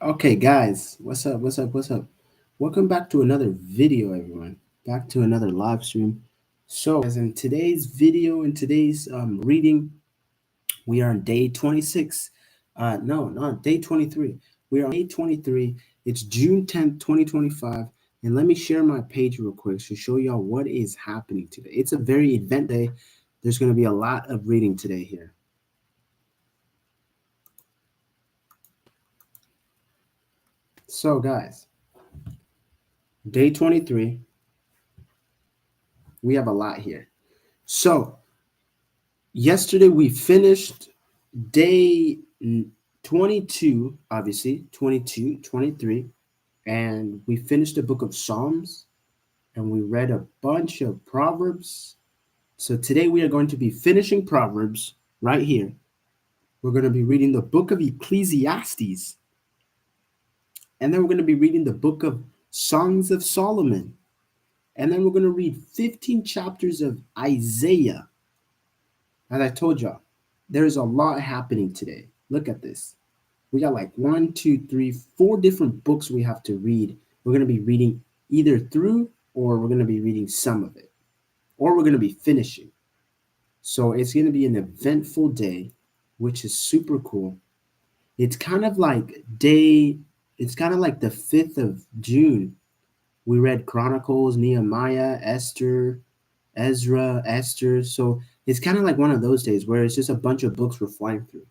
Okay, guys, what's up? What's up? What's up? Welcome back to another video, everyone. Back to another live stream. So, as in today's video, in today's reading, we are on day 26. No, not day 23. We are on day 23. It's June 10th, 2025. And let me share my page real quick to show y'all what is happening today. It's a very event day. There's going to be a lot of reading today here. So, guys, day 23. We have a lot here. So, yesterday we finished day 22, obviously, 22, 23, and we finished the book of Psalms and we read a bunch of Proverbs. So today we are going to be finishing Proverbs right here. We're going to be reading the book of Ecclesiastes, and then we're going to be reading the book of Songs of Solomon, and then we're going to read 15 chapters of Isaiah. As I told y'all, there's a lot happening today. Look at this. We got like 1, 2, 3, 4 different books we have to read. We're going to be reading either through, or we're going to be reading some of it, or we're going to be finishing. So it's going to be an eventful day, which is super cool. It's kind of like the 5th of June. We read Chronicles, Nehemiah, Esther, Ezra, Esther. So it's kind of like one of those days where it's just a bunch of books we're flying through.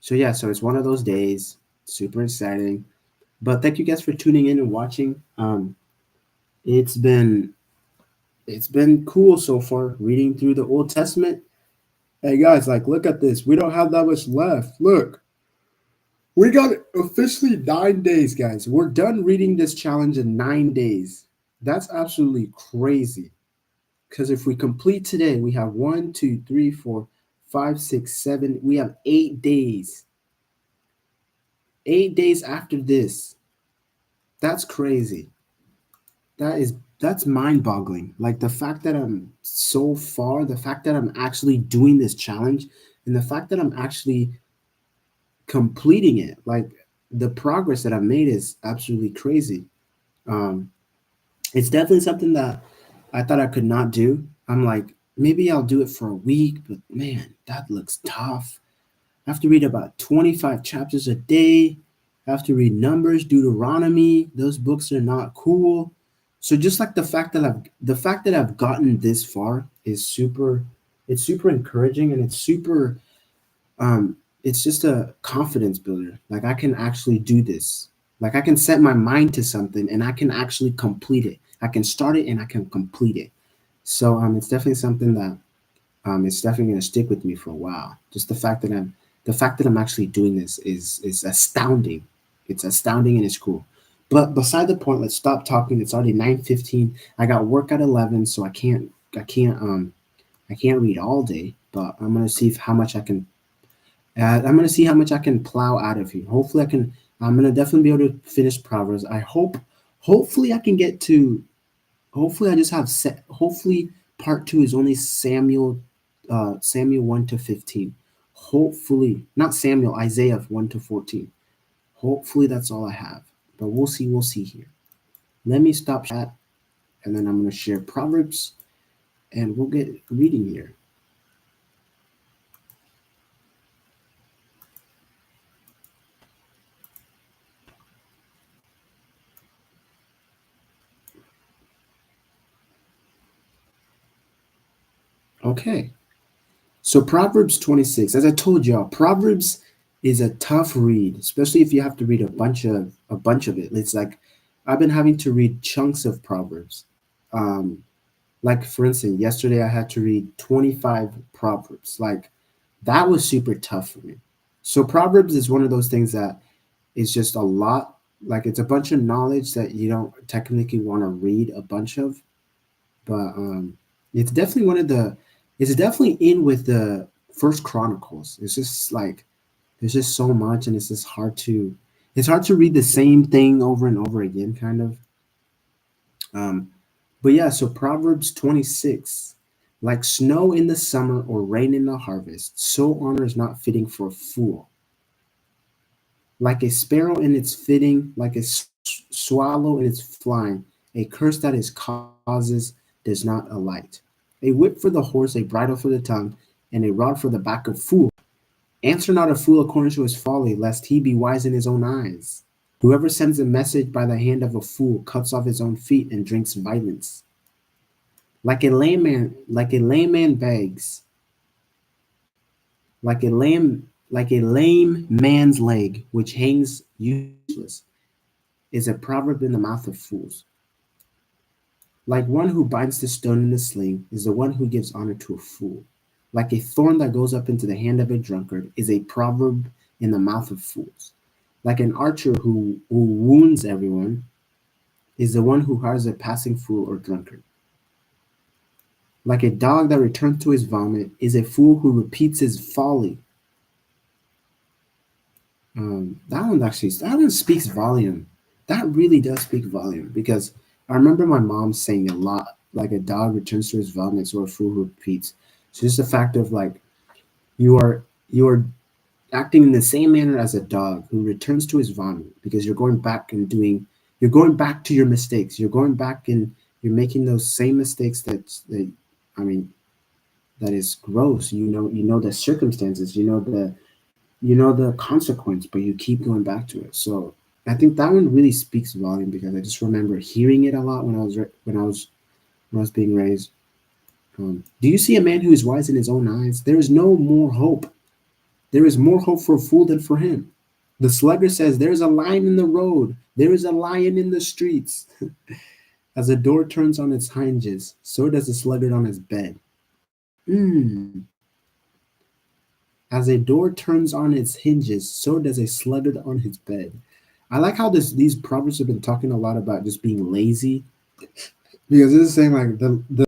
So it's one of those days. Super exciting. But thank you guys for tuning in and watching. It's been cool so far reading through the Old Testament. Hey guys, like look at this. We don't have that much left. Look. We got officially 9 days, guys. We're done reading this challenge in 9 days. That's absolutely crazy. Because if we complete today, we have 1, 2, 3, 4, 5, 6, 7. We have 8 days. 8 days after this. That's crazy. That's mind-boggling. Like the fact that I'm so far, the fact that I'm actually doing this challenge, and the fact that I'm actually completing it. Like the progress that I've made is absolutely crazy. Um, it's definitely something that I thought I could not do. I'm like, maybe I'll do it for a week, but man, that looks tough. I have to read about 25 chapters a day. I have to read Numbers, Deuteronomy. Those books are not cool. So just like the fact that I've gotten this far is super. It's super encouraging, and um it's just a confidence builder. Like I can actually do this. Like I can set my mind to something and I can actually complete it. I can start it and I can complete it. So it's definitely something that it's definitely going to stick with me for a while. Just the fact that I'm actually doing this is astounding. It's astounding and it's cool. But beside the point, let's stop talking. It's already 9:15. I got work at 11, so I can't read all day, but I'm gonna see how much I can. I'm gonna see how much I can plow out of here. Hopefully, I can. I'm gonna definitely be able to finish Proverbs. I hope. Hopefully, I can get to. Hopefully, I just have set. Hopefully, part two is only Samuel 1 to 15. Hopefully, not Samuel. Isaiah 1 to 14. Hopefully, that's all I have. But we'll see. We'll see here. Let me stop chat, and then I'm gonna share Proverbs, and we'll get reading here. Okay. So Proverbs 26, as I told y'all, Proverbs is a tough read, especially if you have to read a bunch of it. It's like I've been having to read chunks of Proverbs. Um, like for instance, yesterday I had to read 25 Proverbs. Like that was super tough for me. So Proverbs is one of those things that is just a lot. Like it's a bunch of knowledge that you don't technically want to read a bunch of, but it's definitely one of the it's definitely in with the First Chronicles. It's just like there's just so much, and it's hard to read the same thing over and over again, kind of. Um, but yeah, so Proverbs 26, like snow in the summer or rain in the harvest, so honor is not fitting for a fool. Like a sparrow in its fitting, like a swallow in its flying, a curse that is causes does not alight. A whip for the horse, a bridle for the tongue, and a rod for the back of fool. Answer not a fool according to his folly, lest he be wise in his own eyes. Whoever sends a message by the hand of a fool cuts off his own feet and drinks violence. Like a lame man begs, like a lame man's leg which hangs useless, is a proverb in the mouth of fools. Like one who binds the stone in the sling is the one who gives honor to a fool. Like a thorn that goes up into the hand of a drunkard is a proverb in the mouth of fools. Like an archer who wounds everyone is the one who hires a passing fool or drunkard. Like a dog that returns to his vomit is a fool who repeats his folly. That one speaks volume. That really does speak volume because I remember my mom saying a lot, like a dog returns to his vomit or a fool who repeats. So just the fact of like you are acting in the same manner as a dog who returns to his vomit because you're going back to your mistakes. You're going back and you're making those same mistakes that I mean that is gross. You know the circumstances, you know the consequence, but you keep going back to it. So I think that one really speaks volume because I just remember hearing it a lot when I was being raised. Do you see a man who is wise in his own eyes? There is no more hope. There is more hope for a fool than for him. The sluggard says, "There is a lion in the road. There is a lion in the streets." As a door turns on its hinges, so does the sluggard on his bed. Mm. As a door turns on its hinges, so does a sluggard on his bed. I like how these proverbs have been talking a lot about just being lazy because this is saying like the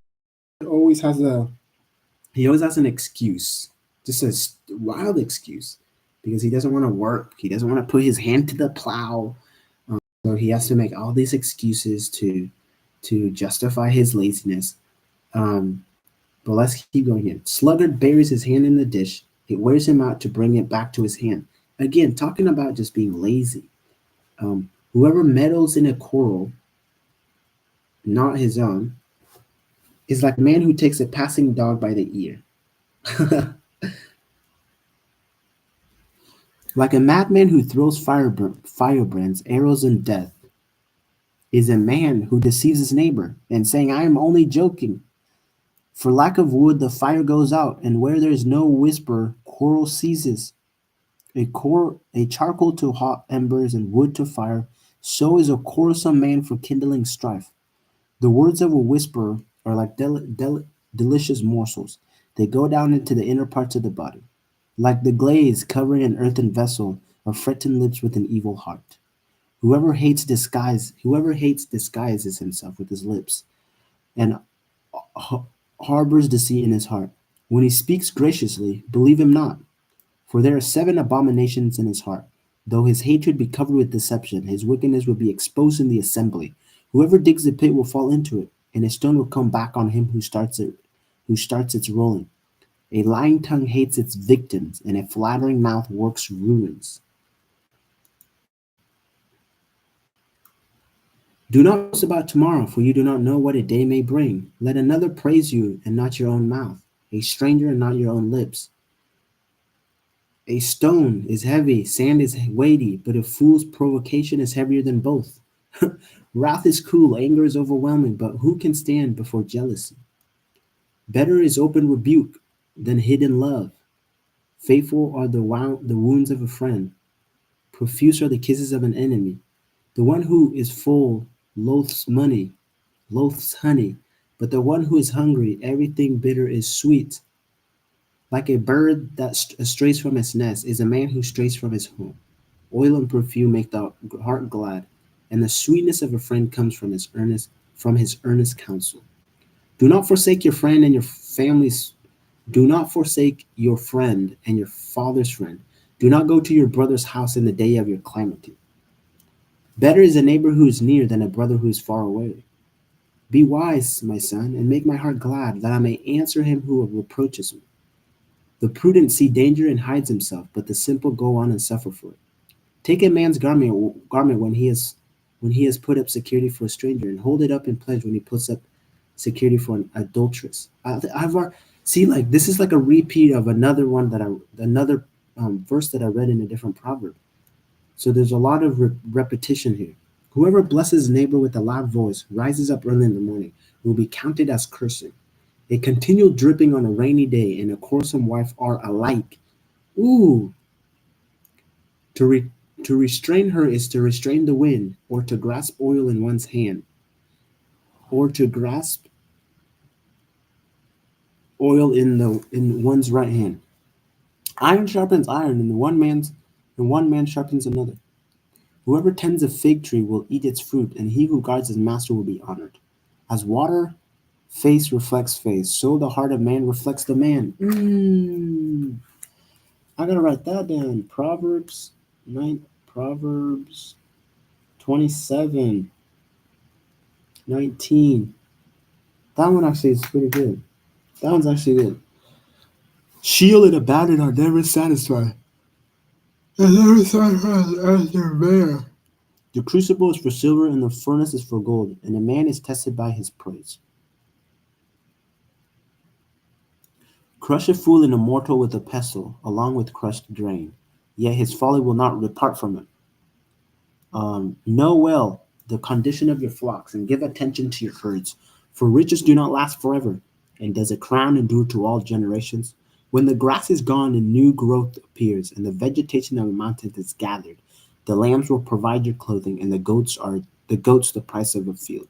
always has a he always has an excuse, just a wild excuse, because he doesn't want to work. He doesn't want to put his hand to the plow. So he has to make all these excuses to justify his laziness. Um, but let's keep going here. Sluggard buries his hand in the dish. It wears him out to bring it back to his hand. Again, talking about just being lazy. Whoever meddles in a quarrel, not his own, is like a man who takes a passing dog by the ear. Like a madman who throws firebrands, arrows, and death, is a man who deceives his neighbor and saying, "I am only joking." For lack of wood, the fire goes out, and where there is no whisper, quarrel ceases. A charcoal to hot embers and wood to fire, so is a quarrelsome man for kindling strife. The words of a whisperer are like delicious morsels. They go down into the inner parts of the body. Like the glaze covering an earthen vessel, or fretting lips with an evil heart. Whoever hates disguises himself with his lips, and harbors deceit in his heart. When he speaks graciously, believe him not, for there are 7 abominations in his heart. Though his hatred be covered with deception, his wickedness will be exposed in the assembly. Whoever digs a pit will fall into it, and a stone will come back on him who starts its rolling. A lying tongue hates its victims, and a flattering mouth works ruins. Do not boast about tomorrow, for you do not know what a day may bring. Let another praise you, and not your own mouth, a stranger, and not your own lips. A stone is heavy, sand is weighty, but a fool's provocation is heavier than both. Wrath is cruel, anger is overwhelming, but who can stand before jealousy? Better is open rebuke than hidden love. Faithful are the wounds of a friend. Profuse are the kisses of an enemy. The one who is full loathes honey, but the one who is hungry, everything bitter is sweet. Like a bird that strays from its nest is a man who strays from his home. Oil and perfume make the heart glad, and the sweetness of a friend comes from his earnest counsel. Do not forsake your friend and your family's Do not forsake your friend and your father's friend. Do not go to your brother's house in the day of your calamity. Better is a neighbor who is near than a brother who is far away. Be wise, my son, and make my heart glad, that I may answer him who reproaches me. The prudent see danger and hides himself, but the simple go on and suffer for it. Take a man's garment when he has put up security for a stranger, and hold it up in pledge when he puts up security for an adulteress. See, like this is like a repeat of another verse that I read in a different proverb. So there's a lot of repetition here. Whoever blesses his neighbor with a loud voice, rises up early in the morning, will be counted as cursing. A continual dripping on a rainy day and a quarrelsome wife are alike. Ooh, to to restrain her is to restrain the wind, or to grasp oil in one's hand, or to grasp oil in one's right hand. Iron sharpens iron, and one man sharpens another. Whoever tends a fig tree will eat its fruit, and he who guards his master will be honored. As water face reflects face, so the heart of man reflects the man. I gotta write that down. Proverbs 27:19. That one actually is pretty good. That one's actually good. Shield and abandon are never satisfied. They're never satisfied as their man. The crucible is for silver and the furnace is for gold, and a man is tested by his praise. Crush a fool and a mortal with a pestle, along with crushed grain, yet his folly will not depart from him. Know well the condition of your flocks, and give attention to your herds, for riches do not last forever, and does a crown endure to all generations? When the grass is gone and new growth appears, and the vegetation of the mountains is gathered, the lambs will provide your clothing, and the goats the price of a field.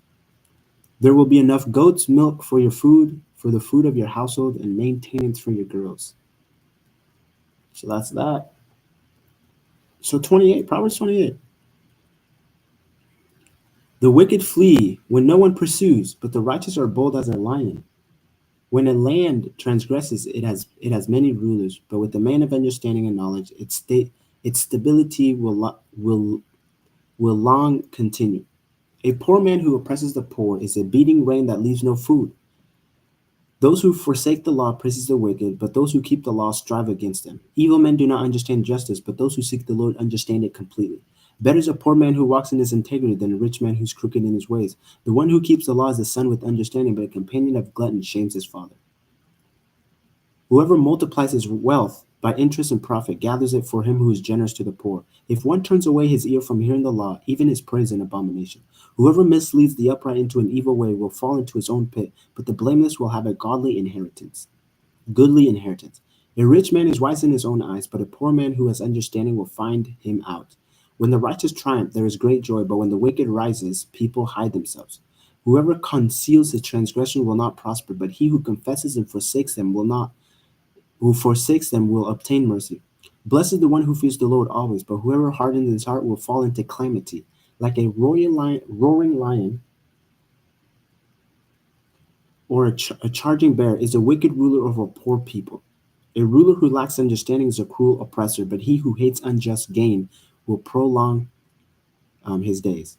There will be enough goats' milk for your food, for the food of your household, and maintenance for your girls. So that's that. So 28, Proverbs 28. The wicked flee when no one pursues, but the righteous are bold as a lion. When a land transgresses, it has many rulers, but with the man of understanding and knowledge, its stability will long continue. A poor man who oppresses the poor is a beating rain that leaves no food. Those who forsake the law praises the wicked, but those who keep the law strive against them. Evil men do not understand justice, but those who seek the Lord understand it completely. Better is a poor man who walks in his integrity than a rich man who's crooked in his ways. The one who keeps the law is a son with understanding, but a companion of glutton shames his father. Whoever multiplies his wealth by interest and profit gathers it for him who is generous to the poor. If one turns away his ear from hearing the law, even his praise is an abomination. Whoever misleads the upright into an evil way will fall into his own pit, but the blameless will have a goodly inheritance. A rich man is wise in his own eyes, but a poor man who has understanding will find him out. When the righteous triumph, there is great joy, but when the wicked rises, people hide themselves. Whoever conceals his transgression will not prosper, but he who confesses and forsakes them who forsakes them will obtain mercy. Blessed is the one who fears the Lord always, but whoever hardens his heart will fall into calamity. Like a roaring lion or a charging bear is a wicked ruler over poor people. A ruler who lacks understanding is a cruel oppressor, but he who hates unjust gain will prolong his days.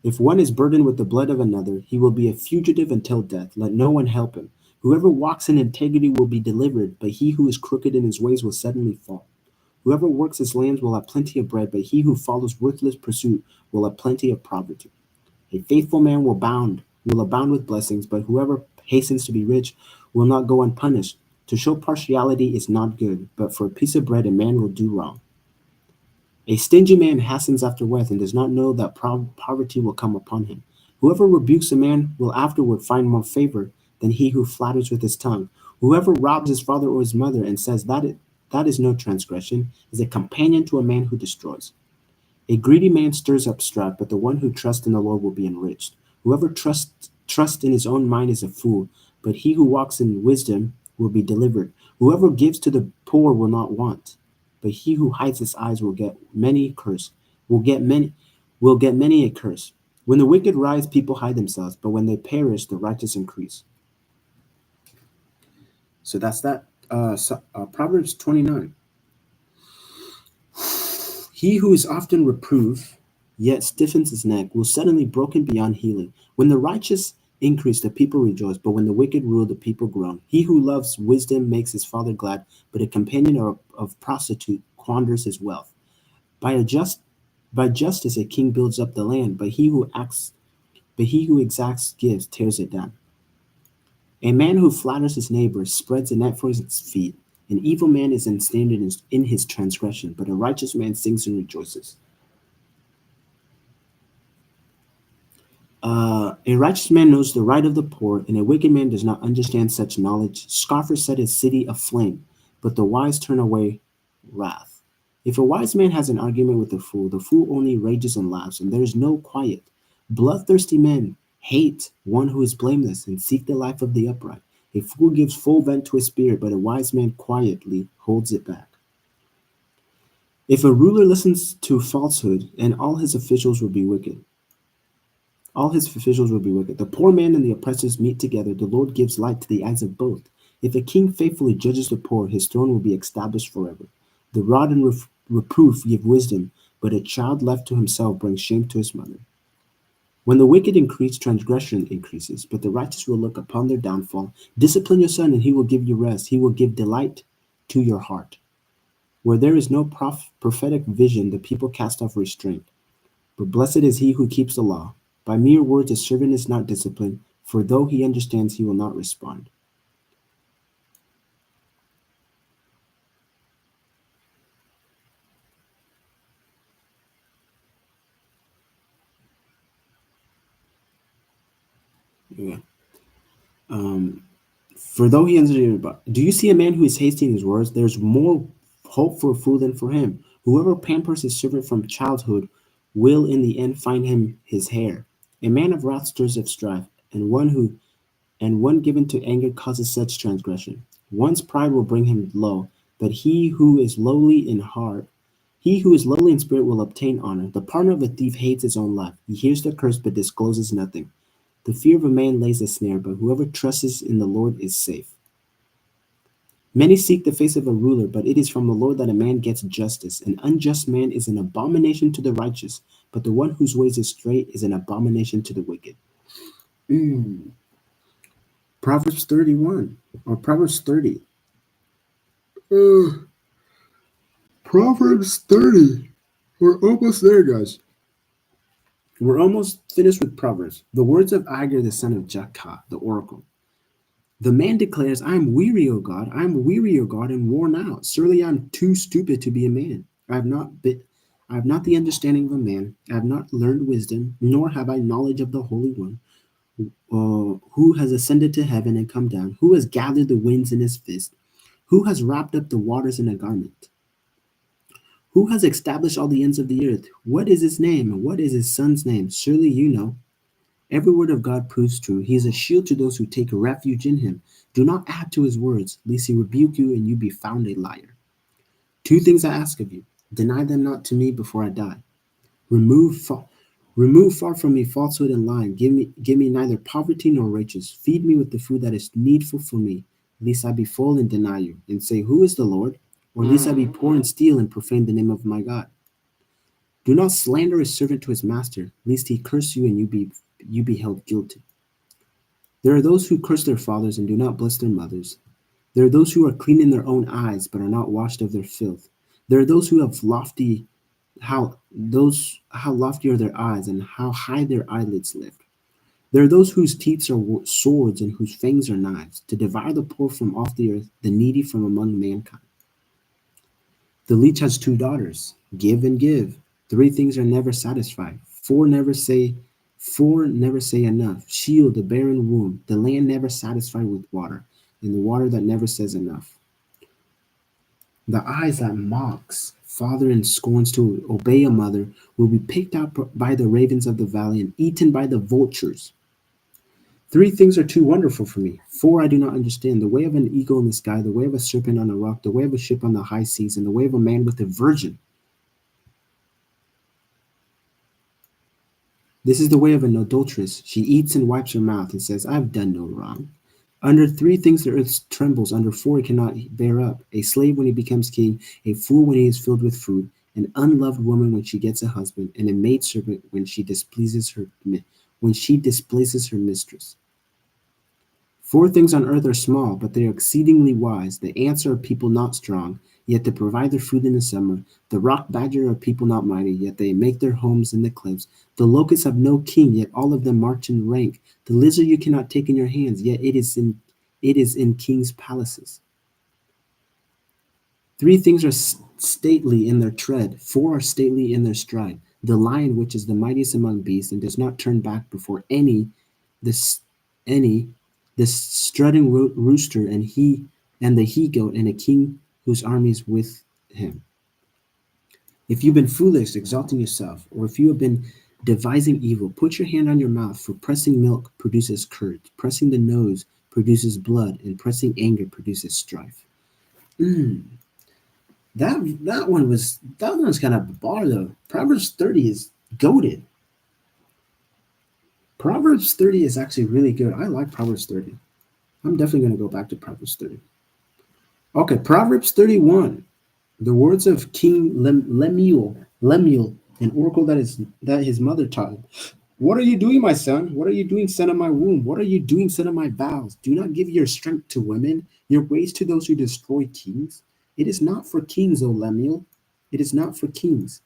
If one is burdened with the blood of another, he will be a fugitive until death. Let no one help him. Whoever walks in integrity will be delivered, but he who is crooked in his ways will suddenly fall. Whoever works his lands will have plenty of bread, but he who follows worthless pursuit will have plenty of poverty. A faithful man will abound with blessings, but whoever hastens to be rich will not go unpunished. To show partiality is not good, but for a piece of bread a man will do wrong. A stingy man hastens after wealth and does not know that poverty will come upon him. Whoever rebukes a man will afterward find more favor than he who flatters with his tongue. Whoever robs his father or his mother and says that is no transgression is a companion to a man who destroys. A greedy man stirs up strife, but the one who trusts in the Lord will be enriched. Whoever trusts in his own mind is a fool, but he who walks in wisdom will be delivered. Whoever gives to the poor will not want, but he who hides his eyes will get many curse. Will get many a curse. When the wicked rise, people hide themselves, but when they perish, the righteous increase. So that's that. Proverbs 29. He who is often reproved, yet stiffens his neck, will suddenly broken beyond healing. When the righteous increase, the people rejoice, but when the wicked rule, the people groan. He who loves wisdom makes his father glad, but a companion of prostitute squanders his wealth. By a just by justice a king builds up the land, but he who exacts gifts tears it down. A man who flatters his neighbor spreads a net for his feet. An evil man is ensnared in his transgression, but a righteous man sings and rejoices. A righteous man knows the right of the poor, and a wicked man does not understand such knowledge. Scoffers set his city aflame, but the wise turn away wrath. If a wise man has an argument with the fool only rages and laughs, and there is no quiet. Bloodthirsty men hate one who is blameless and seek the life of the upright. A fool gives full vent to his spirit, but a wise man quietly holds it back. If a ruler listens to falsehood, and all his officials will be wicked. The poor man and the oppressors meet together. The Lord gives light to the eyes of both. If a king faithfully judges the poor, his throne will be established forever. The rod and reproof give wisdom, but a child left to himself brings shame to his mother. When the wicked increase, transgression increases, but the righteous will look upon their downfall. Discipline your son, and he will give you rest. He will give delight to your heart. Where there is no prophetic vision, the people cast off restraint. But blessed is he who keeps the law. By mere words a servant is not disciplined, for though he understands, he will not respond. Yeah. Um, for though he understands, do you see a man who is hasty in his words? There's more hope for a fool than for him. Whoever pampers his servant from childhood will in the end find him his heir. A man of wrath stirs up strife, and one given to anger causes such transgression. One's pride will bring him low, but he who is lowly in spirit will obtain honor. The partner of a thief hates his own life. He hears the curse but discloses nothing. The fear of a man lays a snare, but whoever trusts in the Lord is safe. Many seek the face of a ruler, but it is from the Lord that a man gets justice. An unjust man is an abomination to the righteous, but the one whose ways is straight is an abomination to the wicked. Proverbs 31 or Proverbs 30. Uh, Proverbs 30. We're almost there, guys. We're almost finished with Proverbs. The words of Agur, the son of Jakah, the oracle. The man declares, I am weary, O God. I am weary, O God, and worn out. Surely I am too stupid to be a man. I have not the understanding of a man. I have not learned wisdom, nor have I knowledge of the Holy One. Who has ascended to heaven and come down? Who has gathered the winds in his fist? Who has wrapped up the waters in a garment? Who has established all the ends of the earth? What is his name, and what is his son's name? Surely you know. Every word of God proves true. He is a shield to those who take refuge in him. Do not add to his words, lest he rebuke you and you be found a liar. Two things I ask of you. Deny them not to me before I die. Remove far from me falsehood and lying. Give me neither poverty nor riches. Feed me with the food that is needful for me, lest I be full and deny you, and say, Who is the Lord? Or lest I be poor and steal and profane the name of my God. Do not slander a servant to his master, lest he curse you and you be held guilty. There are those who curse their fathers and do not bless their mothers. There are those who are clean in their own eyes, but are not washed of their filth. There are those who have how lofty are their eyes, and how high their eyelids lift. There are those whose teeth are swords and whose fangs are knives, to devour the poor from off the earth, the needy from among mankind. The leech has two daughters. Give and give. Three things are never satisfied. Four never say enough. Shield the barren womb. The land never satisfied with water, and the water that never says enough. The eyes that mocks father and scorns to obey a mother will be picked out by the ravens of the valley and eaten by the vultures. Three things are too wonderful for me. Four I do not understand. The way of an eagle in the sky, the way of a serpent on a rock, the way of a ship on the high seas, and the way of a man with a virgin. This is the way of an adulteress. She eats and wipes her mouth and says, I have done no wrong. Under three things the earth trembles. Under four it cannot bear up. A slave when he becomes king, a fool when he is filled with food, an unloved woman when she gets a husband, and a maidservant when she displaces her mistress. Four things on earth are small, but they are exceedingly wise. The ants are a people not strong, yet they provide their food in the summer. The rock badger are people not mighty, yet they make their homes in the cliffs. The locusts have no king, yet all of them march in rank. The lizard you cannot take in your hands, yet it is in kings' palaces. Three things are stately in their tread, four are stately in their stride. The lion, which is the mightiest among beasts, and does not turn back before this any, the strutting rooster, and the he goat, and a king whose army is with him. If you've been foolish, exalting yourself, or if you have been devising evil, put your hand on your mouth, for pressing milk produces curd, pressing the nose produces blood, and pressing anger produces strife. Mm, that one's kind of a bar though. Proverbs 30 is goaded. Proverbs 30 is actually really good. I like Proverbs 30. I'm definitely going to go back to Proverbs 30. Okay, Proverbs 31. The words of King Lemuel, an oracle that his mother taught him. What are you doing, my son? What are you doing, son of my womb? What are you doing, son of my bowels? Do not give your strength to women, your ways to those who destroy kings. It is not for kings, O Lemuel. It is not for kings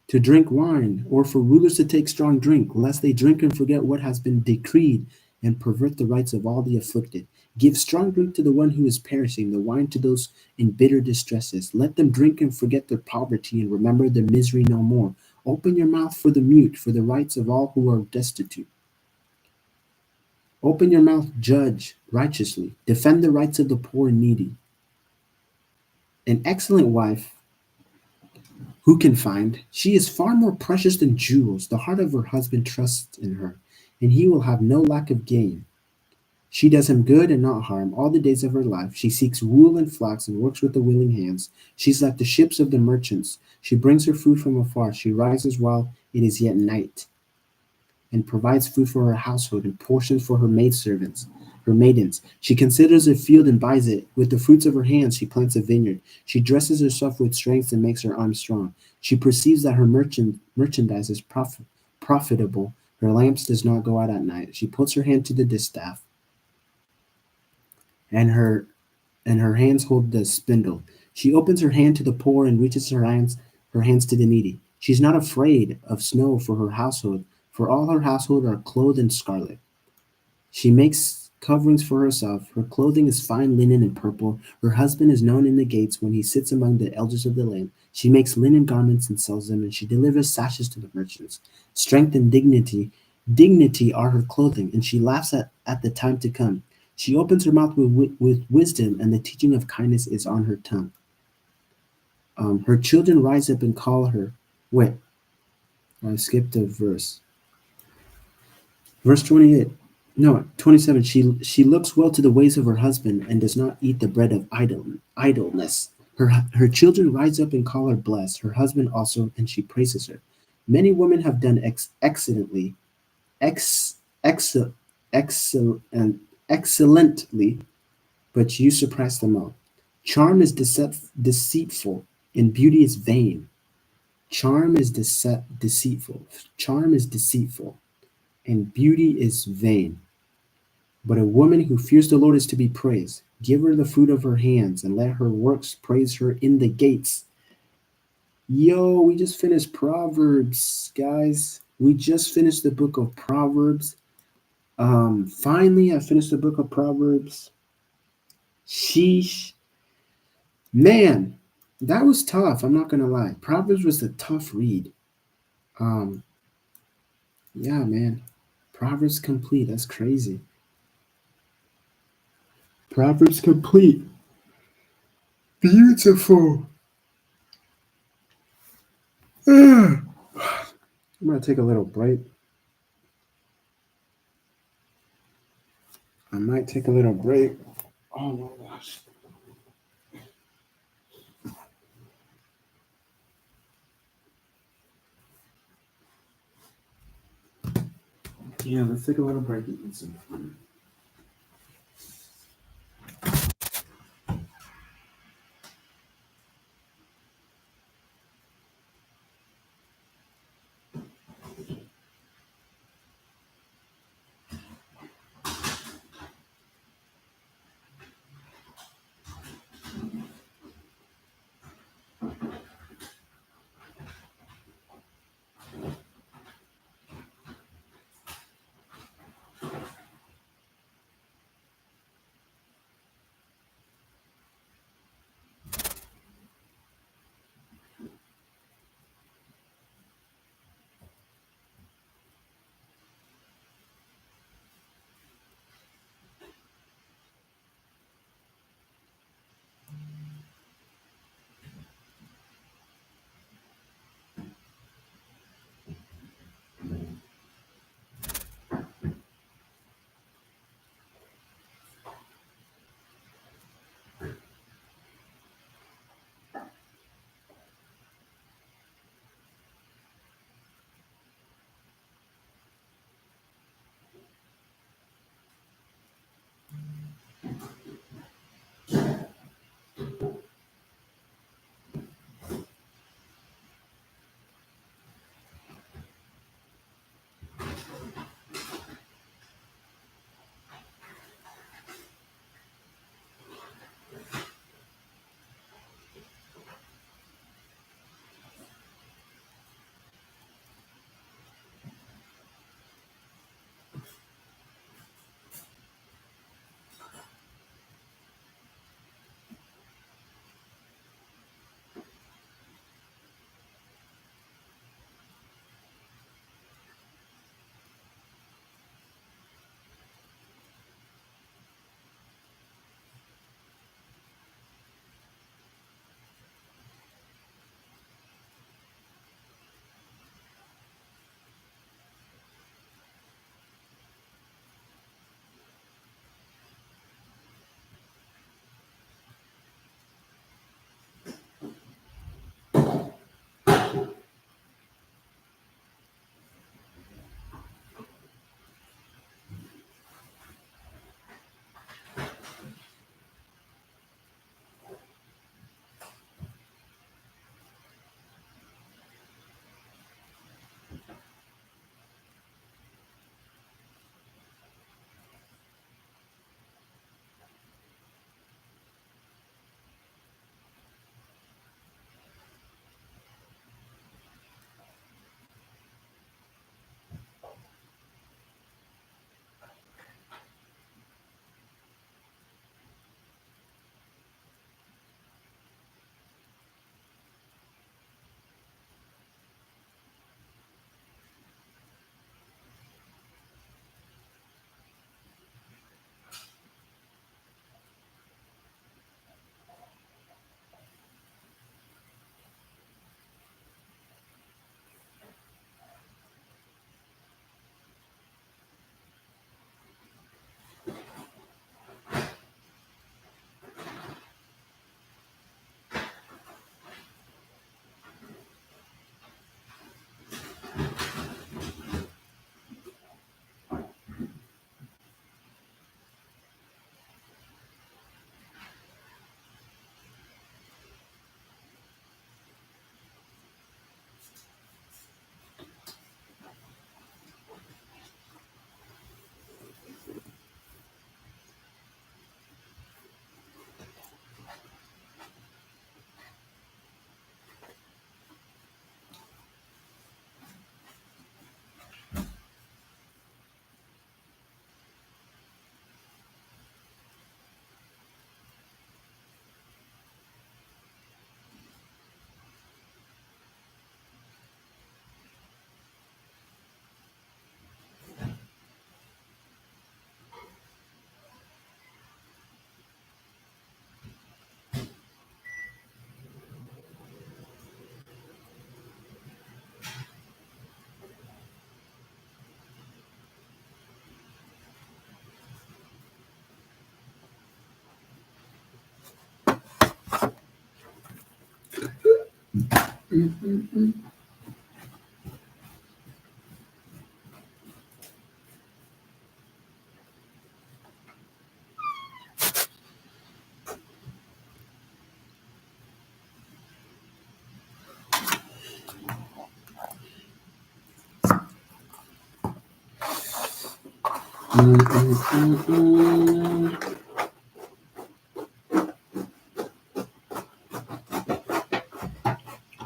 to drink wine, or for rulers to take strong drink, lest they drink and forget what has been decreed, and pervert the rights of all the afflicted. Give strong drink to the one who is perishing, the wine to those in bitter distresses. Let them drink and forget their poverty, and remember their misery no more. Open your mouth for the mute, for the rights of all who are destitute. Open your mouth, judge righteously. Defend the rights of the poor and needy. An excellent wife who can find? She is far more precious than jewels. The heart of her husband trusts in her, and he will have no lack of gain. She does him good and not harm all the days of her life. She seeks wool and flax and works with the willing hands. She's like the ships of the merchants. She brings her food from afar. She rises while it is yet night, and provides food for her household and portions for her maidens. She considers a field and buys it. With the fruits of her hands, she plants a vineyard. She dresses herself with strength and makes her arms strong. She perceives that her merchandise is profitable. Her lamps does not go out at night. She puts her hand to the distaff, and her hands hold the spindle. She opens her hand to the poor and reaches her hands to the needy. She's not afraid of snow for her household, for all her household are clothed in scarlet. She makes coverings for herself. Her clothing is fine linen and purple. Her husband is known in the gates when he sits among the elders of the land. She makes linen garments and sells them, and she delivers sashes to the merchants. Strength and dignity are her clothing, and she laughs at the time to come. She opens her mouth with wisdom, and the teaching of kindness is on her tongue. Her children rise up and call her. Wait, I skipped a verse. Verse 28. No, 27. She looks well to the ways of her husband and does not eat the bread of idleness. Her children rise up and call her blessed, her husband also, and she praises her. Many women have done excellently, ex, excel, and excellently, but you surpass them all. Charm is deceitful, and beauty is vain. Charm is deceitful. Charm is deceitful, and beauty is vain. But a woman who fears the Lord is to be praised. Give her the fruit of her hands, and let her works praise her in the gates. Yo, we just finished Proverbs, guys. We just finished the book of Proverbs. Finally, I finished the book of Proverbs. Sheesh. Man, that was tough. I'm not gonna lie. Proverbs was a tough read. Um, yeah, man. Proverbs complete. That's crazy. Proverbs complete. Beautiful. I'm gonna take a little break. I might take a little break. Oh my gosh. Yeah, let's take a little break and eat some food.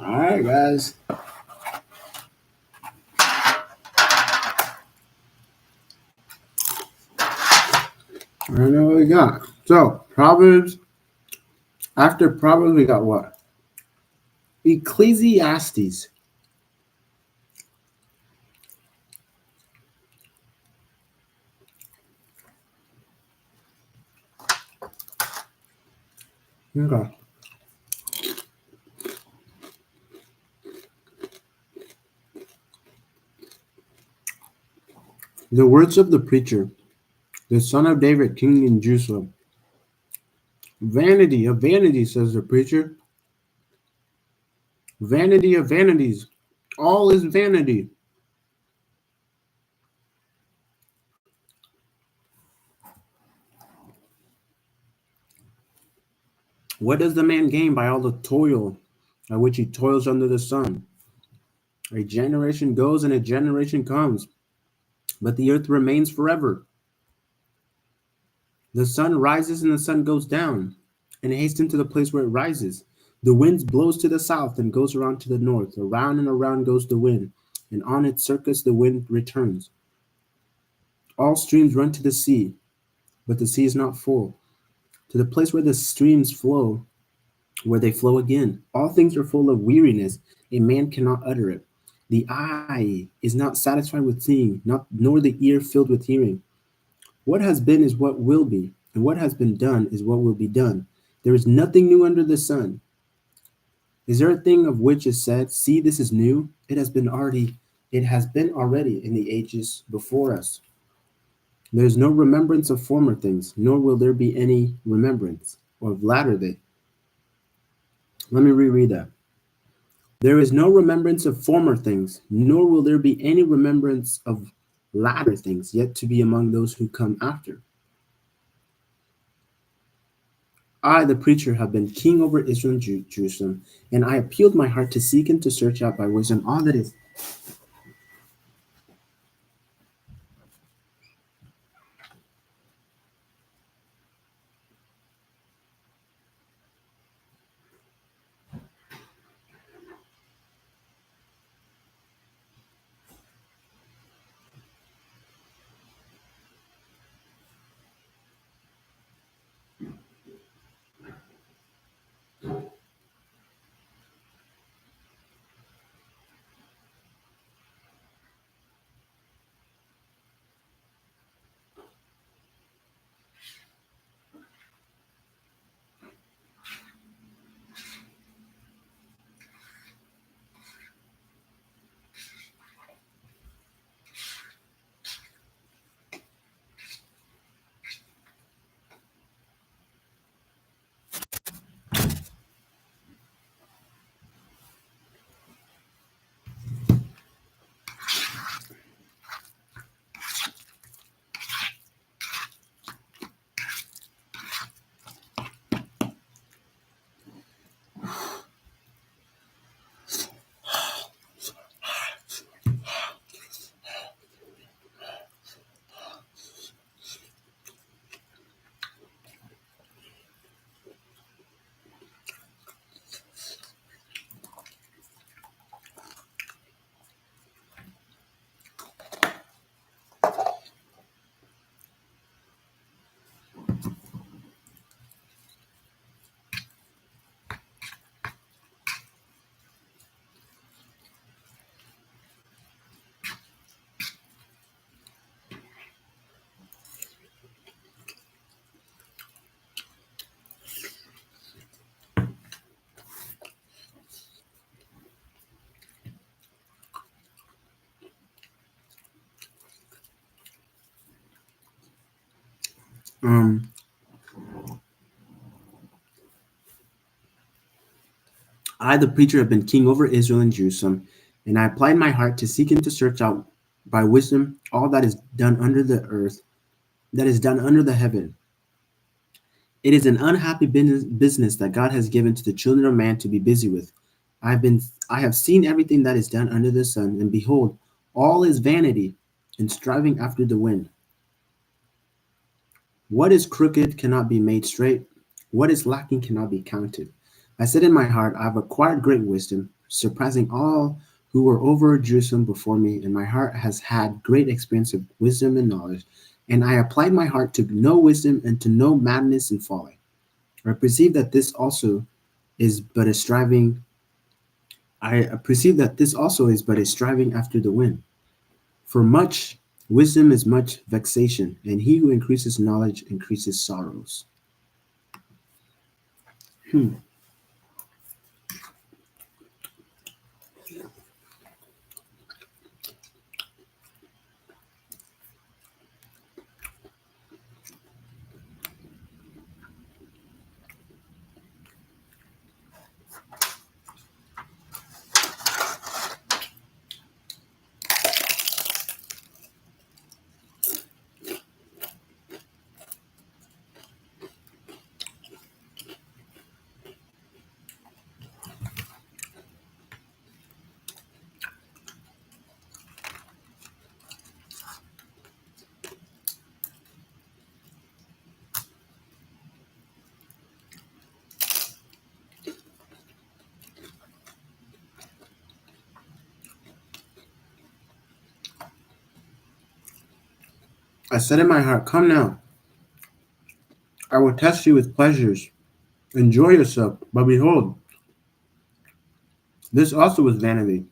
All right, guys. I know what we got. So, Proverbs, after Proverbs, we got what? Ecclesiastes. Okay. The words of the preacher, the son of David, king in Jerusalem. Vanity of vanities, says the preacher. Vanity of vanities. All is vanity. What does the man gain by all the toil by which he toils under the sun? A generation goes and a generation comes, but the earth remains forever. The sun rises and the sun goes down, and it hastens to the place where it rises. The wind blows to the south and goes around to the north. Around and around goes the wind, and on its circuits the wind returns. All streams run to the sea, but the sea is not full. To the place where the streams flow, where they flow again. All things are full of weariness. A man cannot utter it. The eye is not satisfied with seeing, nor the ear filled with hearing. What has been is what will be, and what has been done is what will be done. There is nothing new under the sun. Is there a thing of which is said, "See, this is new"? It has been already in the ages before us. There is no remembrance of former things, nor will there be any remembrance of latter day. Let me reread that. There is no remembrance of former things, nor will there be any remembrance of latter things yet to be among those who come after. I, the preacher, have been king over Israel and Jerusalem, and I appealed my heart to seek and to search out by wisdom all that is. Um, I, the preacher, have been king over Israel and Jerusalem, and I applied my heart to seek and to search out by wisdom all that is done under the earth, that is done under the heaven. It is an unhappy business that God has given to the children of man to be busy with. I have seen everything that is done under the sun, and behold, all is vanity and striving after the wind. What is crooked cannot be made straight. What is lacking cannot be counted. I said in my heart, I have acquired great wisdom, surpassing all who were over Jerusalem before me, and my heart has had great experience of wisdom and knowledge. And I applied my heart to know wisdom and to know madness and folly. I perceive that this also is but a striving. I perceive that this also is but a striving after the wind. For much wisdom is much vexation, and he who increases knowledge increases sorrows. Hmm. I said in my heart, come now, I will test you with pleasures. Enjoy yourself. But behold, this also was vanity.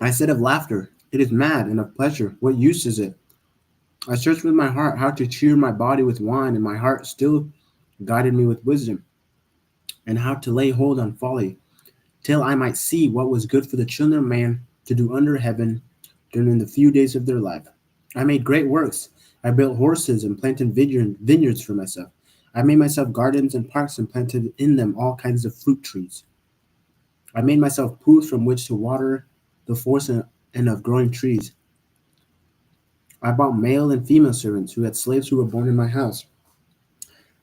I said of laughter, it is mad, and of pleasure, what use is it? I searched with my heart how to cheer my body with wine, and my heart still guided me with wisdom, and how to lay hold on folly, till I might see what was good for the children of man to do under heaven during the few days of their life. I made great works. I built horses and planted vineyards for myself. I made myself gardens and parks and planted in them all kinds of fruit trees. I made myself pools from which to water the forests and of growing trees. I bought male and female servants who had slaves who were born in my house.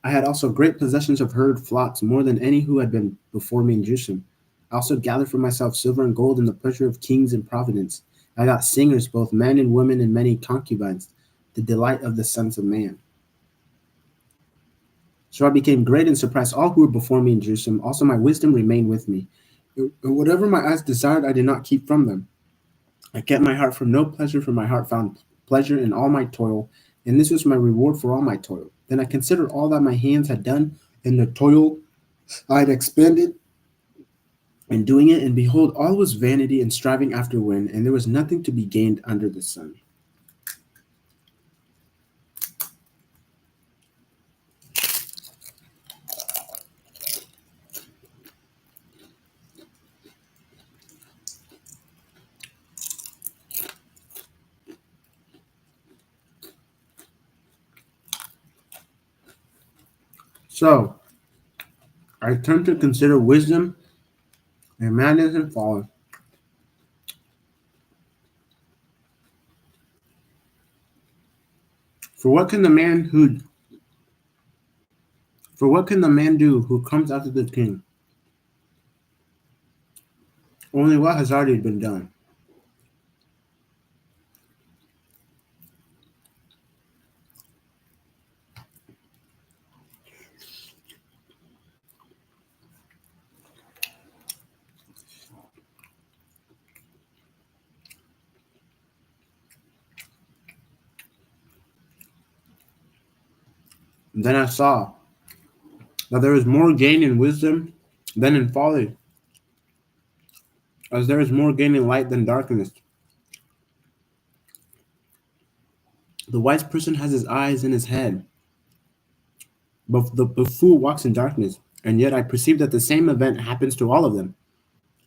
I had also great possessions of herd flocks, more than any who had been before me in Jerusalem. I also gathered for myself silver and gold in the pleasure of kings and providence. I got singers, both men and women, and many concubines, the delight of the sons of man. So I became great and surpassed all who were before me in Jerusalem. Also my wisdom remained with me. Whatever my eyes desired, I did not keep from them. I kept my heart from no pleasure, for my heart found pleasure in all my toil, and this was my reward for all my toil. Then I considered all that my hands had done, and the toil I had expended in doing it, and behold, all was vanity and striving after wind, and there was nothing to be gained under the sun. So I turned to consider wisdom and madness and folly. For what can the man who for what can the man do who comes after the king? Only what has already been done. And then I saw that there is more gain in wisdom than in folly, as there is more gain in light than darkness. The wise person has his eyes in his head, but the fool walks in darkness. And yet I perceive that the same event happens to all of them.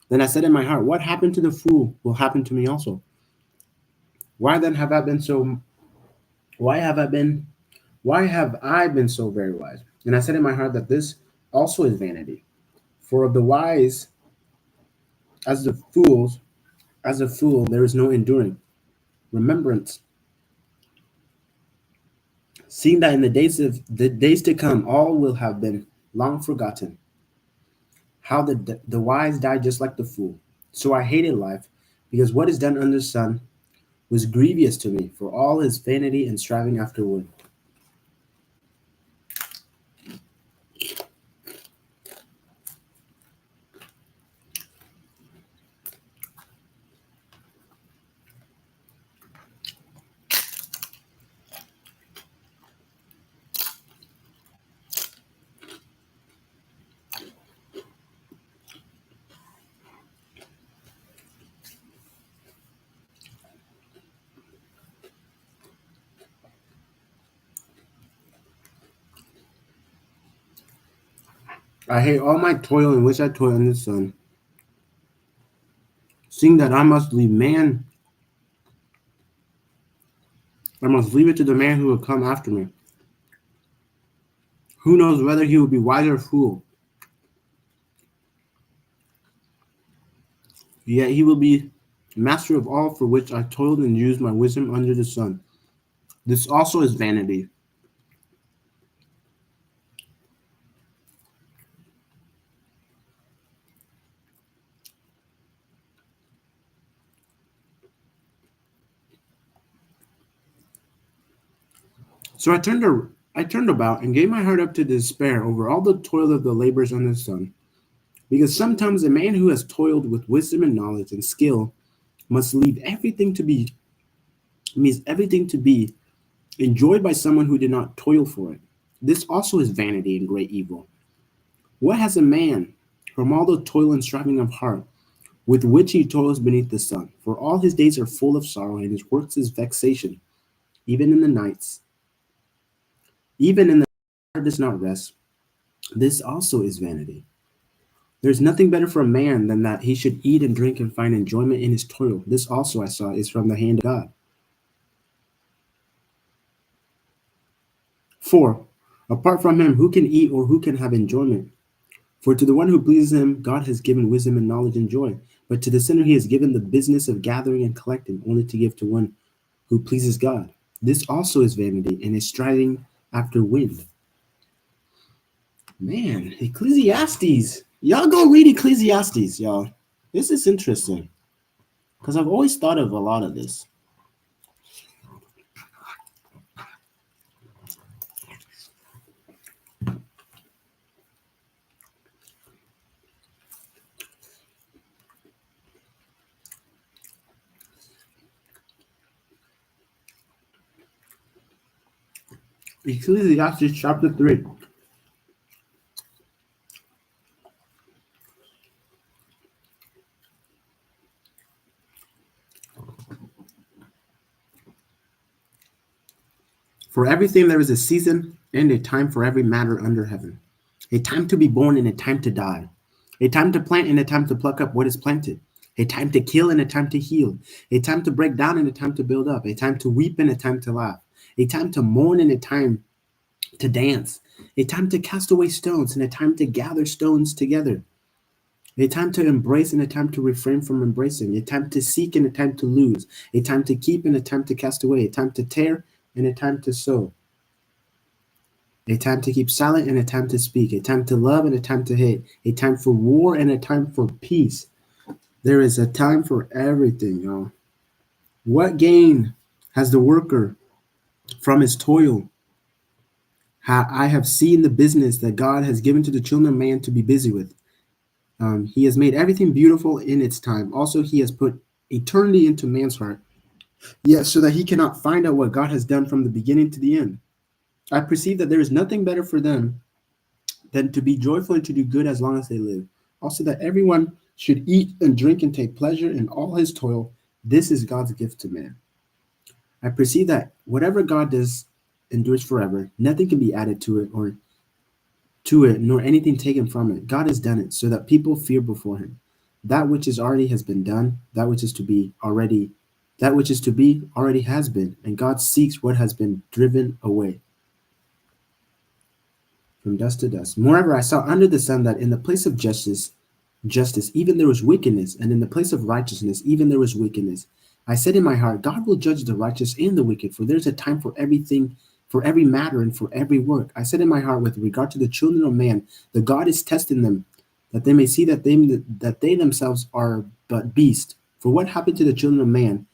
Then I said in my heart, what happened to the fool will happen to me also. Why then have I been so why have I been Why have I been so very wise? And I said in my heart that this also is vanity. For of the wise as the fools, as a fool, there is no enduring remembrance, seeing that in the days to come all will have been long forgotten. How the wise die just like the fool. So I hated life, because what is done under the sun was grievous to me, for all his vanity and striving after wind. I hate all my toil in which I toil in the sun, seeing that I must leave it to the man who will come after me. Who knows whether he will be wise or fool? Yet he will be master of all for which I toiled and used my wisdom under the sun. This also is vanity. So I turned about and gave my heart up to despair over all the toil of the labors under the sun. Because sometimes a man who has toiled with wisdom and knowledge and skill must leave everything to be means everything to be enjoyed by someone who did not toil for it. This also is vanity and great evil. What has a man from all the toil and striving of heart with which he toils beneath the sun? For all his days are full of sorrow, and his works is vexation, even in the nights. Even in the heart does not rest. This also is vanity. There is nothing better for a man than that he should eat and drink and find enjoyment in his toil. This also I saw is from the hand of God. 4. Apart from him, who can eat or who can have enjoyment? For to the one who pleases him, God has given wisdom and knowledge and joy. But to the sinner, he has given the business of gathering and collecting, only to give to one who pleases God. This also is vanity and is striving after wind. Man, Ecclesiastes. Y'all go read Ecclesiastes, y'all. This is interesting because I've always thought of a lot of this. Ecclesiastes chapter 3. For everything there is a season and a time for every matter under heaven. A time to be born and a time to die. A time to plant and a time to pluck up what is planted. A time to kill and a time to heal. A time to break down and a time to build up. A time to weep and a time to laugh. A time to mourn and a time to dance. A time to cast away stones and a time to gather stones together. A time to embrace and a time to refrain from embracing. A time to seek and a time to lose. A time to keep and a time to cast away. A time to tear and a time to sow. A time to keep silent and a time to speak. A time to love and a time to hate. A time for war and a time for peace. There is a time for everything, y'all. What gain has the worker from his toil? I have seen the business that God has given to the children of man to be busy with. He has made everything beautiful in its time. Also, he has put eternity into man's heart, yet so that he cannot find out what God has done from the beginning to the end. I perceive that there is nothing better for them than to be joyful and to do good as long as they live. Also, that everyone should eat and drink and take pleasure in all his toil. This is God's gift to man. I perceive that whatever God does endures forever. Nothing can be added to it, nor anything taken from it. God has done it so that people fear before him. That which is already has been done, that which is to be already has been, and God seeks what has been driven away. from dust to dust. Moreover, I saw under the sun that in the place of justice, even there was wickedness, and in the place of righteousness, even there was wickedness. I said in my heart, God will judge the righteous and the wicked, for there's a time for everything, for every matter, and for every work. I said in my heart, with regard to the children of man, that God is testing them, that they may see that they themselves are but beasts. For what happened to the children of man?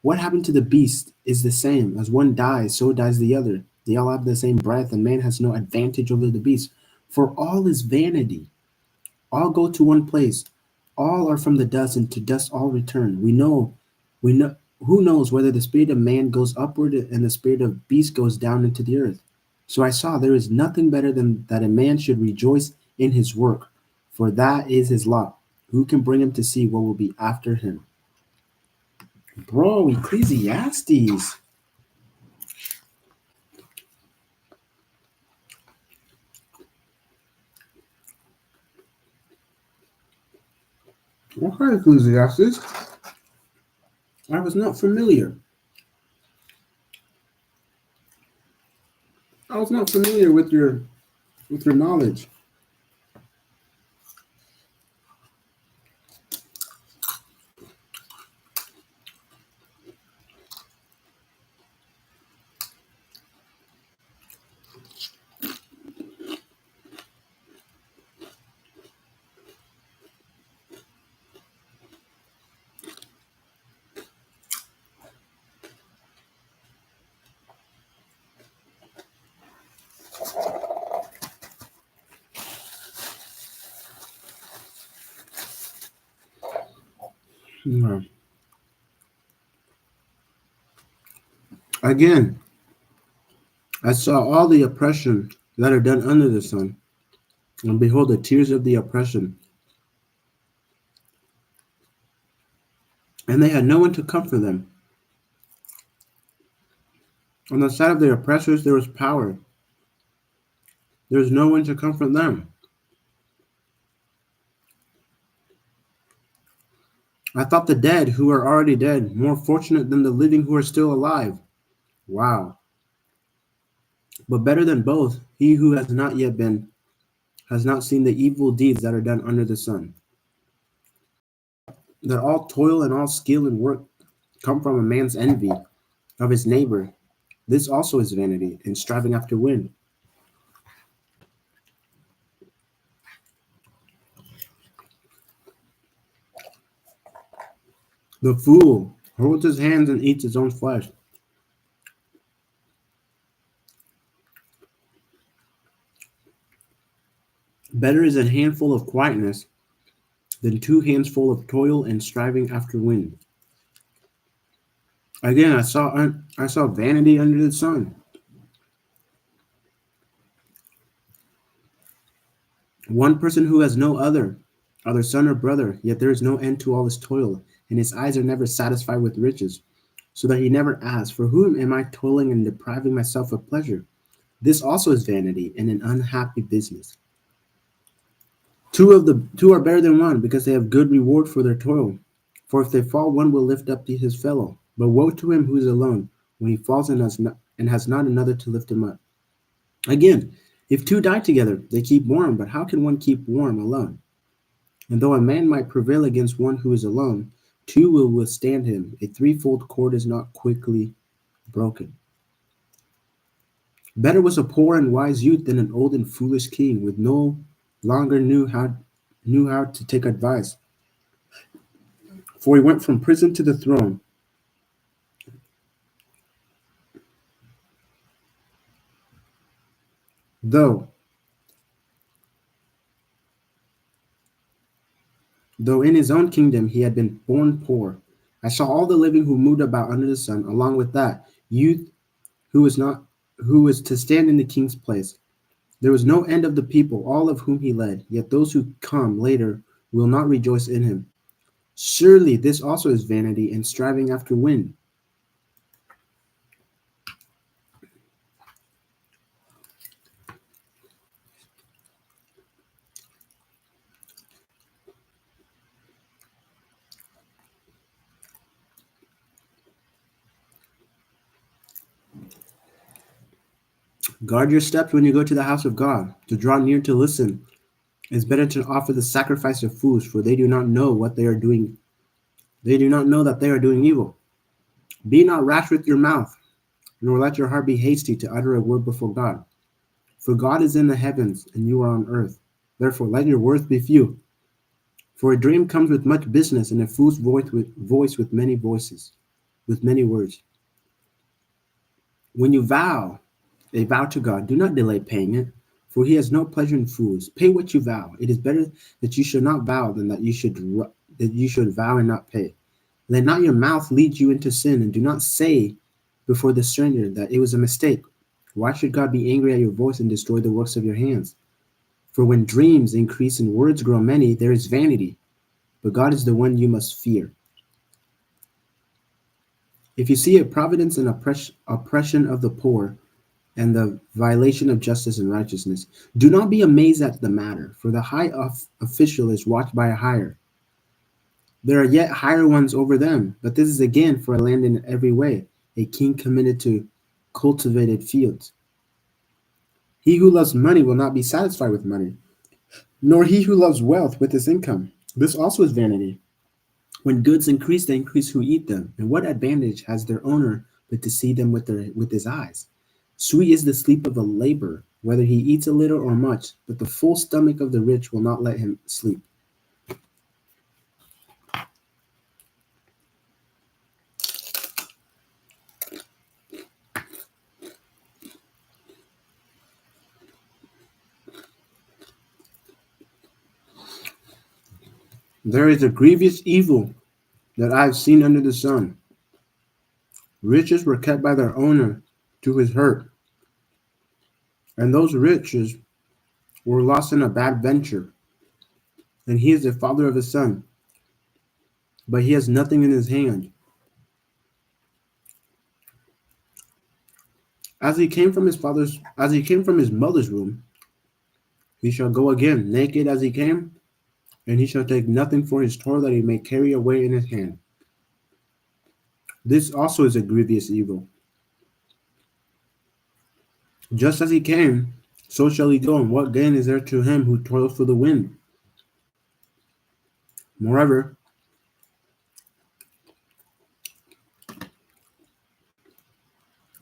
What happened to the beast is the same. As one dies, so dies the other. They all have the same breath, and man has no advantage over the beast. For all is vanity. All go to one place. All are from the dust, and to dust all return. We know. Who knows whether the spirit of man goes upward and the spirit of beast goes down into the earth? So I saw there is nothing better than that a man should rejoice in his work, for that is his lot. Who can bring him to see what will be after him? Bro, Ecclesiastes. Okay, Ecclesiastes. I was not familiar. I was not familiar with your knowledge. Hmm. Again, I saw all the oppression that are done under the sun, and behold, the tears of the oppression, and they had no one to comfort them. On the side of the oppressors there was power. There was no one to comfort them. I thought the dead who are already dead more fortunate than the living who are still alive. Wow. But better than both, he who has not seen the evil deeds that are done under the sun. That all toil and all skill and work come from a man's envy of his neighbor. This also is vanity and striving after wind. The fool holds his hands and eats his own flesh. Better is a handful of quietness than two hands full of toil and striving after wind. Again, I saw vanity under the sun. One person who has no other son or brother, yet there is no end to all his toil, and his eyes are never satisfied with riches, so that he never asks, for whom am I toiling and depriving myself of pleasure? This also is vanity and an unhappy business. Two are better than one, because they have good reward for their toil. For if they fall, one will lift up his fellow. But woe to him who is alone, when he falls and has not another to lift him up. Again, if two die together, they keep warm, but how can one keep warm alone? And though a man might prevail against one who is alone, two will withstand him. A threefold cord is not quickly broken. Better was a poor and wise youth than an old and foolish king, with no longer knew how to take advice. For he went from prison to the throne. Though though in his own kingdom he had been born poor. I saw all the living who moved about under the sun, along with that youth who was not who was to stand in the king's place. There was no end of the people, all of whom he led, yet those who come later will not rejoice in him. Surely this also is vanity and striving after wind. Guard your steps when you go to the house of God. To draw near to listen is better to offer the sacrifice of fools, for they do not know what they are doing. They do not know that they are doing evil. Be not rash with your mouth, nor let your heart be hasty to utter a word before God. For God is in the heavens, and you are on earth. Therefore, let your words be few. For a dream comes with much business, and a fool's voice with many voices, with many words. When you vow a vow to God, do not delay paying it, for he has no pleasure in fools. Pay what you vow. It is better that you should not vow than that you should vow and not pay. Let not your mouth lead you into sin, and do not say before the stranger that it was a mistake. Why should God be angry at your voice and destroy the works of your hands? For when dreams increase and words grow many, there is vanity. But God is the one you must fear. If you see a providence and oppression of the poor, and the violation of justice and righteousness, do not be amazed at the matter, for the high official is watched by a higher. There are yet higher ones over them, but this is again for a land in every way, a king committed to cultivated fields. He who loves money will not be satisfied with money, nor he who loves wealth with his income. This also is vanity. When goods increase, they increase who eat them. And what advantage has their owner but to see them with his eyes? Sweet is the sleep of a laborer, whether he eats a little or much, but the full stomach of the rich will not let him sleep. There is a grievous evil that I have seen under the sun. Riches were kept by their owner to his hurt, and those riches were lost in a bad venture. And he is the father of a son, but he has nothing in his hand. As he came from his mother's womb, he shall go again, naked as he came, and he shall take nothing for his toil that he may carry away in his hand. This also is a grievous evil. Just as he came, so shall he go, and what gain is there to him who toils for the wind? Moreover,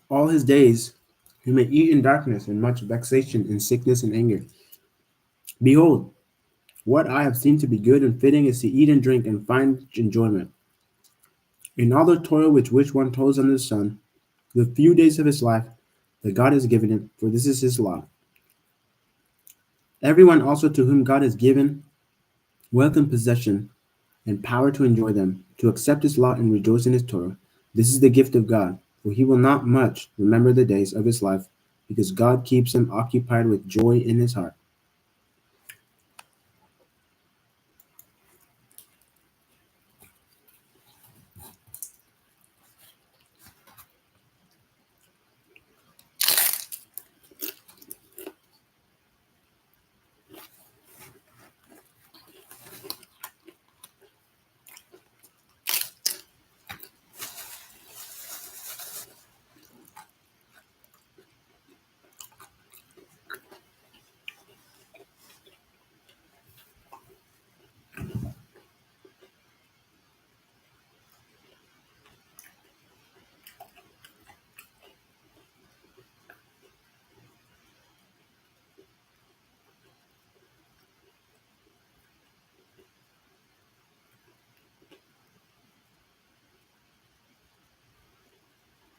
all his days he may eat in darkness, and much vexation, and sickness, and anger. Behold, what I have seen to be good and fitting is to eat and drink and find enjoyment. In all the toil which one toils under the sun, the few days of his life that God has given him, for this is his lot. Everyone also to whom God has given wealth and possession, and power to enjoy them, to accept his lot and rejoice in his toil, this is the gift of God, for he will not much remember the days of his life, because God keeps him occupied with joy in his heart.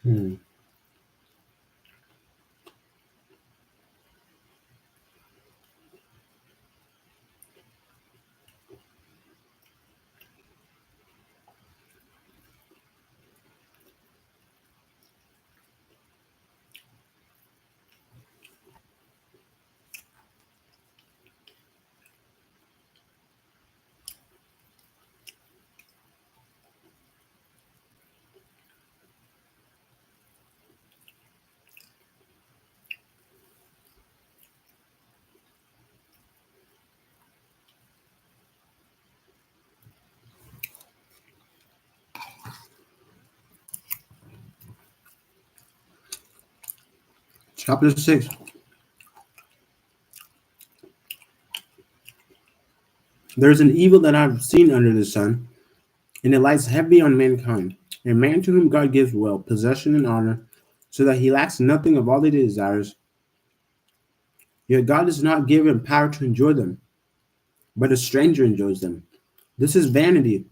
Hmm. Chapter 6. There is an evil that I have seen under the sun, and it lies heavy on mankind. A man to whom God gives wealth, possession, and honor, so that he lacks nothing of all that he desires, yet God does not give him power to enjoy them, but a stranger enjoys them. This is vanity.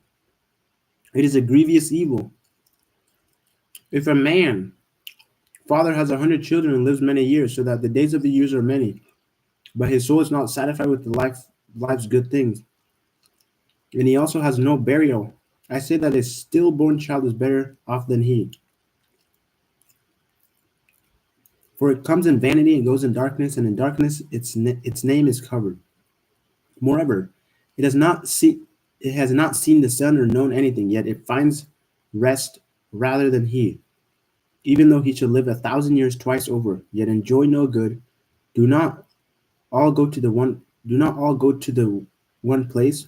It is a grievous evil. If a man, father, has 100 children and lives many years, so that the days of the years are many, but his soul is not satisfied with life's good things, and he also has no burial, I say that a stillborn child is better off than he. For it comes in vanity and goes in darkness, and in darkness its name is covered. Moreover, it has not seen the sun or known anything, yet it finds rest rather than he. Even though he should live 1,000 years twice over, yet enjoy no good, do not all go to the one do not all go to the one place.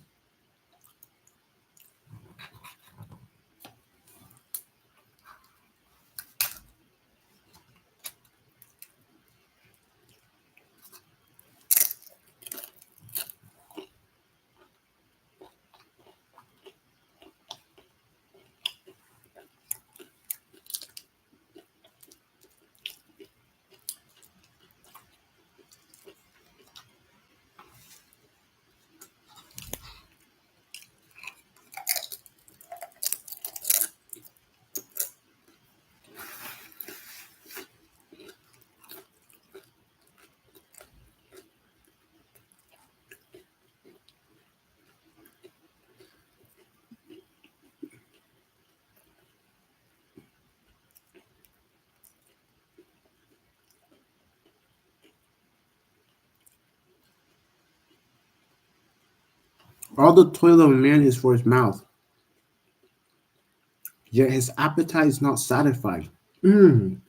All the toil of a man is for his mouth, yet his appetite is not satisfied. Mm.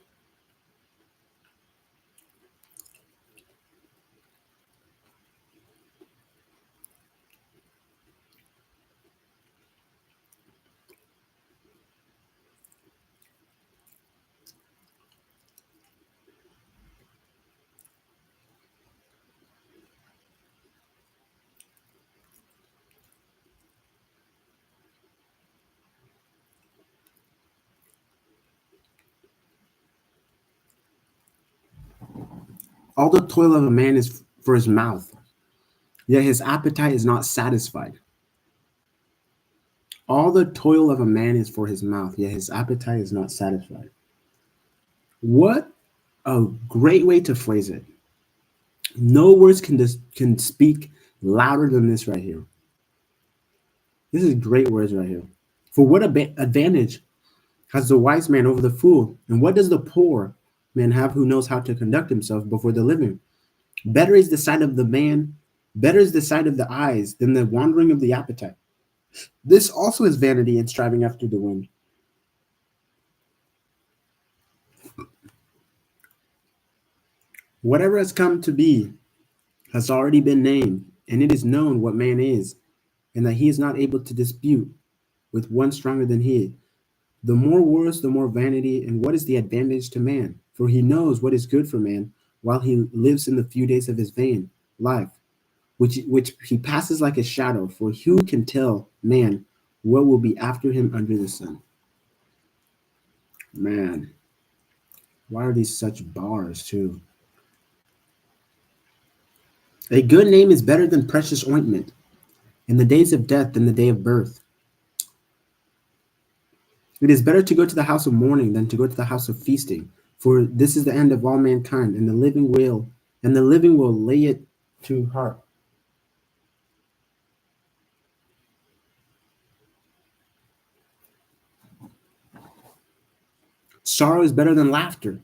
All the toil of a man is for his mouth, yet his appetite is not satisfied. All the toil of a man is for his mouth, yet his appetite is not satisfied. What a great way to phrase it. No words can speak louder than this right here. This is great words right here. For what advantage has the wise man over the fool? And what does the poor man have who knows how to conduct himself before the living? Better is the sight of the man, better is the sight of the eyes than the wandering of the appetite. This also is vanity and striving after the wind. Whatever has come to be has already been named, and it is known what man is, and that he is not able to dispute with one stronger than he. The more wars, the more vanity, and what is the advantage to man? For he knows what is good for man while he lives in the few days of his vain life, which he passes like a shadow. For who can tell man what will be after him under the sun? Man, why are these such bars too? A good name is better than precious ointment, in the days of death than the day of birth. It is better to go to the house of mourning than to go to the house of feasting, for this is the end of all mankind, and the living will lay it to heart. Sorrow is better than laughter,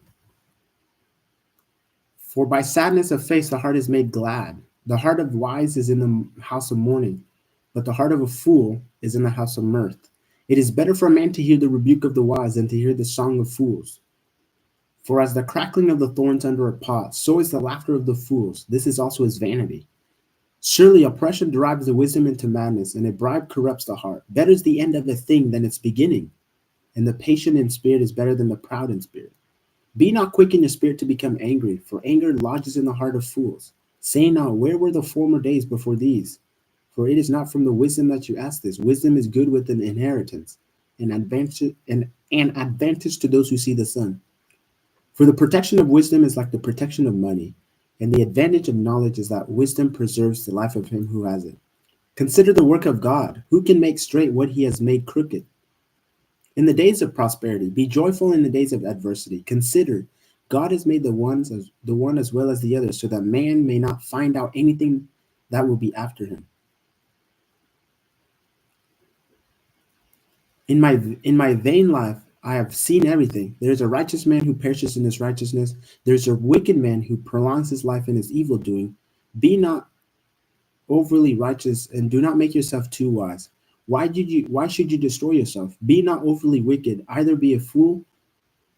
for by sadness of face the heart is made glad. The heart of wise is in the house of mourning, but the heart of a fool is in the house of mirth. It is better for a man to hear the rebuke of the wise than to hear the song of fools. For as the crackling of the thorns under a pot, so is the laughter of the fools. This is also his vanity. Surely oppression drives the wisdom into madness, and a bribe corrupts the heart. Better is the end of a thing than its beginning, and the patient in spirit is better than the proud in spirit. Be not quick in your spirit to become angry, for anger lodges in the heart of fools. Say not, where were the former days before these? For it is not from the wisdom that you ask this. Wisdom is good with an inheritance, an advantage to those who see the sun. For the protection of wisdom is like the protection of money, and the advantage of knowledge is that wisdom preserves the life of him who has it. Consider the work of God, who can make straight what he has made crooked. In the days of prosperity, be joyful in the days of adversity. Consider, God has made the one as well as the other, so that man may not find out anything that will be after him. In my vain life, I have seen everything. There is a righteous man who perishes in his righteousness. There is a wicked man who prolongs his life in his evil doing. Be not overly righteous, and do not make yourself too wise. Why should you destroy yourself? Be not overly wicked, either be a fool,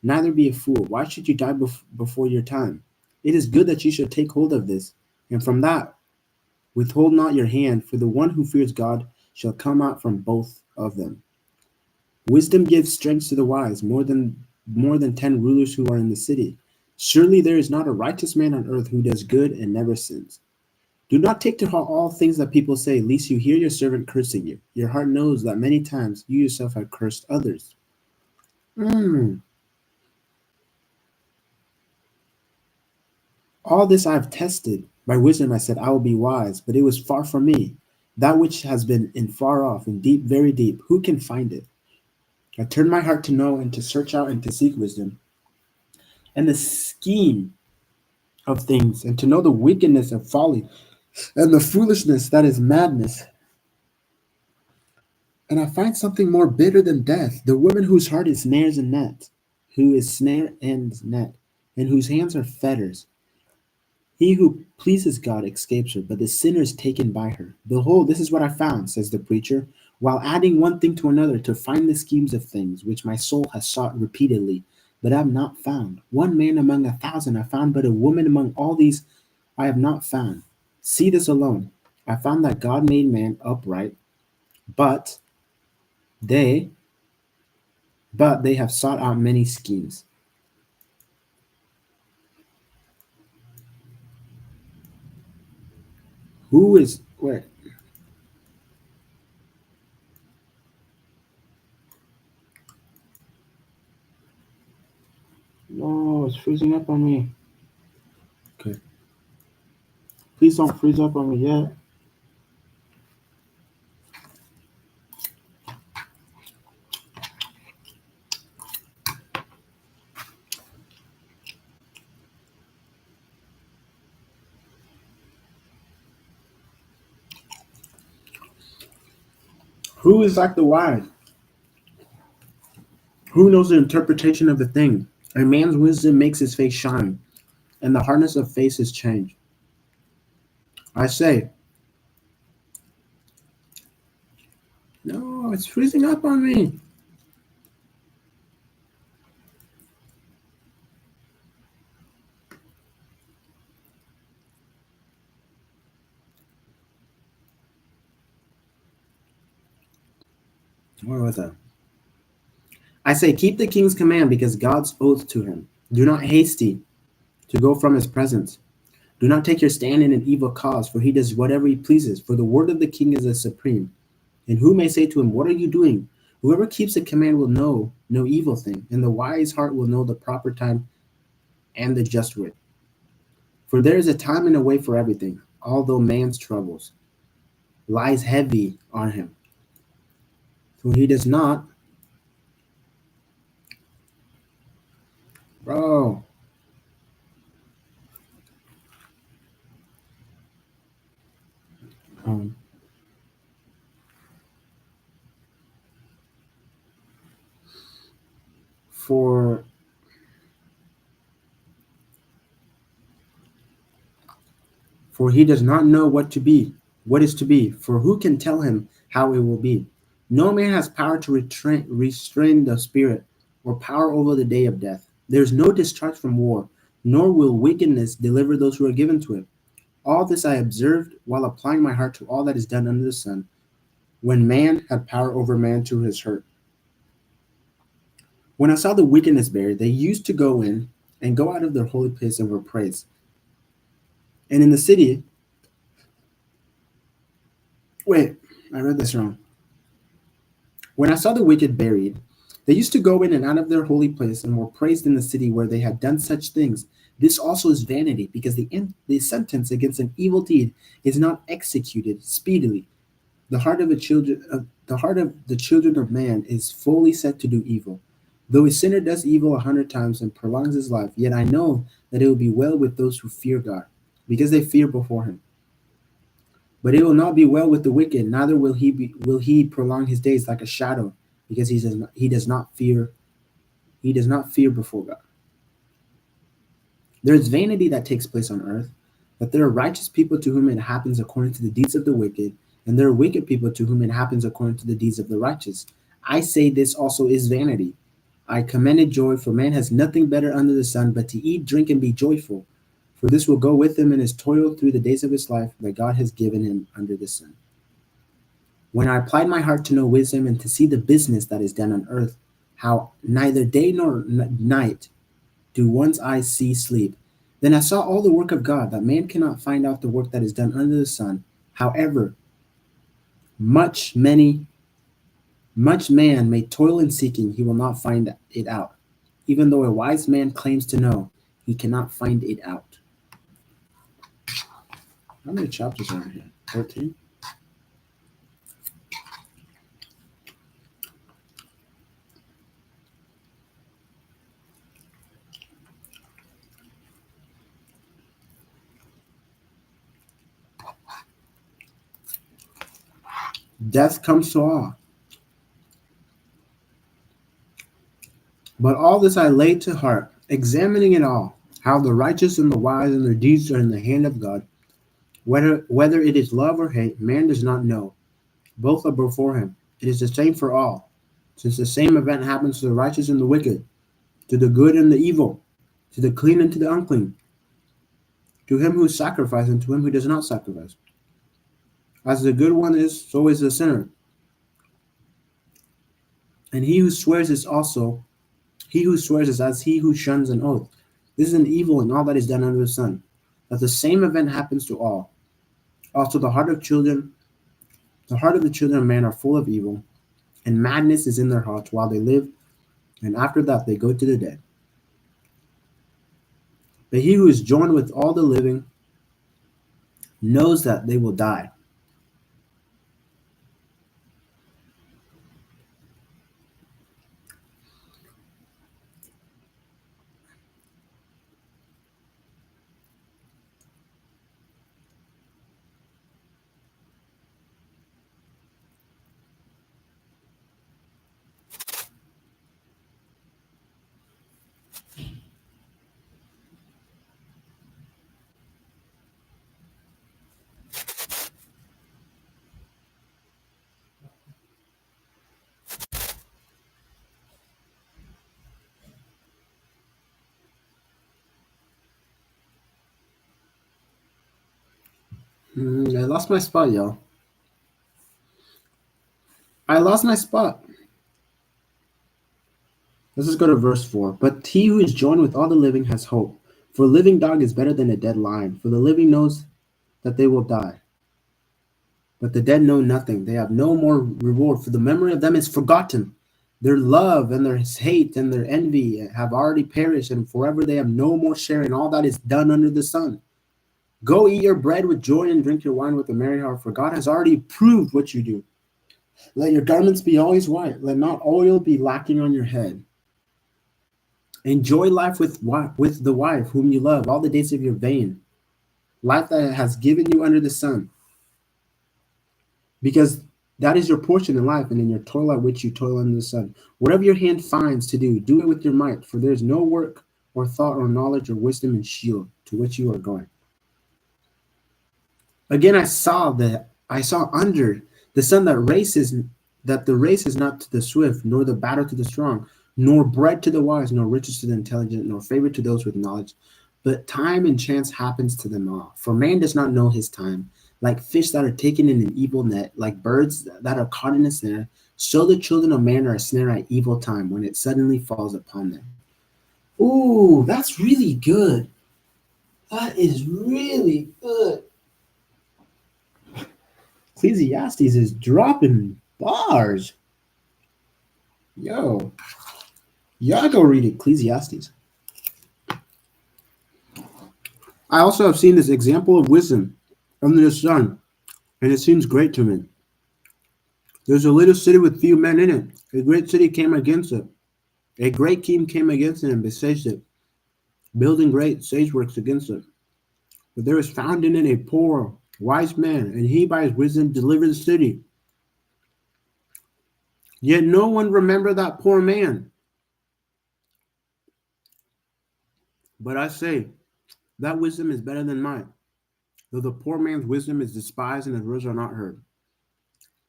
neither be a fool. Why should you die before your time? It is good that you should take hold of this, and from that withhold not your hand, for the one who fears God shall come out from both of them. Wisdom gives strength to the wise, more than 10 rulers who are in the city. Surely there is not a righteous man on earth who does good and never sins. Do not take to heart all things that people say, lest you hear your servant cursing you. Your heart knows that many times you yourself have cursed others. Mm. All this I have tested. By wisdom I said, I will be wise, but it was far from me. That which has been in far off and deep, very deep, who can find it? I turned my heart to know and to search out and to seek wisdom and the scheme of things, and to know the wickedness of folly and the foolishness that is madness. And I find something more bitter than death, the woman whose heart is snares and net, who is snare and net, and whose hands are fetters. He who pleases God escapes her, but the sinner is taken by her. Behold, this is what I found, says the preacher, while adding one thing to another to find the schemes of things which my soul has sought repeatedly, but I have not found. One man among 1,000 I found, but a woman among all these I have not found. See this alone. I found that God made man upright, but they they have sought out many schemes. Who is where? No, it's freezing up on me. Okay. Please don't freeze up on me yet. Who is like the wise? Who knows the interpretation of a thing? A man's wisdom makes his face shine, and the hardness of faces change. I say, no, it's freezing up on me. Where was I? I say, keep the king's command because God's oath to him. Do not hasty to go from his presence. Do not take your stand in an evil cause, for he does whatever he pleases. For the word of the king is the supreme. And who may say to him, what are you doing? Whoever keeps the command will know no evil thing, and the wise heart will know the proper time and the just wit. For there is a time and a way for everything, although man's troubles lies heavy on him. For he does not, bro. Um, for for he does not know what is to be. For who can tell him how it will be? No man has power to restrain the spirit, or power over the day of death. There is no discharge from war, nor will wickedness deliver those who are given to it. All this I observed while applying my heart to all that is done under the sun, when man had power over man to his hurt. When I saw the wickedness buried, they used to go in and go out of their holy place and were praised. And in the city, wait, I read this wrong. When I saw the wicked buried, they used to go in and out of their holy place and were praised in the city where they had done such things. This also is vanity, because the sentence against an evil deed is not executed speedily. The heart of the children of man is fully set to do evil. Though a sinner does evil 100 times and prolongs his life, yet I know that it will be well with those who fear God, because they fear before him. But it will not be well with the wicked, neither will he prolong his days like a shadow, because he does not fear before God. There is vanity that takes place on earth, but there are righteous people to whom it happens according to the deeds of the wicked, and there are wicked people to whom it happens according to the deeds of the righteous. I say this also is vanity. I commend it joy, for man has nothing better under the sun but to eat, drink, and be joyful. For this will go with him in his toil through the days of his life that God has given him under the sun. When I applied my heart to know wisdom and to see the business that is done on earth, how neither day nor night do one's eyes see sleep, then I saw all the work of God, that man cannot find out the work that is done under the sun. However, much many much man may toil in seeking, he will not find it out. Even though a wise man claims to know, he cannot find it out. How many chapters are in here? 13? Death comes to all. But all this I laid to heart, examining it all, how the righteous and the wise and their deeds are in the hand of God. Whether it is love or hate, man does not know. Both are before him. It is the same for all, since the same event happens to the righteous and the wicked, to the good and the evil, to the clean and to the unclean, to him who sacrifices and to him who does not sacrifice. As the good one is, so is the sinner. And he who swears is as he who shuns an oath. This is an evil in all that is done under the sun, that the same event happens to all. Also the heart of the children of man are full of evil, and madness is in their hearts while they live, and after that they go to the dead. But he who is joined with all the living knows that they will die. I lost my spot, y'all. I lost my spot. Let's just go to verse 4. But he who is joined with all the living has hope. For a living dog is better than a dead lion, for the living knows that they will die. But the dead know nothing. They have no more reward, for the memory of them is forgotten. Their love and their hate and their envy have already perished, and forever they have no more share in all that is done under the sun. Go eat your bread with joy and drink your wine with a merry heart, for God has already proved what you do. Let your garments be always white. Let not oil be lacking on your head. Enjoy life with the wife whom you love all the days of your vein, life that has given you under the sun, because that is your portion in life and in your toil at which you toil under the sun. Whatever your hand finds to do, do it with your might, for there is no work or thought or knowledge or wisdom in Sheol to which you are going. Again, I saw under the sun that the race is not to the swift, nor the battle to the strong, nor bread to the wise, nor riches to the intelligent, nor favor to those with knowledge. But time and chance happens to them all. For man does not know his time. Like fish that are taken in an evil net, like birds that are caught in a snare, so the children of man are a snare at evil time when it suddenly falls upon them. Ooh, that's really good. That is really good. Ecclesiastes is dropping bars. Yo, y'all go read Ecclesiastes. I also have seen this example of wisdom under the sun, and it seems great to me. There's a little city with few men in it. A great city came against it. A great king came against it and besieged it, building great sage works against it. But there was found in it a poor, wise man, and he by his wisdom delivered the city. Yet no one remembered that poor man. But I say, that wisdom is better than mine, though the poor man's wisdom is despised and his words are not heard.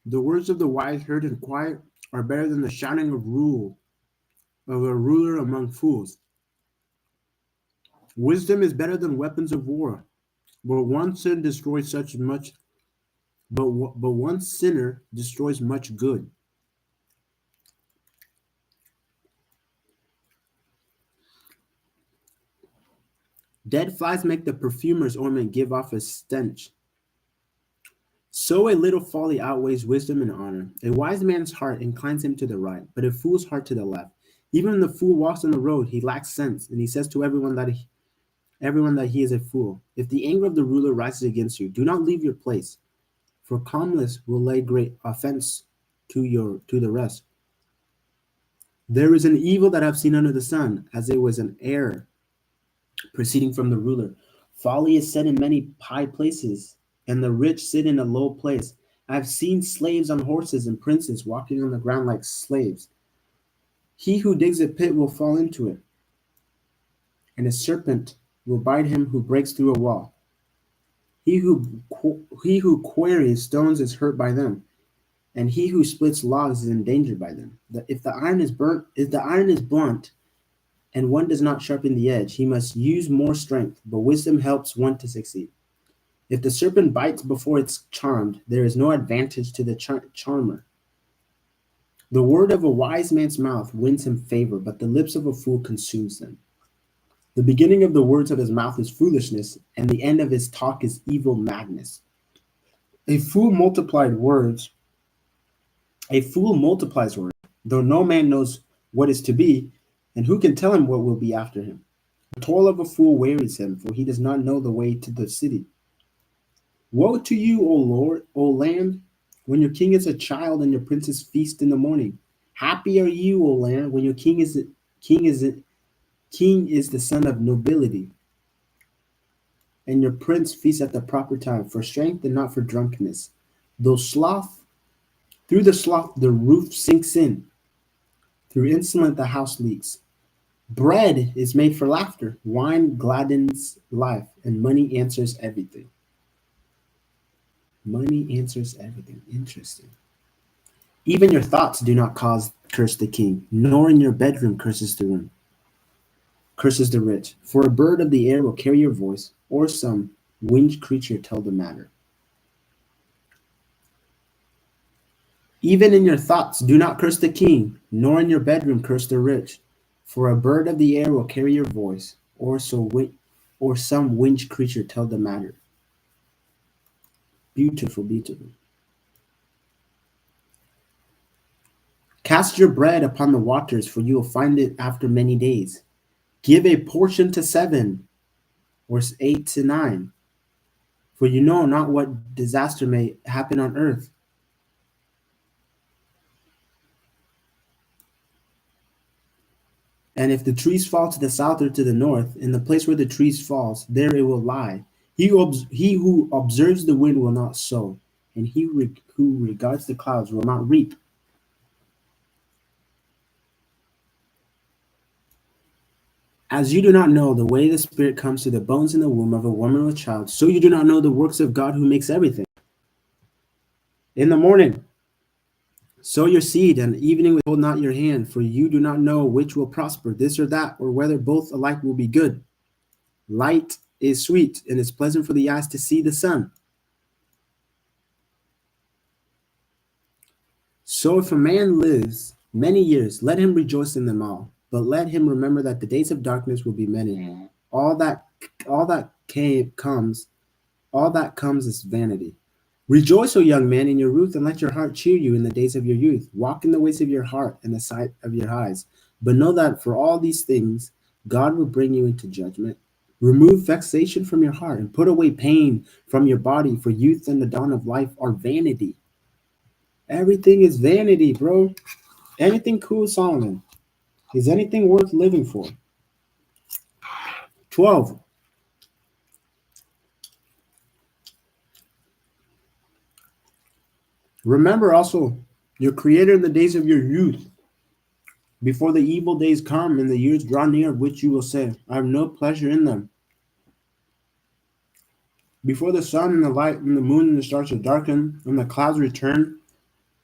The words of the wise heard in quiet are better than the shouting of a ruler among fools. Wisdom is better than weapons of war, but one sin destroys such much. But one sinner destroys much good. Dead flies make the perfumer's ointment give off a stench. So a little folly outweighs wisdom and honor. A wise man's heart inclines him to the right, but a fool's heart to the left. Even when the fool walks on the road, he lacks sense, and he says to everyone that he is a fool. If the anger of the ruler rises against you, do not leave your place, for calmness will lay great offense to the rest. There is an evil that I have seen under the sun, as it was an error proceeding from the ruler. Folly is set in many high places, and the rich sit in a low place. I have seen slaves on horses and princes walking on the ground like slaves. He who digs a pit will fall into it, and a serpent will bite him who breaks through a wall. He who quarries stones is hurt by them, and he who splits logs is endangered by them. If the iron is blunt, and one does not sharpen the edge, he must use more strength, but wisdom helps one to succeed. If the serpent bites before it's charmed, there is no advantage to the charmer. The word of a wise man's mouth wins him favor, but the lips of a fool consumes them. The beginning of the words of his mouth is foolishness, and the end of his talk is evil madness. A fool multiplied words. A fool multiplies words, though no man knows what is to be, and who can tell him what will be after him? The toil of a fool wearies him, for he does not know the way to the city. Woe to you, O Lord, O land, when your king is a child and your princes feast in the morning. Happy are you, O land, when your king is king is the son of nobility, and your prince feasts at the proper time, for strength and not for drunkenness. Though sloth, through the sloth the roof sinks in, through insolence the house leaks. Bread is made for laughter, wine gladdens life, and money answers everything. Money answers everything. Interesting. Even your thoughts do not cause curse the king, nor in your bedroom curses the rich. For a bird of the air will carry your voice, or some winged creature tell the matter. Even in your thoughts do not curse the king, nor in your bedroom curse the rich. For a bird of the air will carry your voice, or some winged creature tell the matter. Beautiful, beautiful. Cast your bread upon the waters, for you will find it after many days. Give a portion to 7, or 8 to 9, for you know not what disaster may happen on earth. And if the trees fall to the south or to the north, in the place where the trees falls, there it will lie. He who observes the wind will not sow, and who regards the clouds will not reap. As you do not know the way the Spirit comes to the bones in the womb of a woman with child, so you do not know the works of God who makes everything. In the morning, sow your seed, and evening withhold not your hand, for you do not know which will prosper, this or that, or whether both alike will be good. Light is sweet, and it's pleasant for the eyes to see the sun. So if a man lives many years, let him rejoice in them all. But let him remember that the days of darkness will be many. Mm. All that all that came comes all that comes is vanity. Rejoice, O young man, in your youth, and let your heart cheer you in the days of your youth. Walk in the ways of your heart and the sight of your eyes. But know that for all these things, God will bring you into judgment. Remove vexation from your heart and put away pain from your body, for youth and the dawn of life are vanity. Everything is vanity, bro. Anything cool, Solomon? Is anything worth living for? 12. Remember also your Creator in the days of your youth, before the evil days come and the years draw near, which you will say, I have no pleasure in them. Before the sun and the light and the moon and the stars are darkened, and the clouds return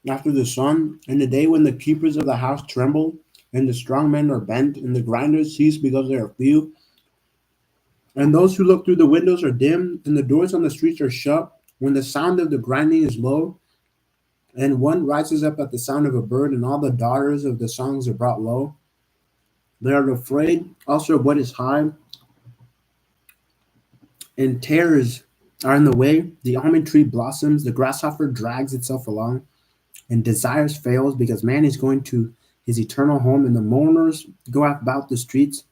after the sun, and the day when the keepers of the house tremble, and the strong men are bent, and the grinders cease because they are few, and those who look through the windows are dim, and the doors on the streets are shut, when the sound of the grinding is low, and one rises up at the sound of a bird, and all the daughters of the songs are brought low. They are afraid also of what is high, and terrors are in the way. The almond tree blossoms, the grasshopper drags itself along, and desires fails because man is going to his eternal home, and the mourners go about the streets.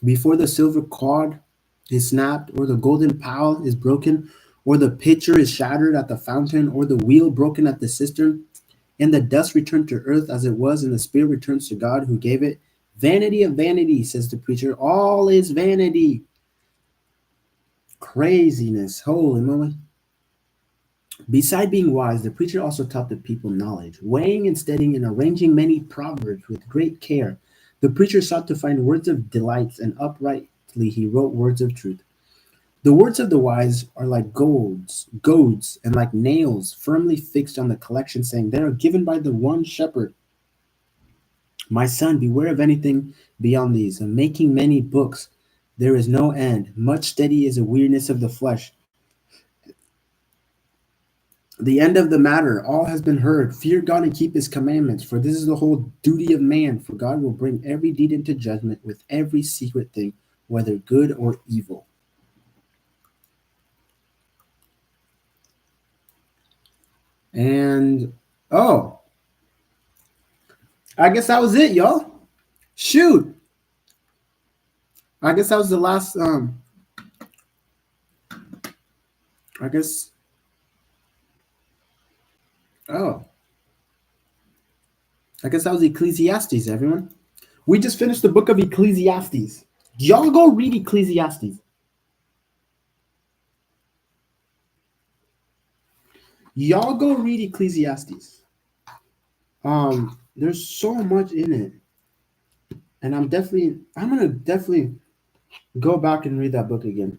Before the silver cord is snapped, or the golden pail is broken, or the pitcher is shattered at the fountain, or the wheel broken at the cistern, and the dust returned to earth as it was, and the spirit returns to God who gave it. Vanity of vanity, says the preacher. All is vanity. Craziness. Holy moly. Beside being wise, the preacher also taught the people knowledge, weighing and studying and arranging many proverbs with great care. The preacher sought to find words of delights, and uprightly he wrote words of truth. The words of the wise are like goads, and like nails firmly fixed on the collection, saying, they are given by the one shepherd. My son, beware of anything beyond these, and making many books. There is no end. Much study is a weariness of the flesh. The end of the matter, all has been heard. Fear God and keep his commandments, for this is the whole duty of man. For God will bring every deed into judgment with every secret thing, whether good or evil. And oh, I guess that was it, y'all. Shoot. I guess that was the last I guess oh. I guess that was Ecclesiastes, everyone. We just finished the book of Ecclesiastes. Y'all go read Ecclesiastes. Y'all go read Ecclesiastes. There's so much in it, and I'm gonna definitely go back and read that book again.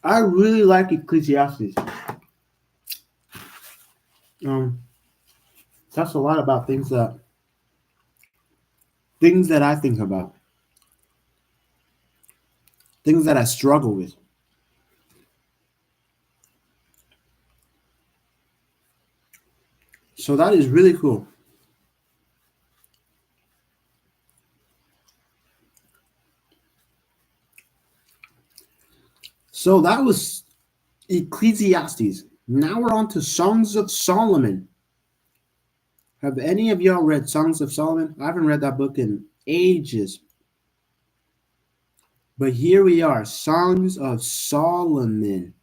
I really like Ecclesiastes. Um, that's a lot about things that I think about, things that I struggle with. So that is really cool. So that was Ecclesiastes. Now we're on to Songs of Solomon. Have any of y'all read Songs of Solomon? I haven't read that book in ages. But here we are, Songs of Solomon.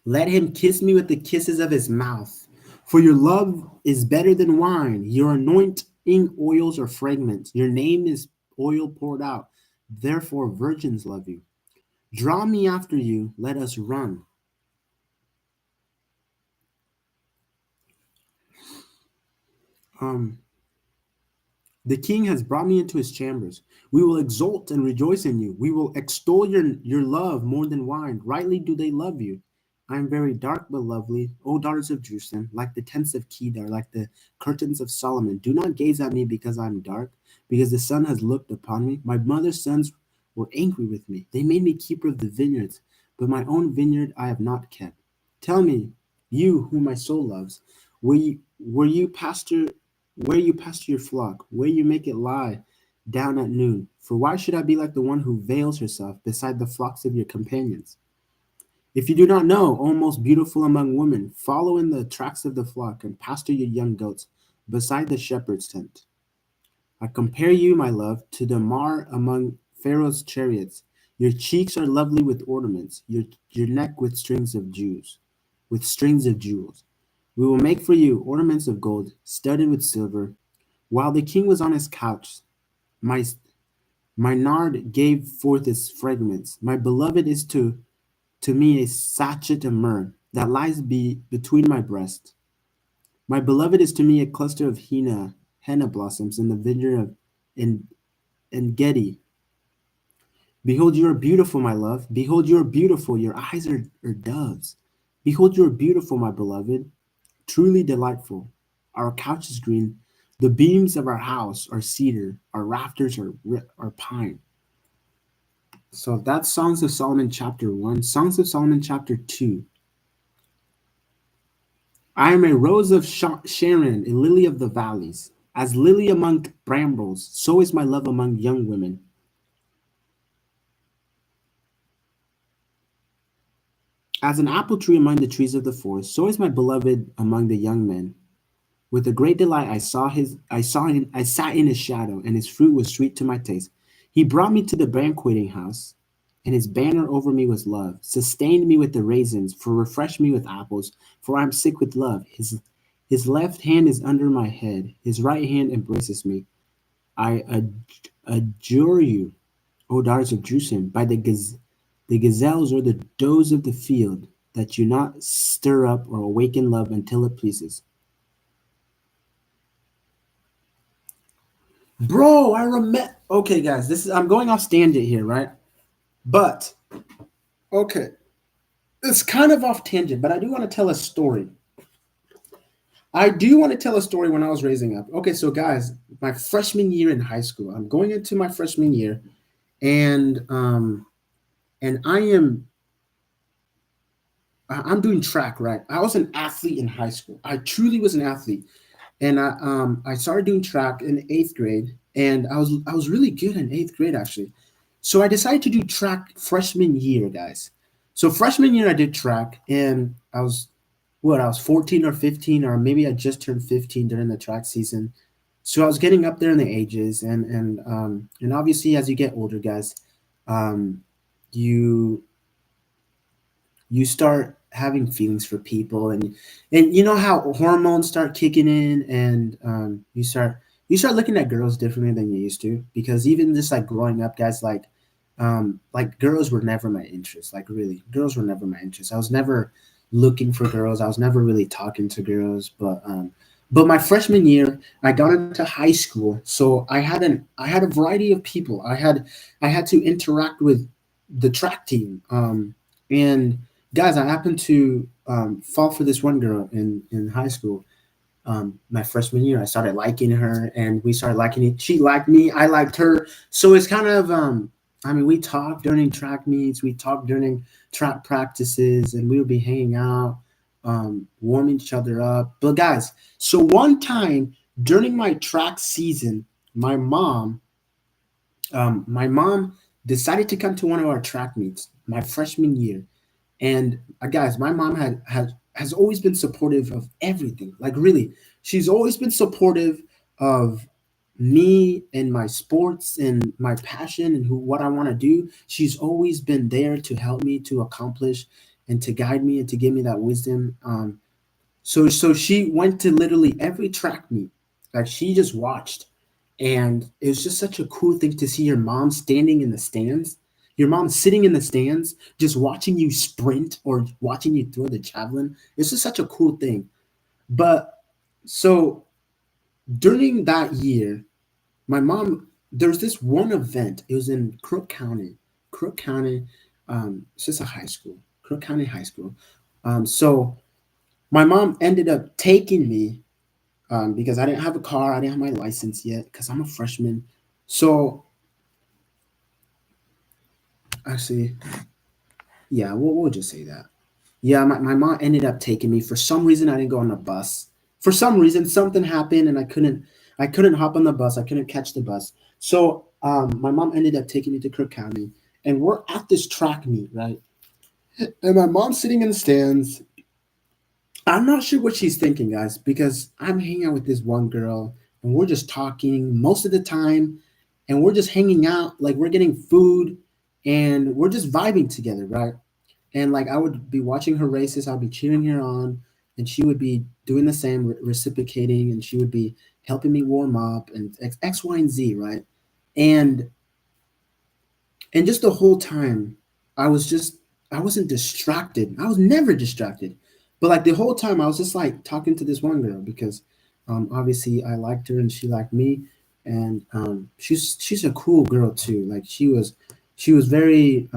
Let him kiss me with the kisses of his mouth. For your love is better than wine. Your anointing oils are fragrant. Your name is oil poured out. Therefore, virgins love you. Draw me after you. Let us run. Um, The king has brought me into his chambers. We will exult and rejoice in you. We will extol your love more than wine. Rightly do they love you. I am very dark but lovely, O daughters of Jerusalem, like the tents of Kedar, like the curtains of Solomon. Do not gaze at me because I am dark, because the sun has looked upon me. My mother's sons were angry with me. They made me keeper of the vineyards, but my own vineyard I have not kept. Tell me, you whom my soul loves, where you pasture where you pasture your flock, where you make it lie down at noon. For why should I be like the one who veils herself beside the flocks of your companions? If you do not know, O most beautiful among women, follow in the tracks of the flock and pasture your young goats beside the shepherd's tent. I compare you, my love, to the mar among Pharaoh's chariots. Your cheeks are lovely with ornaments, your neck with strings of jewels. We will make for you ornaments of gold, studded with silver. While the king was on his couch, my my nard gave forth its fragments. My beloved is to me a sachet of myrrh that lies between my breasts. My beloved is to me a cluster of henna blossoms in the vineyard of En, Engedi. Behold, you are beautiful, my love. Behold, you are beautiful. Your eyes are doves. Behold, you are beautiful, my beloved. Truly delightful. Our couch is green. The beams of our house are cedar. Our rafters are pine. So that's Songs of Solomon chapter 1. Songs of Solomon chapter 2. I am a rose of Sharon, a lily of the valleys. As lily among brambles, so is my love among young women. As an apple tree among the trees of the forest, so is my beloved among the young men. With a great delight I sat in his shadow, and his fruit was sweet to my taste. He brought me to the banqueting house, and his banner over me was love, sustained me with the raisins, for refreshed me with apples, for I am sick with love. His left hand is under my head, his right hand embraces me. I adjure you, O daughters of Jerusalem, by the gazelles or the does of the field, that you not stir up or awaken love until it pleases. Bro, I remember. Okay, guys, this is I'm going off tangent here, right? But okay, it's kind of off tangent, but I do want to tell a story. I do want to tell a story when I was raising up. Okay, so guys, my freshman year in high school, I'm going into my freshman year, and I'm doing track, right? I was an athlete in high school. I truly was an athlete, and I started doing track in eighth grade, and I was really good in eighth grade actually. So I decided to do track freshman year, guys. So freshman year I did track, and I was 14 or 15, or maybe I just turned 15 during the track season. So I was getting up there in the ages, and obviously as you get older, guys, um, you you start having feelings for people, and you know how hormones start kicking in, and you start looking at girls differently than you used to, because even just like growing up, guys, like girls were never my interest. Like really, girls were never my interest. I was never looking for girls. I was never really talking to girls. But my freshman year I got into high school, so I had a variety of people. I had to interact with the track team, and guys, I happened to fall for this one girl in high school. My freshman year, I started liking her, and we started liking it. She liked me, I liked her. So it's kind of, I mean, we talked during track meets, we talked during track practices, and we would be hanging out, warming each other up. But guys, so one time during my track season, my mom, my mom decided to come to one of our track meets my freshman year. And guys, my mom has always been supportive of everything. Like really, she's always been supportive of me and my sports and my passion and what I want to do. She's always been there to help me to accomplish and to guide me and to give me that wisdom. So she went to literally every track meet. Like she just watched. And it was just such a cool thing to see your mom standing in the stands, your mom sitting in the stands, just watching you sprint or watching you throw the javelin. It's just such a cool thing. But so during that year, my mom, there's this one event. It was in Crook County. Crook County, it's just a high school, Crook County High School. So my mom ended up taking me, because I didn't have a car, I didn't have my license yet because I'm a freshman. So actually, yeah, we'll just say that. Yeah, my mom ended up taking me. For some reason, I didn't go on the bus. For some reason, something happened, and I couldn't hop on the bus. I couldn't catch the bus. So my mom ended up taking me to Crook County, and we're at this track meet, right? And my mom's sitting in the stands. I'm not sure what she's thinking, guys, because I'm hanging out with this one girl, and we're just talking most of the time, and we're just hanging out, like we're getting food, and we're just vibing together, right? And like I would be watching her races, I'd be cheering her on, and she would be doing the same, reciprocating, and she would be helping me warm up and X, Y, and Z, right? And just the whole time, I was just I wasn't distracted. I was never distracted, but like the whole time, I was just like talking to this one girl because obviously I liked her and she liked me, and she's a cool girl too. Like she was very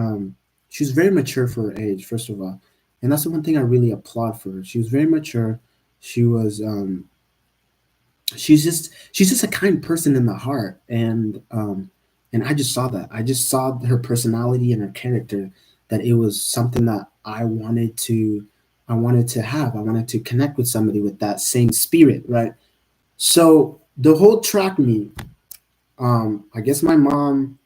she was very mature for her age, first of all, and that's the one thing I really applaud for her. She was very mature. She was she's just a kind person in the heart, and I just saw that. I just saw her personality and her character, that it was something that I wanted to have. I wanted to connect with somebody with that same spirit, right? So the whole track meet, I guess my mom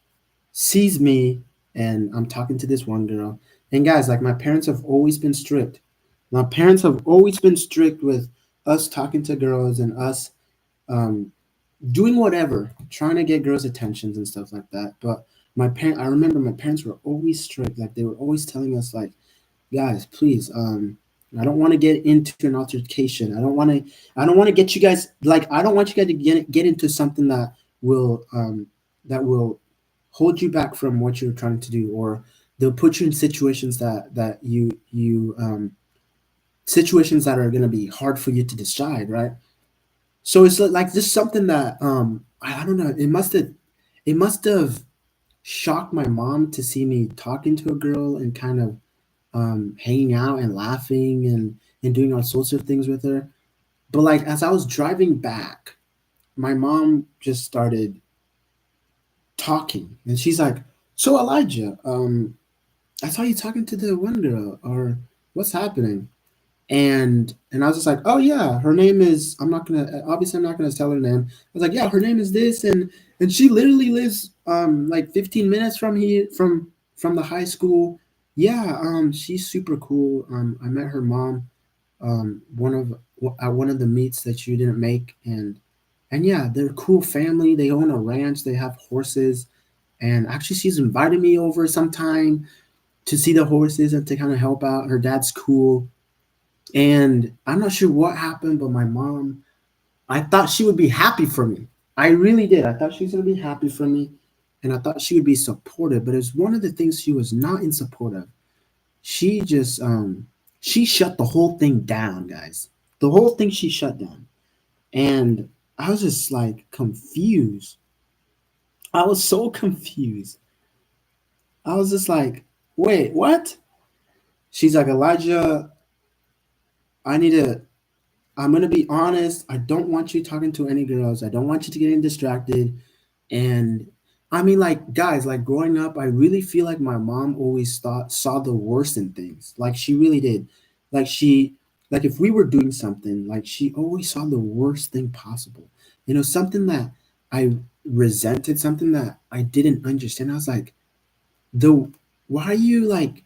sees me, and I'm talking to this one girl. And guys, like my parents have always been strict. My parents have always been strict with us talking to girls and us um, doing whatever, trying to get girls' attentions and stuff like that. But I remember my parents were always strict. Like they were always telling us, like, guys, please, I don't want to get into an altercation. I don't want to get you guys like I don't want you guys to get into something that will hold you back from what you're trying to do, or they'll put you in situations that situations that are gonna be hard for you to decide, right? So it's like just something that I don't know. It must have shocked my mom to see me talking to a girl and kind of hanging out and laughing and doing all sorts of things with her. But like as I was driving back, my mom just started talking, and she's like, "So Elijah, I saw you talking to the one girl, or what's happening?" And I was just like, "Oh yeah, her name is." I'm not gonna tell her name. I was like, "Yeah, her name is this," and she literally lives like 15 minutes from here, from the high school. Yeah, she's super cool. I met her mom at one of the meets that you didn't make, and yeah, they're a cool family. They own a ranch. They have horses, and actually, she's invited me over sometime to see the horses and to kind of help out. Her dad's cool, and I'm not sure what happened, but my mom, I thought she would be happy for me. I really did. I thought she was gonna be happy for me, and I thought she would be supportive. But it was one of the things she was not in support of. She just she shut the whole thing down, guys. The whole thing she shut down, and I was just like confused. I was so confused. I was just like, wait, what? She's like, Elijah, I need to I'm gonna be honest. I don't want you talking to any girls. I don't want you to getting distracted. And I mean, like guys, like growing up, I really feel like my mom always thought saw the worst in things. Like she really did. Like like if we were doing something, like she always saw the worst thing possible. Something that I resented, something that I didn't understand. I was like, the why are you like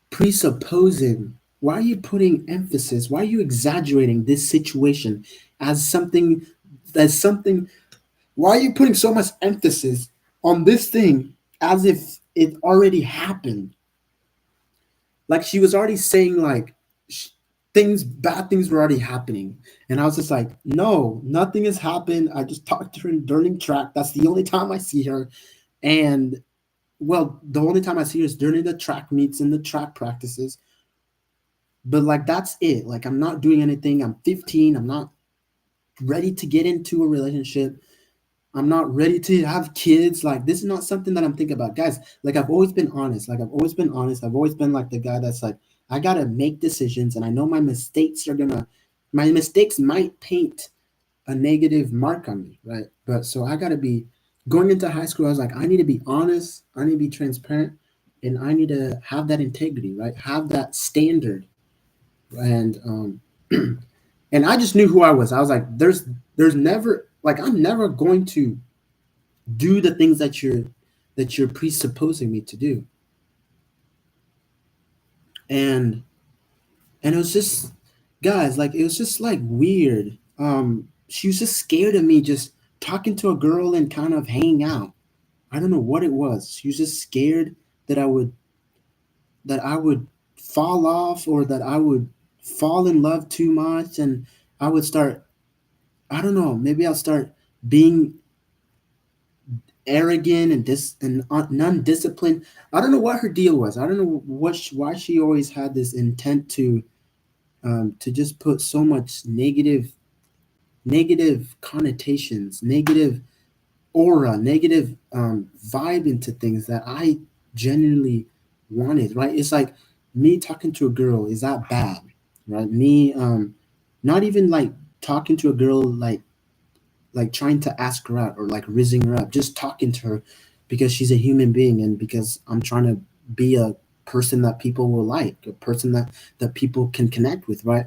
presupposing, why are you putting emphasis, why are you exaggerating this situation as something, why are you putting so much emphasis on this thing as if it already happened? Like she was already saying like things, bad things were already happening, and I was just like, no, nothing has happened. I just talked to her during track. That's the only time I see her. And well, the only time I see her is during the track meets and the track practices. But like that's it. Like I'm not doing anything. I'm 15. I'm not ready to get into a relationship. I'm not ready to have kids. Like this is not something that I'm thinking about. Guys, like I've always been honest. Like I've always been honest. I've always been like the guy that's like, I gotta make decisions, and I know my mistakes might paint a negative mark on me, right? But so I gotta be going into high school, I was like, I need to be honest, I need to be transparent, and I need to have that integrity, right? Have that standard. And And I just knew who I was. I was like, there's never, like, I'm never going to do the things that you're presupposing me to do. And and it was just, guys, like, it was just like weird. She was just scared of me just talking to a girl and kind of hanging out. I don't know what it was. She was just scared that I would fall off, or that I would fall in love too much, and I would start, I don't know, maybe I'll start being arrogant and non-disciplined. I don't know what her deal was. I don't know why she always had this intent to just put so much negative connotations, negative aura, negative vibe into things that I genuinely wanted. Right? It's like me talking to a girl. Is that bad? Right? Me not even like talking to a girl, like trying to ask her out or like rizzing her up, just talking to her because she's a human being and because I'm trying to be a person that people will like, a person that people can connect with, right?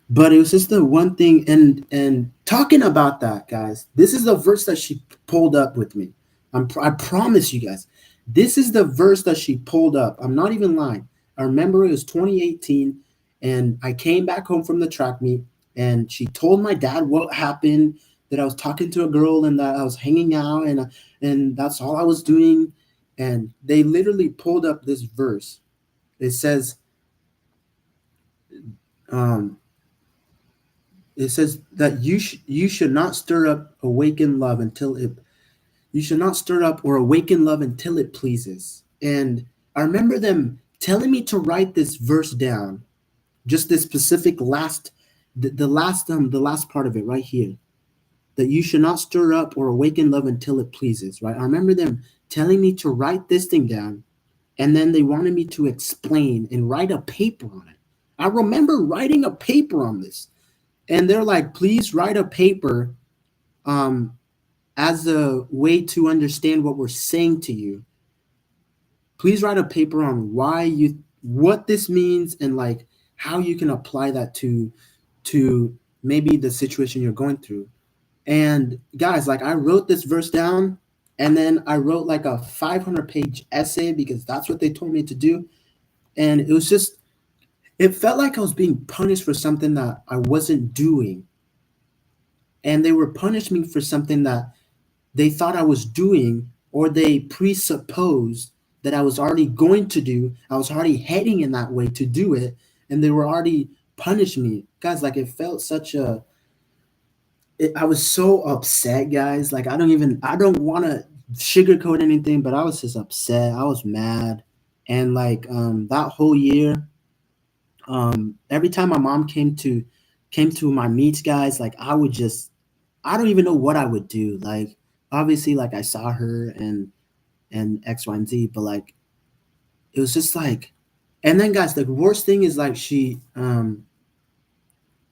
But it was just the one thing. And talking about that, guys, this is the verse that she pulled up with me. I promise you guys, this is the verse that she pulled up. I'm not even lying. I remember it was 2018, and I came back home from the track meet, and she told my dad what happened, that I was talking to a girl and that I was hanging out, and that's all I was doing. And they literally pulled up this verse. It says, um, it says that you should not stir up awaken love until it you should not stir up or awaken love until it pleases. And I remember them telling me to write this verse down, just this specific last, the last part of it right here, that you should not stir up or awaken love until it pleases. Right? I remember them telling me to write this thing down, and then they wanted me to explain and write a paper on it. I remember writing a paper on this, and they're like, please write a paper um, as a way to understand what we're saying to you. Please write a paper on what this means, and like how you can apply that to maybe the situation you're going through. And guys, like, I wrote this verse down, and then I wrote like a 500-page essay because that's what they told me to do. And it was just, it felt like I was being punished for something that I wasn't doing, and they were punishing me for something that they thought I was doing, or they presupposed that I was already going to do. I was already heading in that way to do it, and they were already punishing me. Guys, like, it felt such a I was so upset, guys. Like, I don't want to sugarcoat anything, but I was just upset. I was mad. And like that whole year, every time my mom came to my meets, guys, like, I don't even know what I would do. Like, obviously, like, I saw her and X, Y, and Z, but like, it was just like, and then, guys, the worst thing is like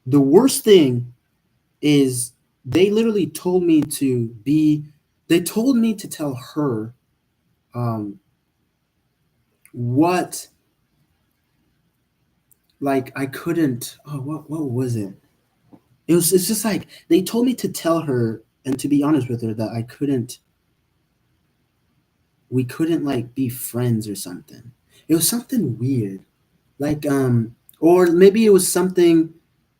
the worst thing is they literally told me to be, they told me to tell her um, what, like, I couldn't. Oh, what was it? It's just like they told me to tell her and to be honest with her that I couldn't we couldn't like be friends or something. It was something weird. Like or maybe it was something,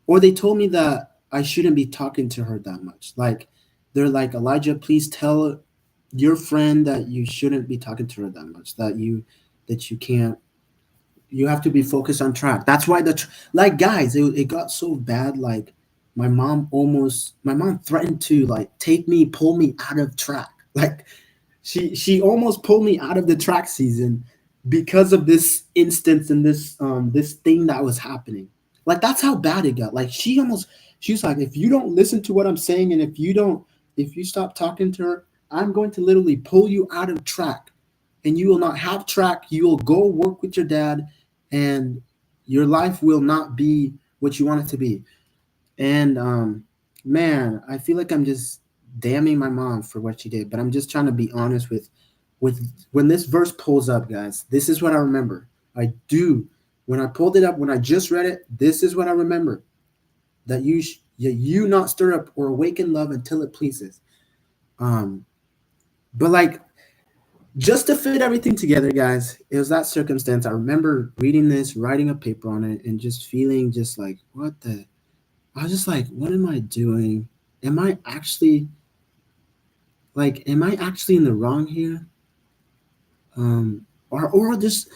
or they told me that I shouldn't be talking to her that much. Like, they're like, Elijah, please tell your friend that you shouldn't be talking to her that much. That you can't, you have to be focused on track. That's why like, guys, it got so bad. Like, my mom threatened to like pull me out of track. Like, she almost pulled me out of the track season because of this instance and this thing that was happening. Like, that's how bad it got. Like, she was like, if you don't listen to what I'm saying, and if you stop talking to her, I'm going to literally pull you out of track, and you will not have track. You will go work with your dad, and your life will not be what you want it to be. And man, I feel like I'm just damning my mom for what she did, but I'm just trying to be honest with when this verse pulls up, guys. This is what I remember. I do. When I pulled it up, when I just read it, this is what I remember. that you not stir up or awaken love until it pleases. Um, but like, just to fit everything together, guys, it was that circumstance. I remember reading this, writing a paper on it, and just feeling just like, what the? I was just like, what am I doing? Am I actually am I actually in the wrong here? Or just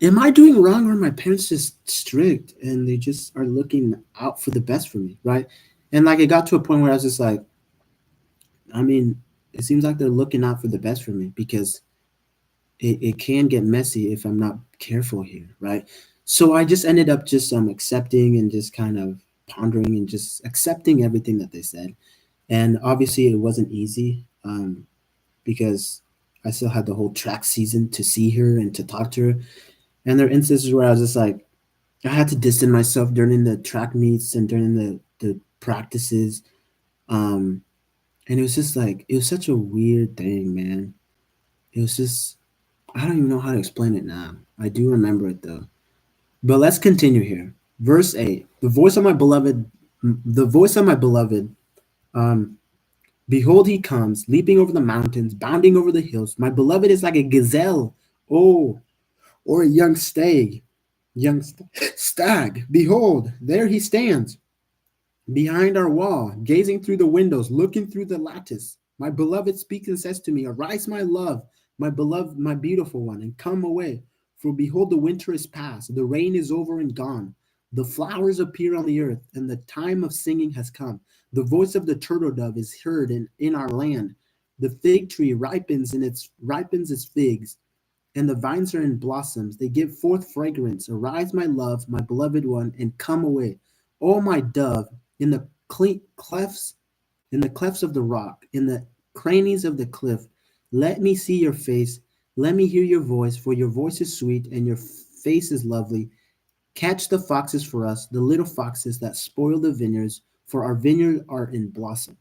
am I doing wrong, or are my parents just strict and they just are looking out for the best for me, right? And like it got to a point where I was just like, I mean, it seems like they're looking out for the best for me because it can get messy if I'm not careful here, right? So I just ended up just accepting and just kind of pondering and just accepting everything that they said. And obviously it wasn't easy, because I still had the whole track season to see her and to talk to her. And there are instances where I was just like, I had to distance myself during the track meets and during the practices. Um, and it was just like, it was such a weird thing, man. It was just, I don't even know how to explain it now. I do remember it though. But let's continue here. Verse 8, the voice of my beloved, um, behold, he comes, leaping over the mountains, bounding over the hills. My beloved is like a gazelle, oh, or a young stag. Behold, there he stands behind our wall, gazing through the windows, looking through the lattice. My beloved speaks and says to me, arise, my love, my beloved, my beautiful one, and come away. For behold, the winter is past, the rain is over and gone. The flowers appear on the earth, and the time of singing has come. The voice of the turtle dove is heard in our land. The fig tree ripens its figs, and the vines are in blossoms. They give forth fragrance. Arise, my love, my beloved one, and come away. O my dove, in the clefts, in the clefts of the rock, in the crannies of the cliff, let me see your face. Let me hear your voice, for your voice is sweet and your face is lovely. Catch the foxes for us, the little foxes that spoil the vineyards, for our vineyards are in blossom.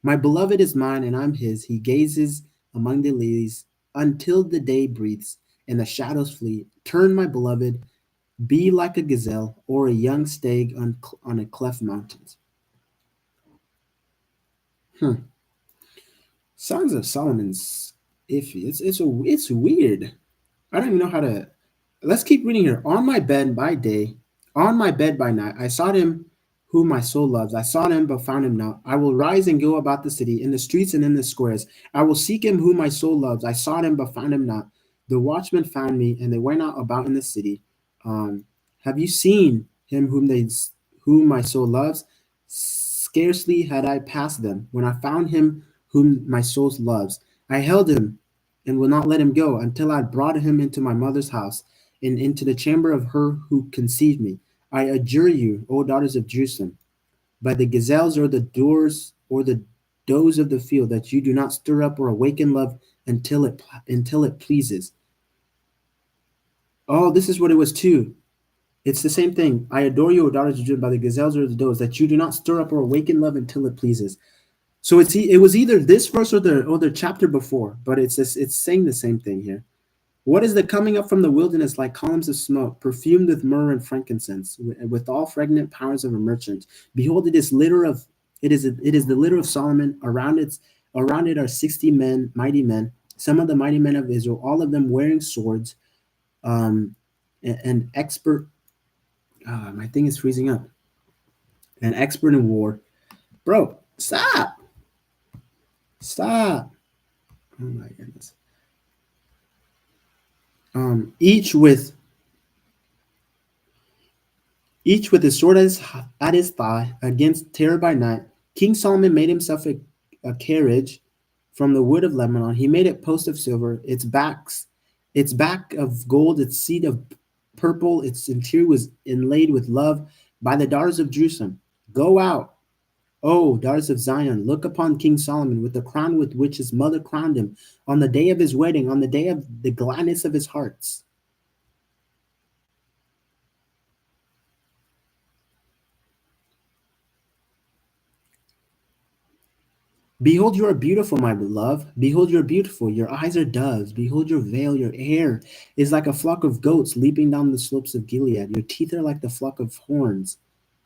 My beloved is mine and I'm his. He gazes among the lilies until the day breathes and the shadows flee. Turn, my beloved, be like a gazelle or a young stag on a cleft mountains. Hmm. Songs of Solomon's iffy. It's weird. I don't even know how to. Let's keep reading here. On my bed by day, on my bed by night, I sought him whom my soul loves. I sought him, but found him not. I will rise and go about the city, in the streets and in the squares. I will seek him whom my soul loves. I sought him, but found him not. The watchmen found me, and they went out about in the city. Um, have you seen him whom my soul loves? Scarcely had I passed them when I found him whom my soul loves. I held him and will not let him go until I brought him into my mother's house and into the chamber of her who conceived me. I adjure you, O daughters of Jerusalem, by the gazelles or the doors or the does of the field, that you do not stir up or awaken love until it pleases. Oh, this is what it was too. It's the same thing. I adore you, O daughters of Jerusalem, by the gazelles or the does, that you do not stir up or awaken love until it pleases. So it was either this verse or the chapter before, but it's saying the same thing here. What is the coming up from the wilderness like columns of smoke, perfumed with myrrh and frankincense, with all fragrant powers of a merchant? Behold, it is the litter of Solomon. Around it are 60 men, mighty men, some of the mighty men of Israel, all of them wearing swords, and expert. My thing is freezing up. An expert in war, bro. Stop. Oh my goodness. Um, each with each with his sword at his thigh, against terror by night. King Solomon made himself a carriage from the wood of Lebanon. He made it post of silver, its back of gold, its seat of purple, its interior was inlaid with love by the daughters of Jerusalem. Go out, O daughters of Zion, look upon King Solomon with the crown with which his mother crowned him on the day of his wedding, on the day of the gladness of his hearts. Behold, you are beautiful, my beloved. Behold, you are beautiful. Your eyes are doves. Behold, your veil, your hair is like a flock of goats leaping down the slopes of Gilead. Your teeth are like the flock of horns.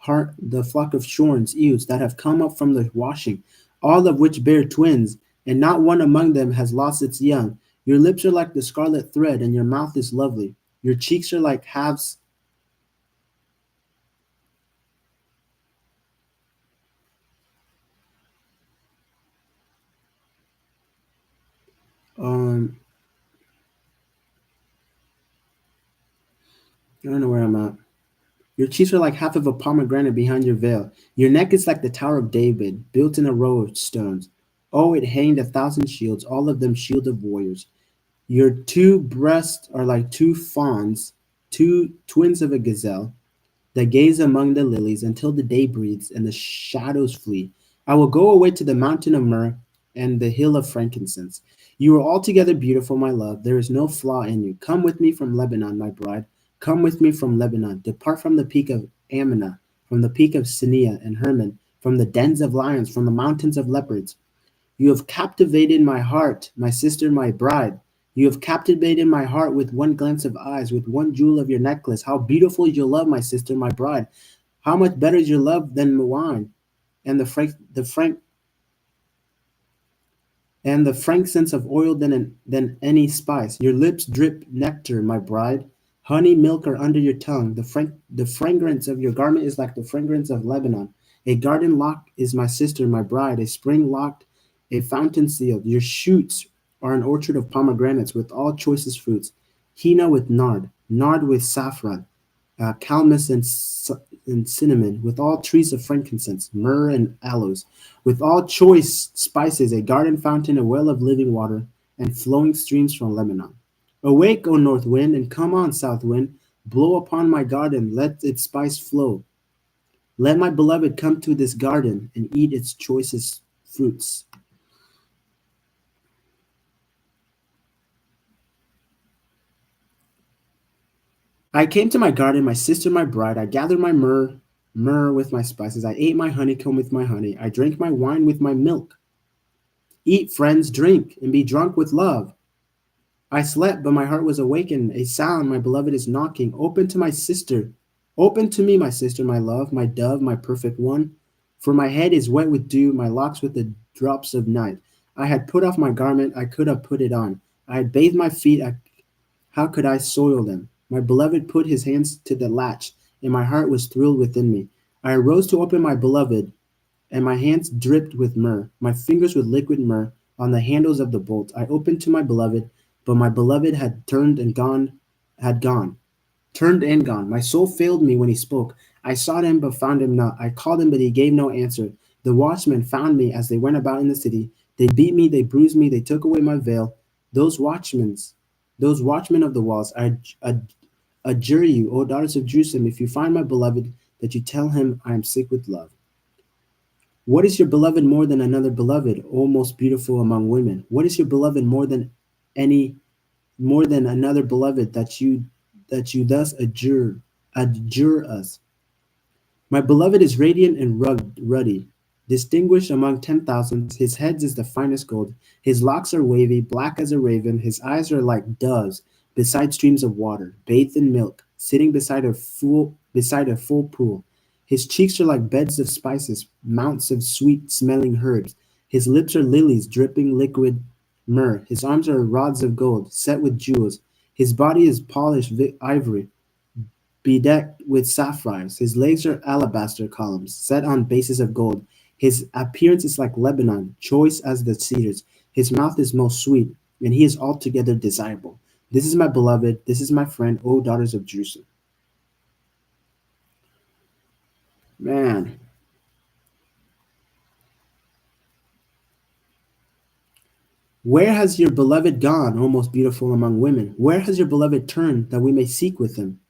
heart, the flock of shorns, ewes that have come up from the washing, all of which bear twins, and not one among them has lost its young. Your lips are like the scarlet thread, and your mouth is lovely. Your cheeks are like halves. Um, I don't know where I'm at. Your cheeks are like half of a pomegranate behind your veil. Your neck is like the Tower of David, built in a row of stones. Oh, it hanged 1,000 shields, all of them shield of warriors. Your two breasts are like two fawns, two twins of a gazelle, that gaze among the lilies until the day breathes and the shadows flee. I will go away to the mountain of myrrh and the hill of frankincense. You are altogether beautiful, my love. There is no flaw in you. Come with me from Lebanon, my bride. Come with me from Lebanon. Depart from the peak of Amana, from the peak of Sinea and Hermon, from the dens of lions, from the mountains of leopards. You have captivated my heart, my sister, my bride. You have captivated my heart with one glance of eyes, with one jewel of your necklace. How beautiful is your love, my sister, my bride. How much better is your love than wine, and the frankincense of oil than any spice. Your lips drip nectar, my bride. Honey, milk are under your tongue. The fragrance of your garment is like the fragrance of Lebanon. A garden locked is my sister, my bride. A spring locked, a fountain sealed. Your shoots are an orchard of pomegranates with all choicest fruits. Henna with nard with saffron, calamus and cinnamon, with all trees of frankincense, myrrh and aloes, with all choice spices, a garden fountain, a well of living water, and flowing streams from Lebanon. Awake, O north wind, and come on, south wind, blow upon my garden, let its spice flow. Let my beloved come to this garden and eat its choicest fruits. I came to my garden, my sister, my bride. I gathered my myrrh with my spices. I ate my honeycomb with my honey. I drank my wine with my milk. Eat, friends, drink, and be drunk with love. I slept, but my heart was awakened. A sound, my beloved is knocking. Open to my sister. Open to me, my sister, my love, my dove, my perfect one. For my head is wet with dew, my locks with the drops of night. I had put off my garment, I could have put it on. I had bathed my feet, how could I soil them? My beloved put his hands to the latch, and my heart was thrilled within me. I arose to open my beloved, and my hands dripped with myrrh, my fingers with liquid myrrh on the handles of the bolt. I opened to my beloved, but my beloved had gone, turned and gone. My soul failed me when he spoke. I sought him, but found him not. I called him, but he gave no answer. The watchmen found me as they went about in the city. They beat me, they bruised me, they took away my veil. Those watchmen, those watchmen of the walls, I adjure you, O daughters of Jerusalem, if you find my beloved, that you tell him I am sick with love. What is your beloved more than another beloved, O most beautiful among women? What is your beloved any more than another beloved that you thus adjure us? My beloved is radiant and ruddy, distinguished among 10,000s. His head is the finest gold. His locks are wavy, black as a raven. His eyes are like doves beside streams of water, bathed in milk, sitting beside a full pool. His cheeks are like beds of spices, mounts of sweet-smelling herbs. His lips are lilies dripping liquid myrrh. His arms are rods of gold, set with jewels. His body is polished ivory, bedecked with sapphires. His legs are alabaster columns, set on bases of gold. His appearance is like Lebanon, choice as the cedars. His mouth is most sweet, and he is altogether desirable. This is my beloved, this is my friend, O daughters of Jerusalem. Man, where has your beloved gone, O most beautiful among women? Where has your beloved turned that we may seek with him?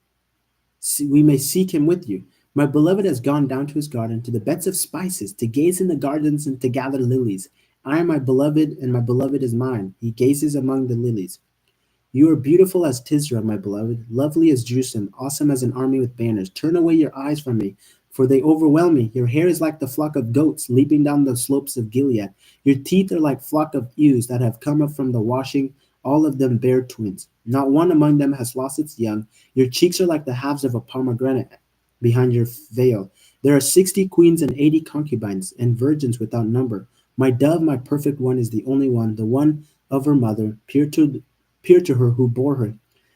We may seek him with you. My beloved has gone down to his garden, to the beds of spices, to gaze in the gardens and to gather lilies. I am my beloved, and my beloved is mine. He gazes among the lilies. You are beautiful as Tisra, my beloved, lovely as Jerusalem, awesome as an army with banners. Turn away your eyes from me, for they overwhelm me. Your hair is like the flock of goats leaping down the slopes of Gilead. Your teeth are like flock of ewes that have come up from the washing. All of them bear twins. Not one among them has lost its young. Your cheeks are like the halves of a pomegranate behind your veil. There are 60 queens and 80 concubines, and virgins without number. My dove, my perfect one, is the only one, the one of her mother, pure to her who bore her.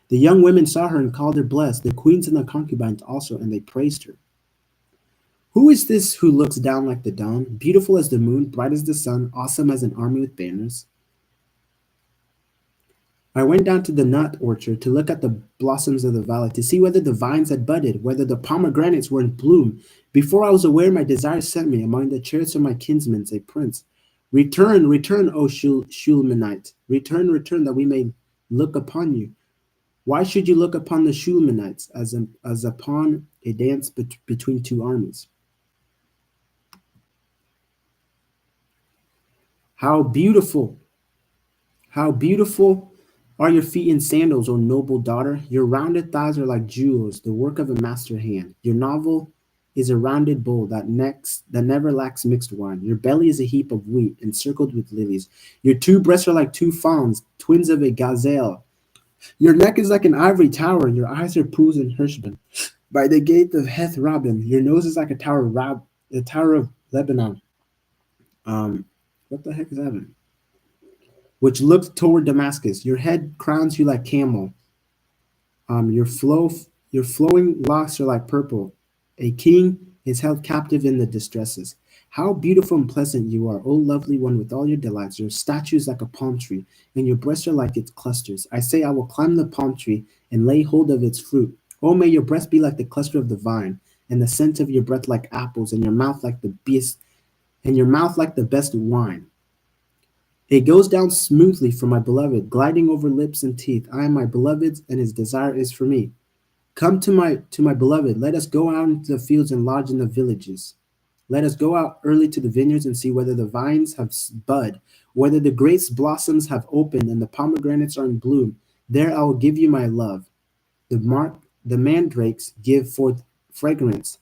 The young women saw her and called her blessed, the queens and the concubines also, and they praised her. Who is this who looks down like the dawn, beautiful as the moon, bright as the sun, awesome as an army with banners? I went down to the nut orchard to look at the blossoms of the valley, to see whether the vines had budded, whether the pomegranates were in bloom. Before I was aware, my desire sent me among the chariots of my kinsmen, a prince. Return, return, O Shulmanite. Return, return, that we may look upon you. Why should you look upon the Shulmanites as upon a dance between two armies? How beautiful How beautiful are your feet in sandals, O noble daughter! Your rounded thighs are like jewels, the work of a master hand. Your navel is a rounded bowl that never lacks mixed wine. Your belly is a heap of wheat, encircled with lilies. Your two breasts are like two fawns, twins of a gazelle. Your neck is like an ivory tower, your eyes are pools in Heshbon. By the gate of Heth Rabbim, your nose is like a tower of Lebanon. What the heck is that? Which looks toward Damascus. Your head crowns you like camel. Um, your flow, your flowing locks are like purple. A king is held captive in the distresses. How beautiful and pleasant you are, O lovely one, with all your delights. Your statue is like a palm tree, and your breasts are like its clusters. I say, I will climb the palm tree and lay hold of its fruit. Oh, may your breast be like the cluster of the vine, and the scent of your breath like apples, and your mouth like the beast, and your mouth like the best wine. It goes down smoothly for my beloved, gliding over lips and teeth. I am my beloved's, and his desire is for me. Come to my beloved. Let us go out into the fields and lodge in the villages. Let us go out early to the vineyards and see whether the vines have bud, whether the grapes blossoms have opened, and the pomegranates are in bloom. There I will give you my love. The mandrakes give forth fragrance,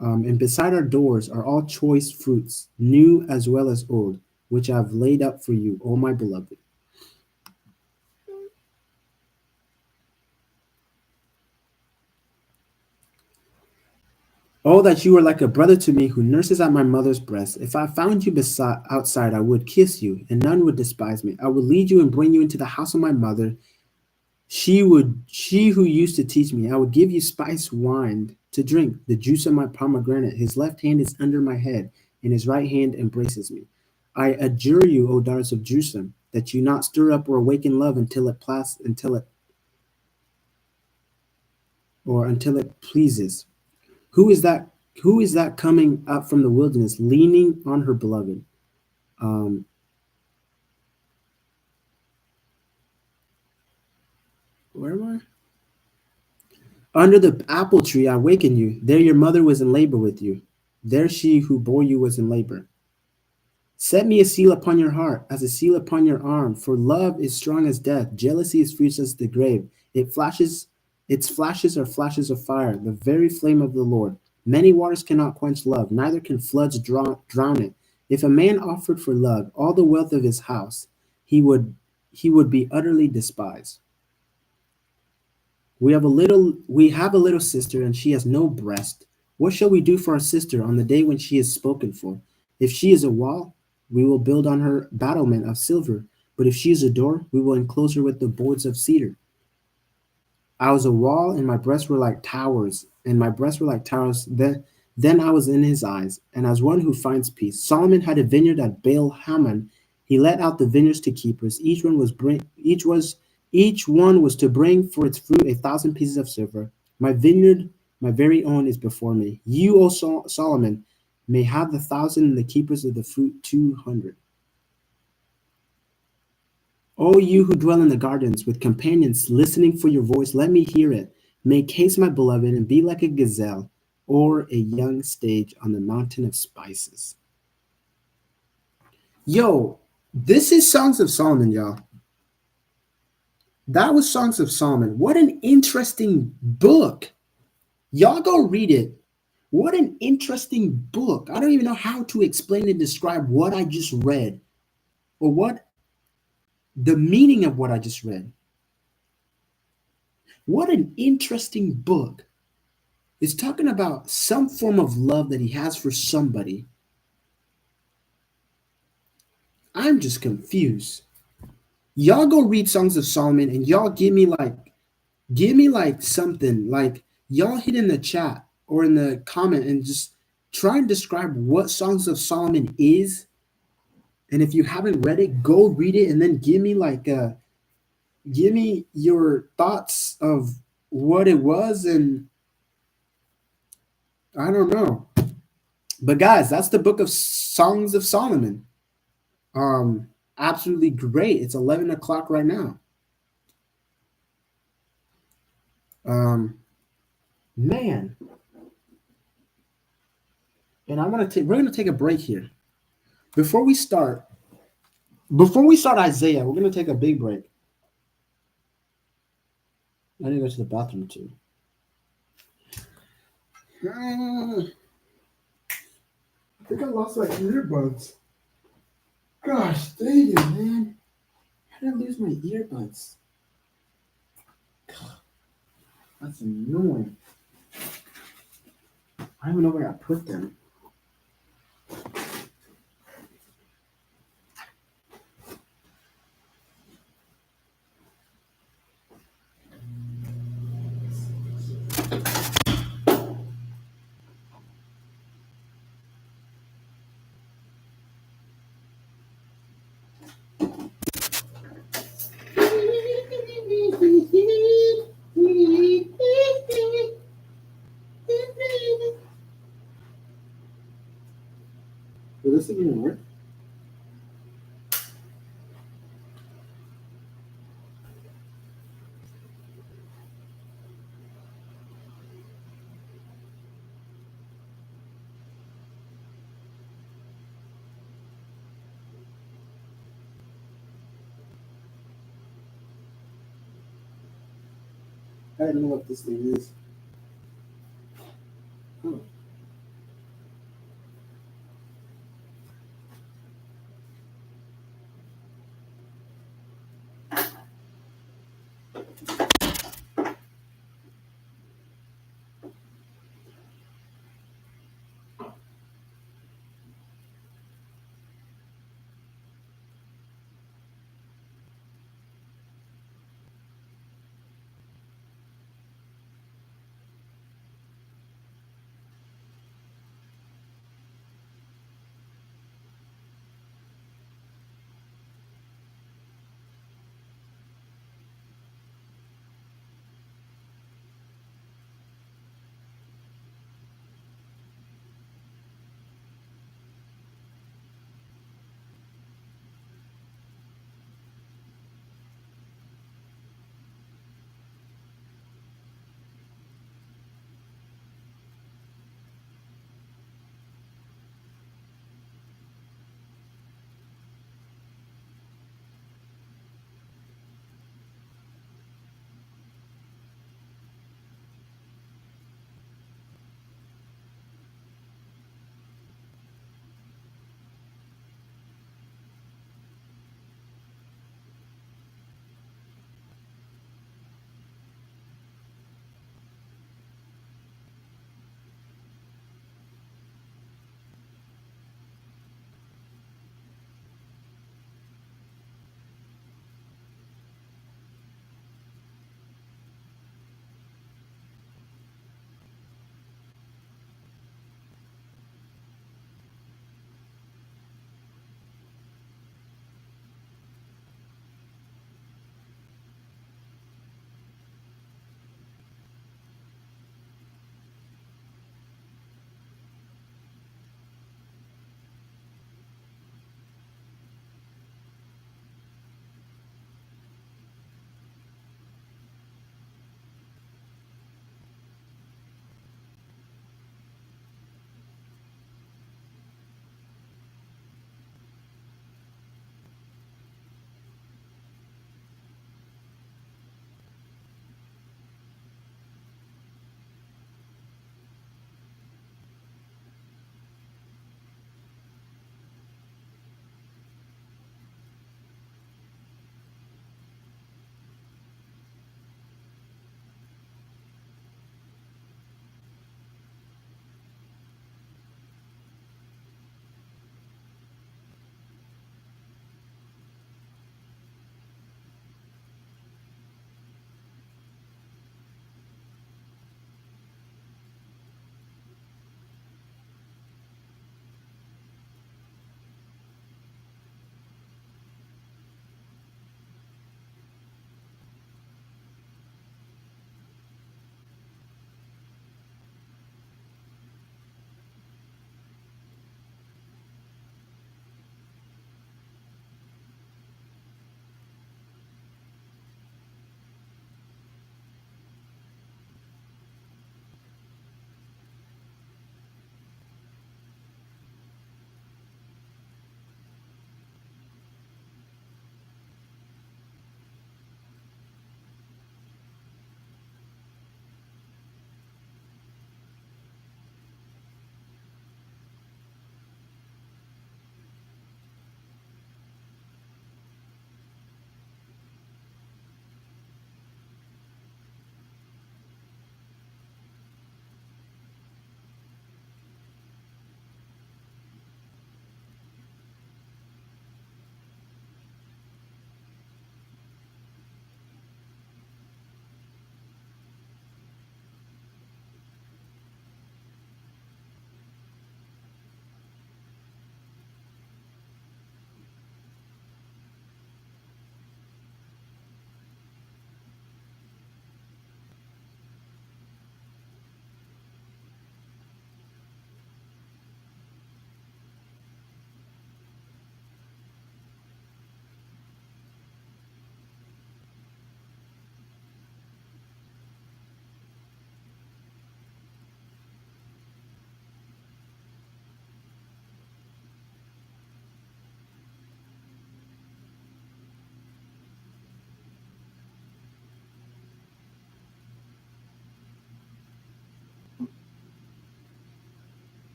and beside our doors are all choice fruits, new as well as old, which I have laid up for you, O my beloved. Oh, that you were like a brother to me who nurses at my mother's breast. If I found you outside, I would kiss you, and none would despise me. I would lead you and bring you into the house of my mother. She who used to teach me. I would give you spice wine to drink, the juice of my pomegranate. His left hand is under my head, and his right hand embraces me. I adjure you, O daughters of Jerusalem, that you not stir up or awaken love until it pleases. Who is that? Who is that coming up from the wilderness, leaning on her beloved? Um, where am I? Under the apple tree, I wakened you. There your mother was in labor with you. There she who bore you was in labor. Set me a seal upon your heart, as a seal upon your arm, for love is strong as death, jealousy is fierce as the grave. Its flashes are flashes of fire, the very flame of the Lord. Many waters cannot quench love, neither can floods drown it. If a man offered for love all the wealth of his house, he would he would be utterly despised. We have a little sister, and she has no breast. What shall we do for our sister on the day when she is spoken for? If she is a wall, we will build on her battlement of silver. But if she is a door, we will enclose her with the boards of cedar. I was a wall, and my breasts were like towers, and my breasts were like towers. Then I was in his eyes, and as one who finds peace. Solomon had a vineyard at Baal Haman. He let out the vineyards to keepers. Each one was to bring for its fruit 1,000 pieces of silver. My vineyard, my very own, is before me. You, O Solomon, may have 1,000, and the keepers of the fruit 200. O you who dwell in the gardens with companions listening for your voice, let me hear it. Make haste, my beloved, and be like a gazelle or a young stage on the mountain of spices. Yo, this is Songs of Solomon, y'all. That was Songs of Solomon. What an interesting book. Y'all go read it. What an interesting book. I don't even know how to explain and describe what I just read or what the meaning of what I just read. What an interesting book. It's talking about some form of love that he has for somebody. I'm just confused. Y'all go read Songs of Solomon and y'all give me like something like y'all hit in the chat or in the comment and just try and describe what Songs of Solomon is. And if you haven't read it, go read it and then give me your thoughts of what it was. And I don't know. But guys, that's the book of Songs of Solomon. Um, Absolutely great. It's 11 o'clock right now. Um, Man, and we're gonna take a break here before we start. Before we start Isaiah, we're gonna take a big break. I need to go to the bathroom too. I think I lost my earbuds. Gosh dang it, man! How did I lose my earbuds? That's annoying. I don't even know where I put them. Will this even work? I don't know what this thing is. Oh.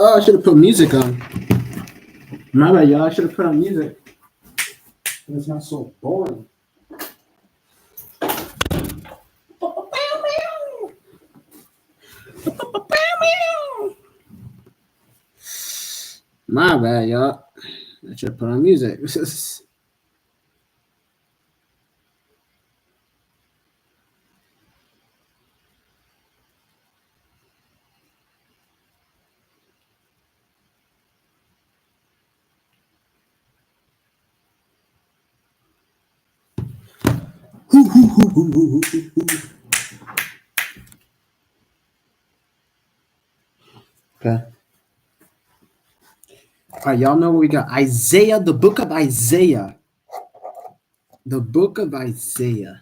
Oh, I should have put music on. My bad, y'all. I should have put on music. It's not so boring. My bad, y'all. I should have put on music. Okay. All right, y'all know what we got. Isaiah, the book of Isaiah. The book of Isaiah.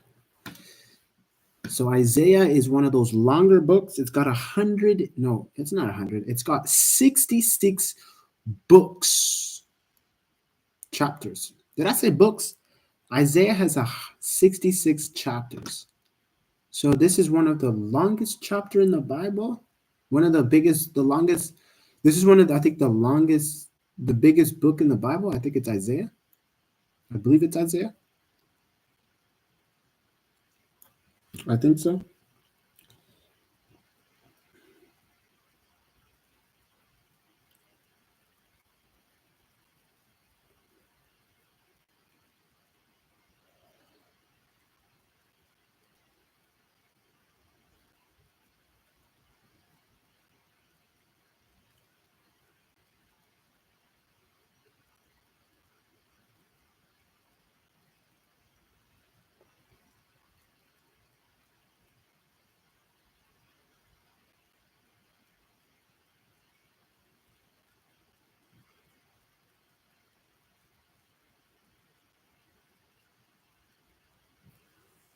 So Isaiah is one of those longer books. It's got 100. No, it's not 100. It's got 66 books, chapters. Did I say books? Isaiah has 66 chapters. So this is one of the longest chapter in the Bible. One of the biggest, the longest. This is one of the, I think the longest, the biggest book in the Bible. I think it's Isaiah. I believe it's Isaiah. I think so.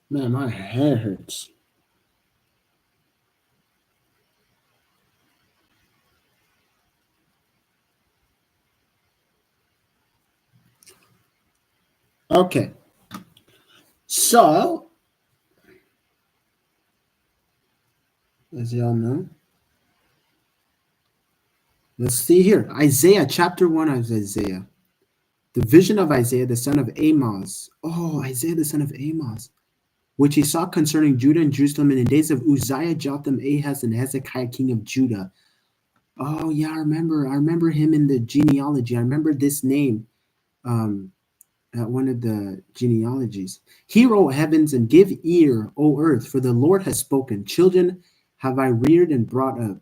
Man, my hair hurts. Okay. So, as y'all know, let's see here. Isaiah, chapter 1 of Isaiah. The vision of Isaiah, the son of Amos. Oh, Isaiah, the son of Amos, which he saw concerning Judah and Jerusalem in the days of Uzziah, Jotham, Ahaz, and Hezekiah, king of Judah. Oh, yeah, I remember. I remember him in the genealogy. I remember this name at one of the genealogies. Hear, O heavens, and give ear, O earth, for the Lord has spoken. Children have I reared and brought up,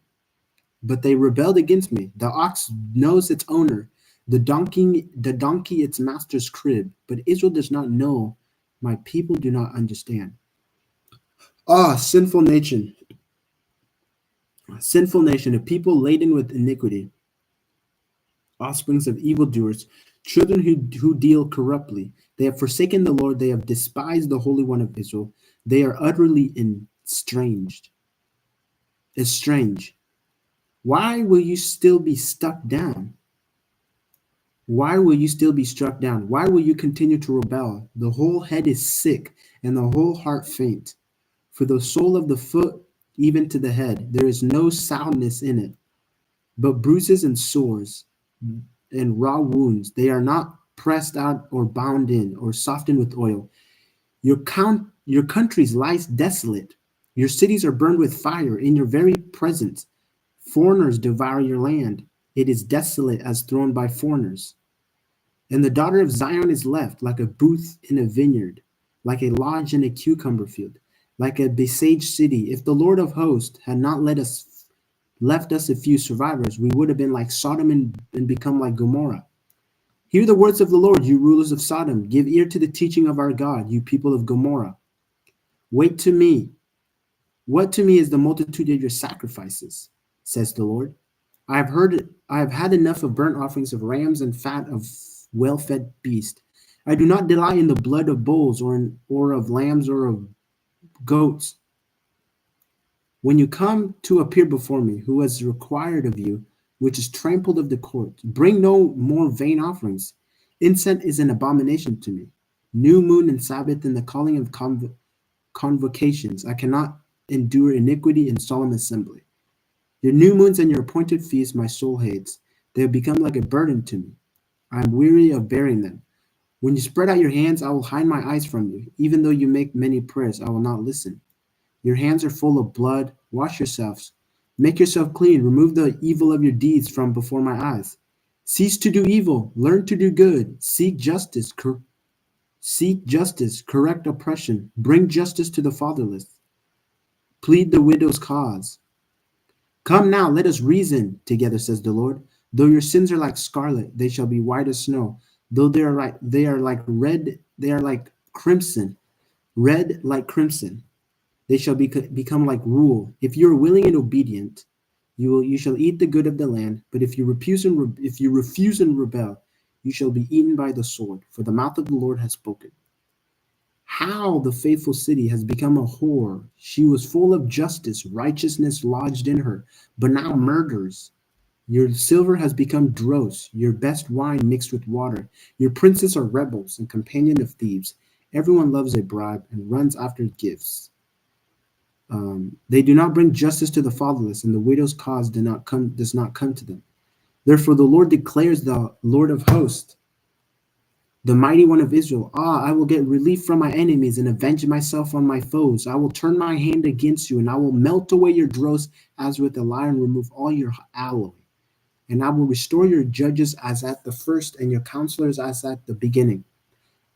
but they rebelled against me. The ox knows its owner, the donkey its master's crib, but Israel does not know, my people do not understand. Ah, sinful nation, a people laden with iniquity, offsprings of evildoers, children who deal corruptly. They have forsaken the Lord, they have despised the Holy One of Israel. They are utterly estranged. Why will you still be stuck down? Why will you still be struck down? Why will you continue to rebel? The whole head is sick, and the whole heart faint. For the sole of the foot, even to the head, there is no soundness in it, but bruises and sores and raw wounds. They are not pressed out or bound in or softened with oil. Your countries lies desolate. Your cities are burned with fire in your very presence. Foreigners devour your land. It is desolate as thrown by foreigners. And the daughter of Zion is left like a booth in a vineyard, like a lodge in a cucumber field, like a besieged city. If the Lord of hosts had not left us a few survivors, we would have been like Sodom and become like Gomorrah. Hear the words of the Lord, you rulers of Sodom. Give ear to the teaching of our God, you people of Gomorrah. Wait to me. What to me is the multitude of your sacrifices, says the Lord. I have had enough of burnt offerings of rams and fat of well-fed beast. I do not delight in the blood of bulls or of lambs or of goats. When you come to appear before me, who has required of you, which is trampled of the court, bring no more vain offerings. Incense is an abomination to me. New moon and Sabbath and the calling of convocations. I cannot endure iniquity in solemn assembly. Your new moons and your appointed feasts my soul hates. They have become like a burden to me. I am weary of bearing them. When you spread out your hands, I will hide my eyes from you. Even though you make many prayers, I will not listen. Your hands are full of blood. Wash yourselves. Make yourself clean. Remove the evil of your deeds from before my eyes. Cease to do evil. Learn to do good. Seek justice. Correct oppression. Bring justice to the fatherless. Plead the widow's cause. Come now, let us reason together, says the Lord. Though your sins are like scarlet, they shall be white as snow. Though they are like crimson, red like crimson. They shall become like wool. If you are willing and obedient, you shall eat the good of the land. But if you refuse and rebel, you shall be eaten by the sword. For the mouth of the Lord has spoken. How the faithful city has become a whore. She was full of justice, righteousness lodged in her, but now murders. Your silver has become dross, your best wine mixed with water. Your princes are rebels and companion of thieves. Everyone loves a bribe and runs after gifts. They do not bring justice to the fatherless, and the widow's cause does not come to them. Therefore, the Lord declares, the Lord of hosts, the mighty one of Israel, I will get relief from my enemies and avenge myself on my foes. I will turn my hand against you, and I will melt away your dross as with a lion, remove all your alloy. And I will restore your judges as at the first, and your counselors as at the beginning.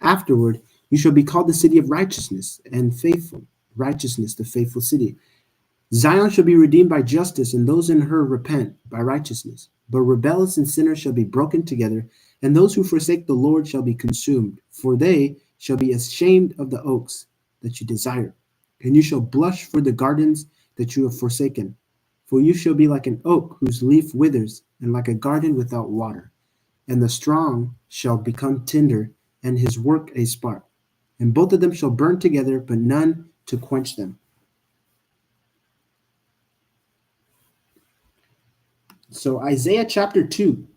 Afterward, you shall be called the city of righteousness and faithful. Righteousness, the faithful city. Zion shall be redeemed by justice, and those in her repent by righteousness. But rebellious and sinners shall be broken together, and those who forsake the Lord shall be consumed. For they shall be ashamed of the oaks that you desire, and you shall blush for the gardens that you have forsaken. For you shall be like an oak whose leaf withers, and like a garden without water. And the strong shall become tinder, and his work a spark. And both of them shall burn together, but none to quench them. So Isaiah chapter 2.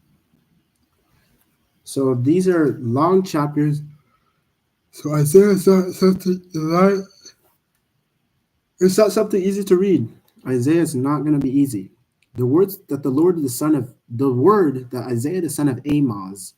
So these are long chapters. So Isaiah is not it's not something easy to read. Isaiah is not going to be easy. The words that the word that Isaiah the son of Amoz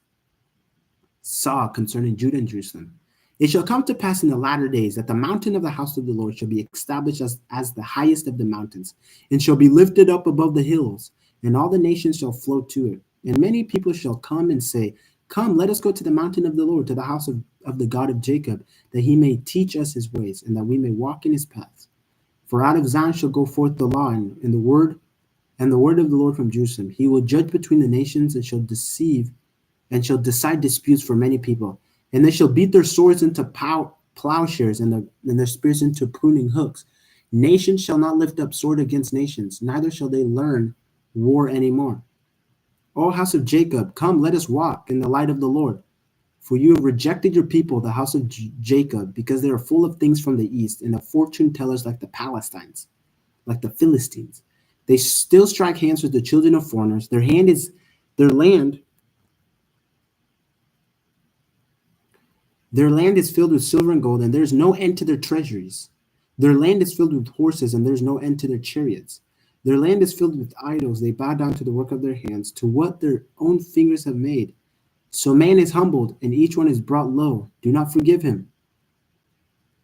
saw concerning Judah and Jerusalem. It shall come to pass in the latter days that the mountain of the house of the Lord shall be established as the highest of the mountains, and shall be lifted up above the hills, and all the nations shall flow to it. And many people shall come and say, Come, let us go to the mountain of the Lord, to the house of the God of Jacob, that he may teach us his ways, and that we may walk in his paths. For out of Zion shall go forth the law and the word of the Lord from Jerusalem. He will judge between the nations and shall decide disputes for many people. And they shall beat their swords into plowshares and their spears into pruning hooks. Nation shall not lift up sword against nations, neither shall they learn war anymore. O house of Jacob, come, let us walk in the light of the Lord. For you have rejected your people, the house of Jacob, because they are full of things from the east, and of fortune tellers like the Palestines, like the Philistines. They still strike hands with the children of foreigners. Their land Their land is filled with silver and gold, and there is no end to their treasuries. Their land is filled with horses, and there is no end to their chariots. Their land is filled with idols. They bow down to the work of their hands, to what their own fingers have made. So man is humbled, and each one is brought low. Do not forgive him.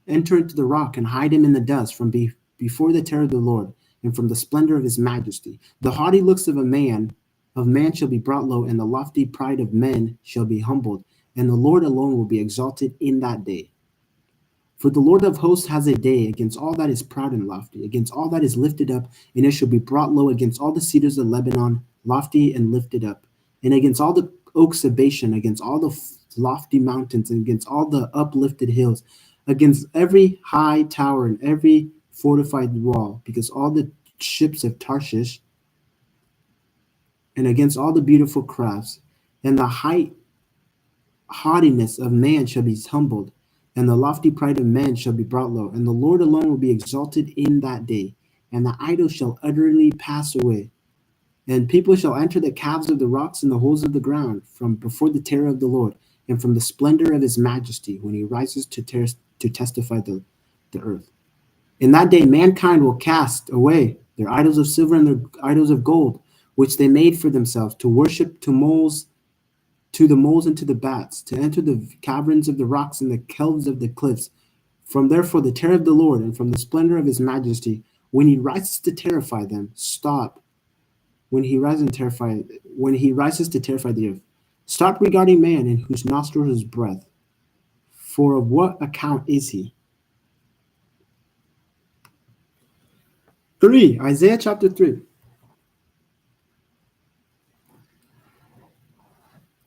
Enter into the rock and hide him in the dust before the terror of the Lord and from the splendor of his majesty. The haughty looks of man shall be brought low, and the lofty pride of men shall be humbled, and the Lord alone will be exalted in that day. For the Lord of hosts has a day against all that is proud and lofty, against all that is lifted up, and it shall be brought low against all the cedars of Lebanon, lofty and lifted up, and against all the oaks of Bashan, against all the lofty mountains, and against all the uplifted hills, against every high tower and every fortified wall, because all the ships of Tarshish, and against all the beautiful crafts, and the haughtiness of man shall be humbled, and the lofty pride of man shall be brought low, and the Lord alone will be exalted in that day, and the idols shall utterly pass away. And people shall enter the caves of the rocks and the holes of the ground from before the terror of the Lord, and from the splendor of his majesty, when he rises to testify the earth. In that day mankind will cast away their idols of silver and their idols of gold, which they made for themselves, to worship to the moles and to the bats, to enter the caverns of the rocks and the caves of the cliffs. From therefore the terror of the Lord and from the splendor of his majesty, when he rises to terrify them, stop. When he rises to terrify the earth, stop regarding man in whose nostrils is breath. For of what account is he? 3. Isaiah chapter 3.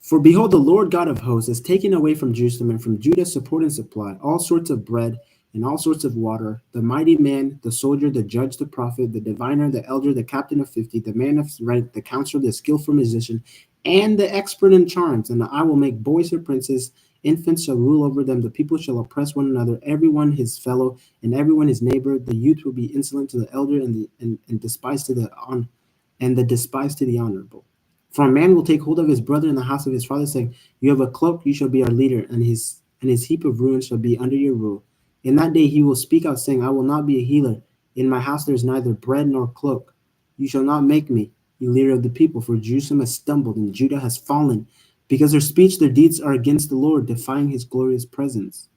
For behold, the Lord God of hosts has taken away from Jerusalem and from Judah support and supply, all sorts of bread and all sorts of water, the mighty man, the soldier, the judge, the prophet, the diviner, the elder, the captain of 50, the man of rank, the counselor, the skillful musician, and the expert in charms. And I will make boys their princes, infants shall rule over them, the people shall oppress one another, everyone his fellow, and everyone his neighbor. The youth will be insolent to the elder, and despised to the despised to the honorable. For a man will take hold of his brother in the house of his father, saying, "You have a cloak; you shall be our leader, and his heap of ruins shall be under your rule." In that day he will speak out, saying, "I will not be a healer. In my house there is neither bread nor cloak. You shall not make me a leader of the people, for Jerusalem has stumbled and Judah has fallen, because their speech, their deeds are against the Lord, defying his glorious presence.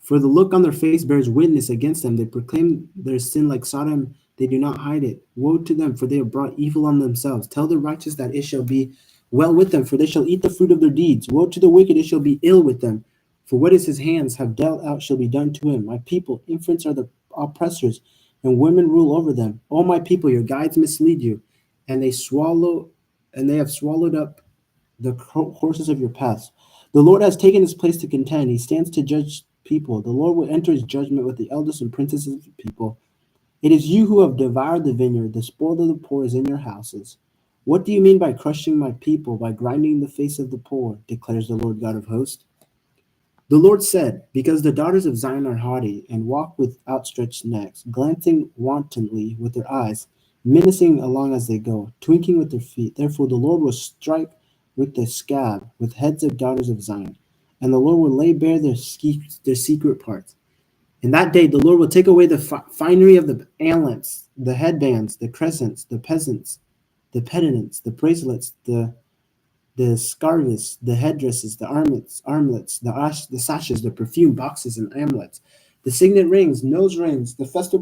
For the look on their face bears witness against them. They proclaim their sin like Sodom. They do not hide it. Woe to them, for they have brought evil on themselves. Tell the righteous that it shall be well with them, for they shall eat the fruit of their deeds. Woe to the wicked, it shall be ill with them. For what is his hands have dealt out shall be done to him. My people, infants are the oppressors, and women rule over them. O my people, your guides mislead you, and they have swallowed up the horses of your paths. The Lord has taken his place to contend. He stands to judge people. The Lord will enter his judgment with the elders and princes of the people. It is you who have devoured the vineyard. The spoil of the poor is in your houses. What do you mean by crushing my people, by grinding the face of the poor, declares the Lord God of hosts? The Lord said, because the daughters of Zion are haughty and walk with outstretched necks, glancing wantonly with their eyes, menacing along as they go, twinking with their feet. Therefore the Lord will strike with the scab, with heads of daughters of Zion, and the Lord will lay bare their secret parts. In that day the Lord will take away the finery of the anklets, the headbands, the crescents, the peasants, the pendants, the bracelets, the scarves, the headdresses, the armlets, the sashes, the perfume boxes and amulets, the signet rings, nose rings, the festal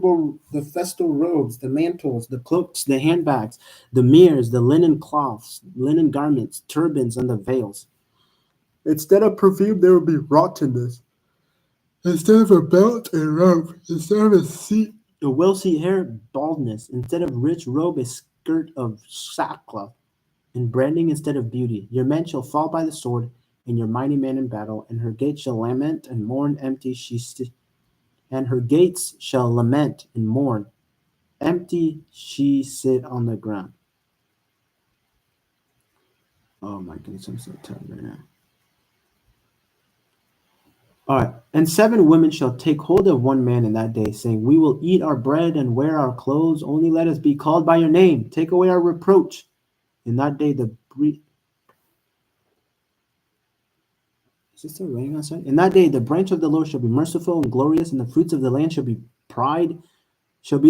robes, the mantles, the cloaks, the handbags, the mirrors, the linen cloths, linen garments, turbans, and the veils. Instead of perfume, there will be rottenness. Instead of a belt, a robe. Instead of a well-seat hair, baldness. Instead of rich robe, a skirt of sackcloth, and branding instead of beauty. Your men shall fall by the sword, and your mighty men in battle, and her gates shall lament and mourn empty. And her gates shall lament and mourn empty. She sit on the ground. Oh my goodness, I'm so tired right now. All right. And 7 women shall take hold of one man in that day, saying, "We will eat our bread and wear our clothes. Only let us be called by your name. Take away our reproach." In that day, is it still raining outside? In that day, the branch of the Lord shall be merciful and glorious, and the fruits of the land shall be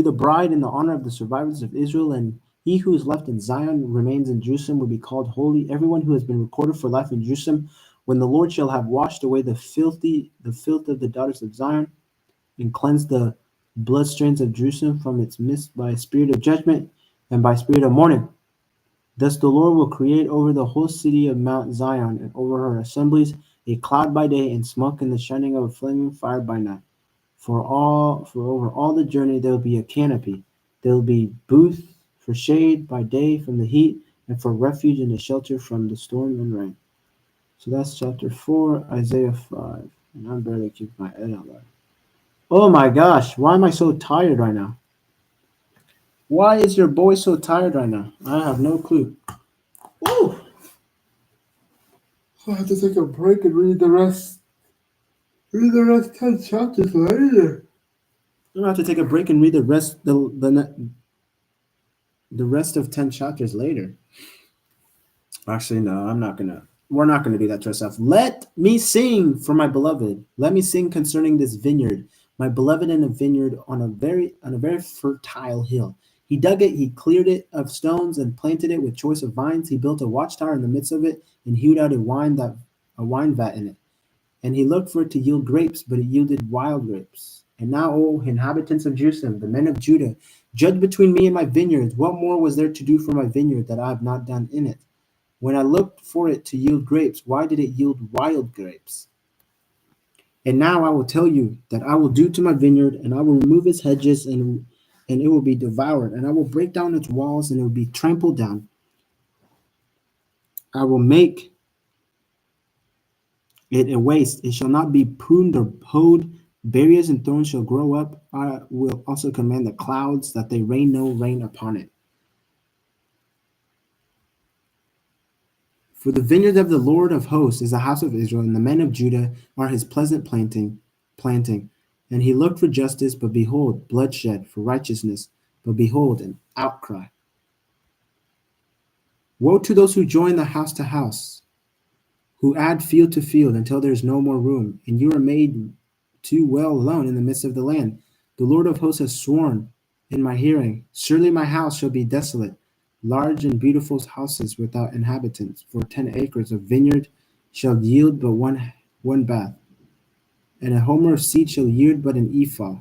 the bride in the honor of the survivors of Israel, and he who is left in Zion remains in Jerusalem will be called holy. Everyone who has been recorded for life in Jerusalem, when the Lord shall have washed away the filth of the daughters of Zion, and cleansed the bloodstains of Jerusalem from its midst by a spirit of judgment and by spirit of mourning. Thus the Lord will create over the whole city of Mount Zion and over her assemblies a cloud by day and smoke and the shining of a flaming fire by night. For over all the journey there will be a canopy. There will be booth for shade by day from the heat, and for refuge and a shelter from the storm and rain. So that's chapter 4, Isaiah 5. And I'm barely keeping my head out loud. Oh my gosh, why am I so tired right now? Why is your boy so tired right now? I have no clue. Woo! I have to take a break and read the rest. Read the rest 10 chapters later. I'm gonna have to take a break and read the rest of 10 chapters later. Actually, no, I'm not gonna. We're not gonna do that to ourselves. Let me sing for my beloved. Let me sing concerning this vineyard. My beloved in a vineyard on a very fertile hill. He dug it, he cleared it of stones, and planted it with choice of vines. He built a watchtower in the midst of it, and hewed out a wine vat in it. And he looked for it to yield grapes, but it yielded wild grapes. And now, O inhabitants of Jerusalem, the men of Judah, judge between me and my vineyards. What more was there to do for my vineyard that I have not done in it? When I looked for it to yield grapes, why did it yield wild grapes? And now I will tell you that I will do to my vineyard, and I will remove its hedges, and it will be devoured, and I will break down its walls, and it will be trampled down. I will make it a waste. It shall not be pruned or hoed. Barriers and thorns shall grow up. I will also command the clouds that they rain no rain upon it. For the vineyard of the Lord of hosts is the house of Israel, and the men of Judah are his pleasant planting. And he looked for justice, but behold, bloodshed; for righteousness, but behold, an outcry. Woe to those who join the house to house, who add field to field until there is no more room, and you are made too well alone in the midst of the land. The Lord of hosts has sworn in my hearing, surely my house shall be desolate, large and beautiful houses without inhabitants. For 10 acres of vineyard shall yield but one bath, and a homer of seed shall yield but an ephah.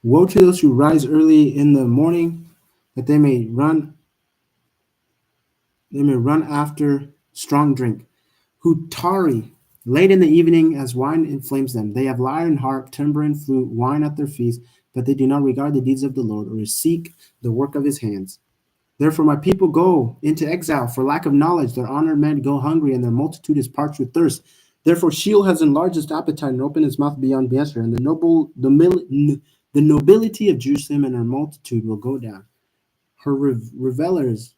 Woe to those who rise early in the morning, that they may run after strong drink, who tarry late in the evening as wine inflames them. They have lyre and harp, timbrel and flute, wine at their feast, but they do not regard the deeds of the Lord or seek the work of his hands. Therefore my people go into exile for lack of knowledge. Their honored men go hungry, and their multitude is parched with thirst. Therefore Sheol has enlarged its appetite and opened its mouth beyond measure, and the nobility of Jerusalem and her multitude will go down. Her revealers,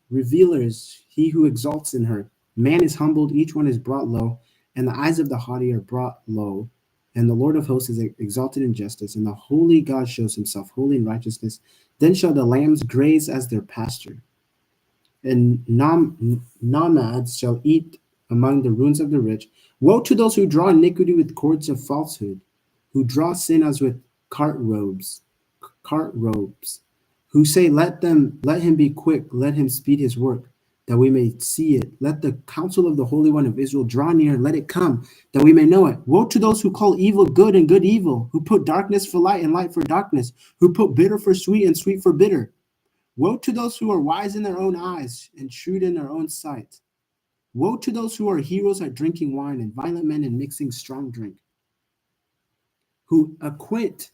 he who exalts in her. Man is humbled, each one is brought low, and the eyes of the haughty are brought low. And the Lord of hosts is exalted in justice, and the holy God shows himself holy in righteousness. Then shall the lambs graze as their pasture, and nomads shall eat among the ruins of the rich. Woe to those who draw iniquity with cords of falsehood, who draw sin as with cart ropes, who say, let him be quick, let him speed his work, that we may see it. Let the counsel of the Holy One of Israel draw near, and let it come, that we may know it. Woe to those who call evil good and good evil, who put darkness for light and light for darkness, who put bitter for sweet and sweet for bitter. Woe to those who are wise in their own eyes and shrewd in their own sight. Woe to those who are heroes at drinking wine, and violent men in mixing strong drink, who acquit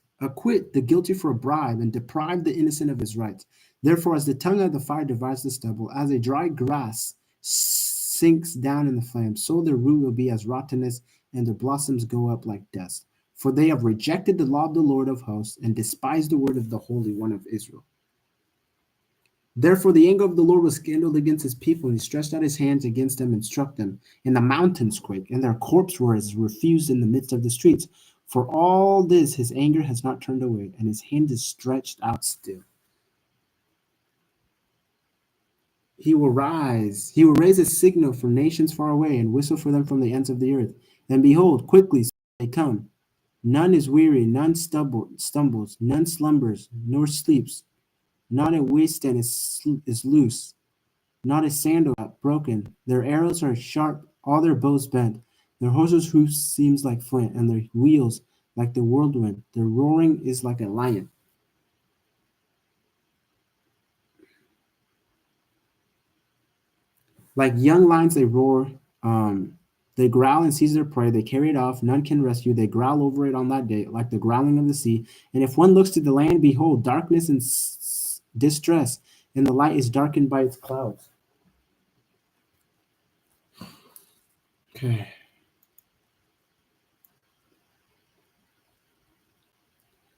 the guilty for a bribe, and deprive the innocent of his rights. Therefore, as the tongue of the fire divides the stubble, as a dry grass sinks down in the flame, so their root will be as rottenness, and their blossoms go up like dust. For they have rejected the law of the Lord of hosts, and despised the word of the Holy One of Israel. Therefore the anger of the Lord was kindled against his people, and he stretched out his hands against them and struck them. And the mountains quaked, and their corpse were as refused in the midst of the streets. For all this his anger has not turned away, and his hand is stretched out still. He will raise a signal for nations far away, and whistle for them from the ends of the earth. And behold, quickly they come. None is weary, none stumbles, none slumbers, nor sleeps. Not a waistband is loose, not a sandal broken. Their arrows are sharp, all their bows bent. Their horses' hoofs seems like flint, and their wheels like the whirlwind. Their roaring is like a lion. Like young lions they roar, they growl and seize their prey, they carry it off, none can rescue, they growl over it on that day, like the growling of the sea. And if one looks to the land, behold, darkness and distress, and the light is darkened by its clouds. Okay.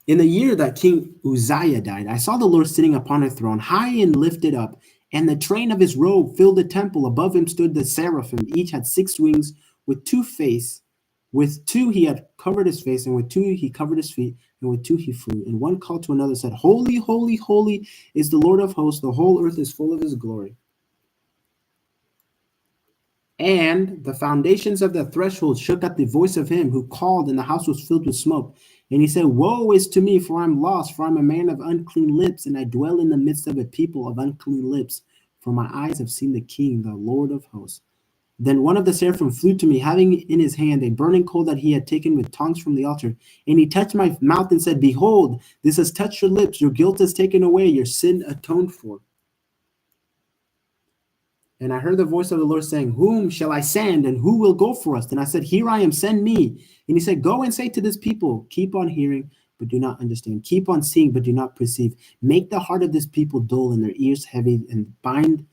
In the year that King Uzziah died, I saw the Lord sitting upon a throne, high and lifted up, and the train of his robe filled the temple. Above him stood the seraphim. Each had 6 wings. With two he had covered his face, and with two he covered his feet, and with two he flew. And one called to another, said, Holy, holy, holy is the Lord of hosts. The whole earth is full of his glory. And the foundations of the threshold shook at the voice of him who called, and the house was filled with smoke. And he said, Woe is to me, for I am lost, for I am a man of unclean lips, and I dwell in the midst of a people of unclean lips. For my eyes have seen the King, the Lord of hosts. Then one of the seraphim flew to me, having in his hand a burning coal that he had taken with tongs from the altar. And he touched my mouth and said, Behold, this has touched your lips. Your guilt is taken away, your sin atoned for. And I heard the voice of the Lord saying, Whom shall I send, and who will go for us? And I said, Here I am, send me. And he said, Go and say to this people, Keep on hearing, but do not understand. Keep on seeing, but do not perceive. Make the heart of this people dull and their ears heavy, and blind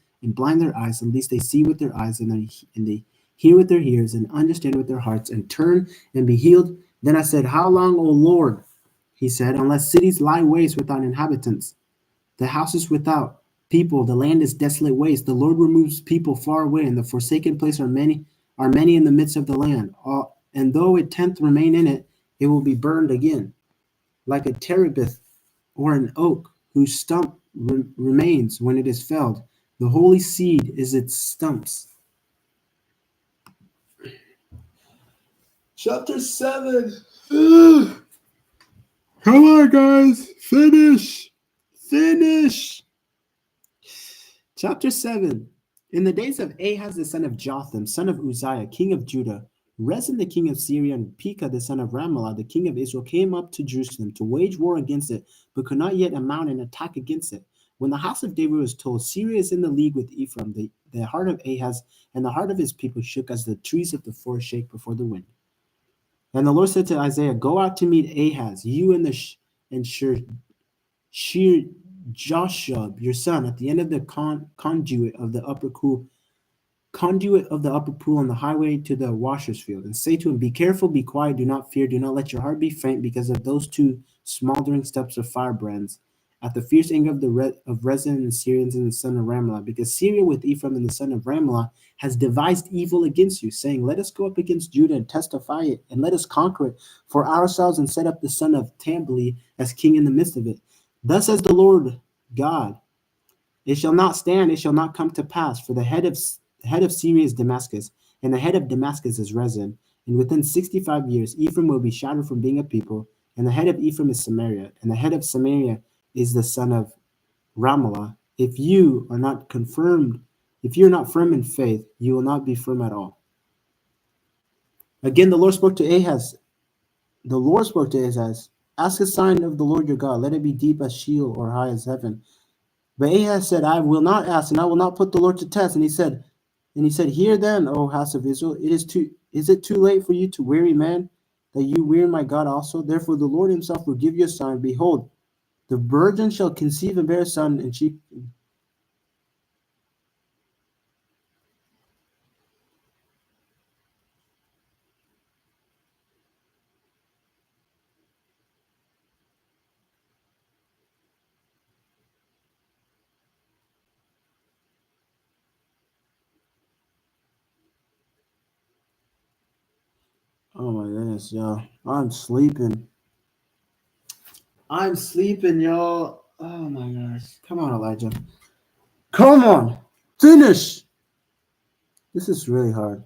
their eyes, unless they see with their eyes, and they hear with their ears, and understand with their hearts, and turn and be healed. Then I said, How long, O Lord? He said, Unless cities lie waste without inhabitants, the houses without people, the land is desolate waste. The Lord removes people far away, and the forsaken place are many in the midst of the land. And though a tenth remain in it, it will be burned again, like a terebinth or an oak whose stump remains when it is felled. The holy seed is its stumps. Chapter 7. Come on, guys. Finish. Chapter 7. In the days of Ahaz the son of Jotham, son of Uzziah, king of Judah, Rezin the king of Syria, and Pekah the son of Ramallah, the king of Israel, came up to Jerusalem to wage war against it, but could not yet mount an attack against it. When the house of David was told, Syria is in the league with Ephraim, the heart of Ahaz and the heart of his people shook as the trees of the forest shake before the wind. And the Lord said to Isaiah, Go out to meet Ahaz, you and Shear Joshua, your son, at the end of the conduit of the upper pool on the highway to the washer's field, and say to him, Be careful, be quiet, do not fear, do not let your heart be faint because of those two smoldering steps of firebrands, at the fierce anger of Rezin and Syrians and the son of Ramallah, because Syria with Ephraim and the son of Ramallah has devised evil against you, saying, Let us go up against Judah and testify it, and let us conquer it for ourselves, and set up the son of Tambali as king in the midst of it. Thus says the Lord God, It shall not stand, it shall not come to pass, for the head of Syria is Damascus, and the head of Damascus is Rezin. And within 65 years, Ephraim will be shattered from being a people, and the head of Ephraim is Samaria, and the head of Samaria is the son of Ramallah. If you are not firm in faith, you will not be firm at all. Again, the Lord spoke to Ahaz. Ask a sign of the Lord your God. Let it be deep as Sheol or high as heaven. But Ahaz said, I will not ask, and I will not put the Lord to test. And he said, Hear then, O house of Israel, is it too late for you to weary man, that you weary my God also? Therefore the Lord himself will give you a sign. Behold, the virgin shall conceive and bear a son, and she... Oh my goodness, y'all. I'm sleeping, y'all. Oh my gosh. Come on, Elijah. Come on. Finish. This is really hard.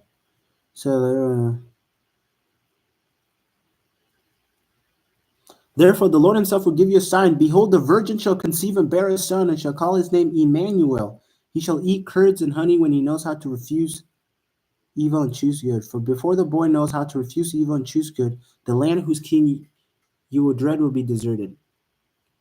So, therefore, the Lord himself will give you a sign. Behold, the virgin shall conceive and bear a son, and shall call his name Emmanuel. He shall eat curds and honey when he knows how to refuse evil and choose good. For before the boy knows how to refuse evil and choose good, the land whose king you will dread will be deserted.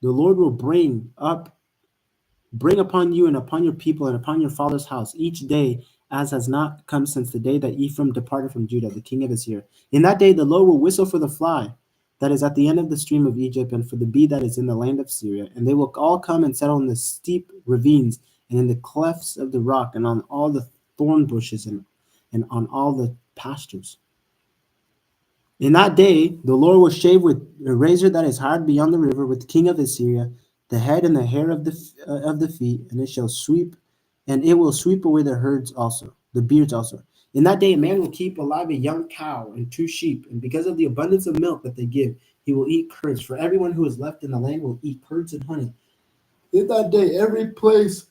The Lord will bring upon you and upon your people and upon your father's house each day as has not come since the day that Ephraim departed from Judah, the king of Assyria. In that day the Lord will whistle for the fly that is at the end of the stream of Egypt, and for the bee that is in the land of Syria, and they will all come and settle in the steep ravines and in the clefts of the rock and on all the thorn bushes and on all the pastures. In that day, the Lord will shave with a razor that is hired beyond the river with the king of Assyria, the head and the hair of the feet, and it will sweep away the beards also. In that day, a man will keep alive a young cow and 2 sheep, and because of the abundance of milk that they give, he will eat curds. For everyone who is left in the land will eat curds and honey. In that day, every place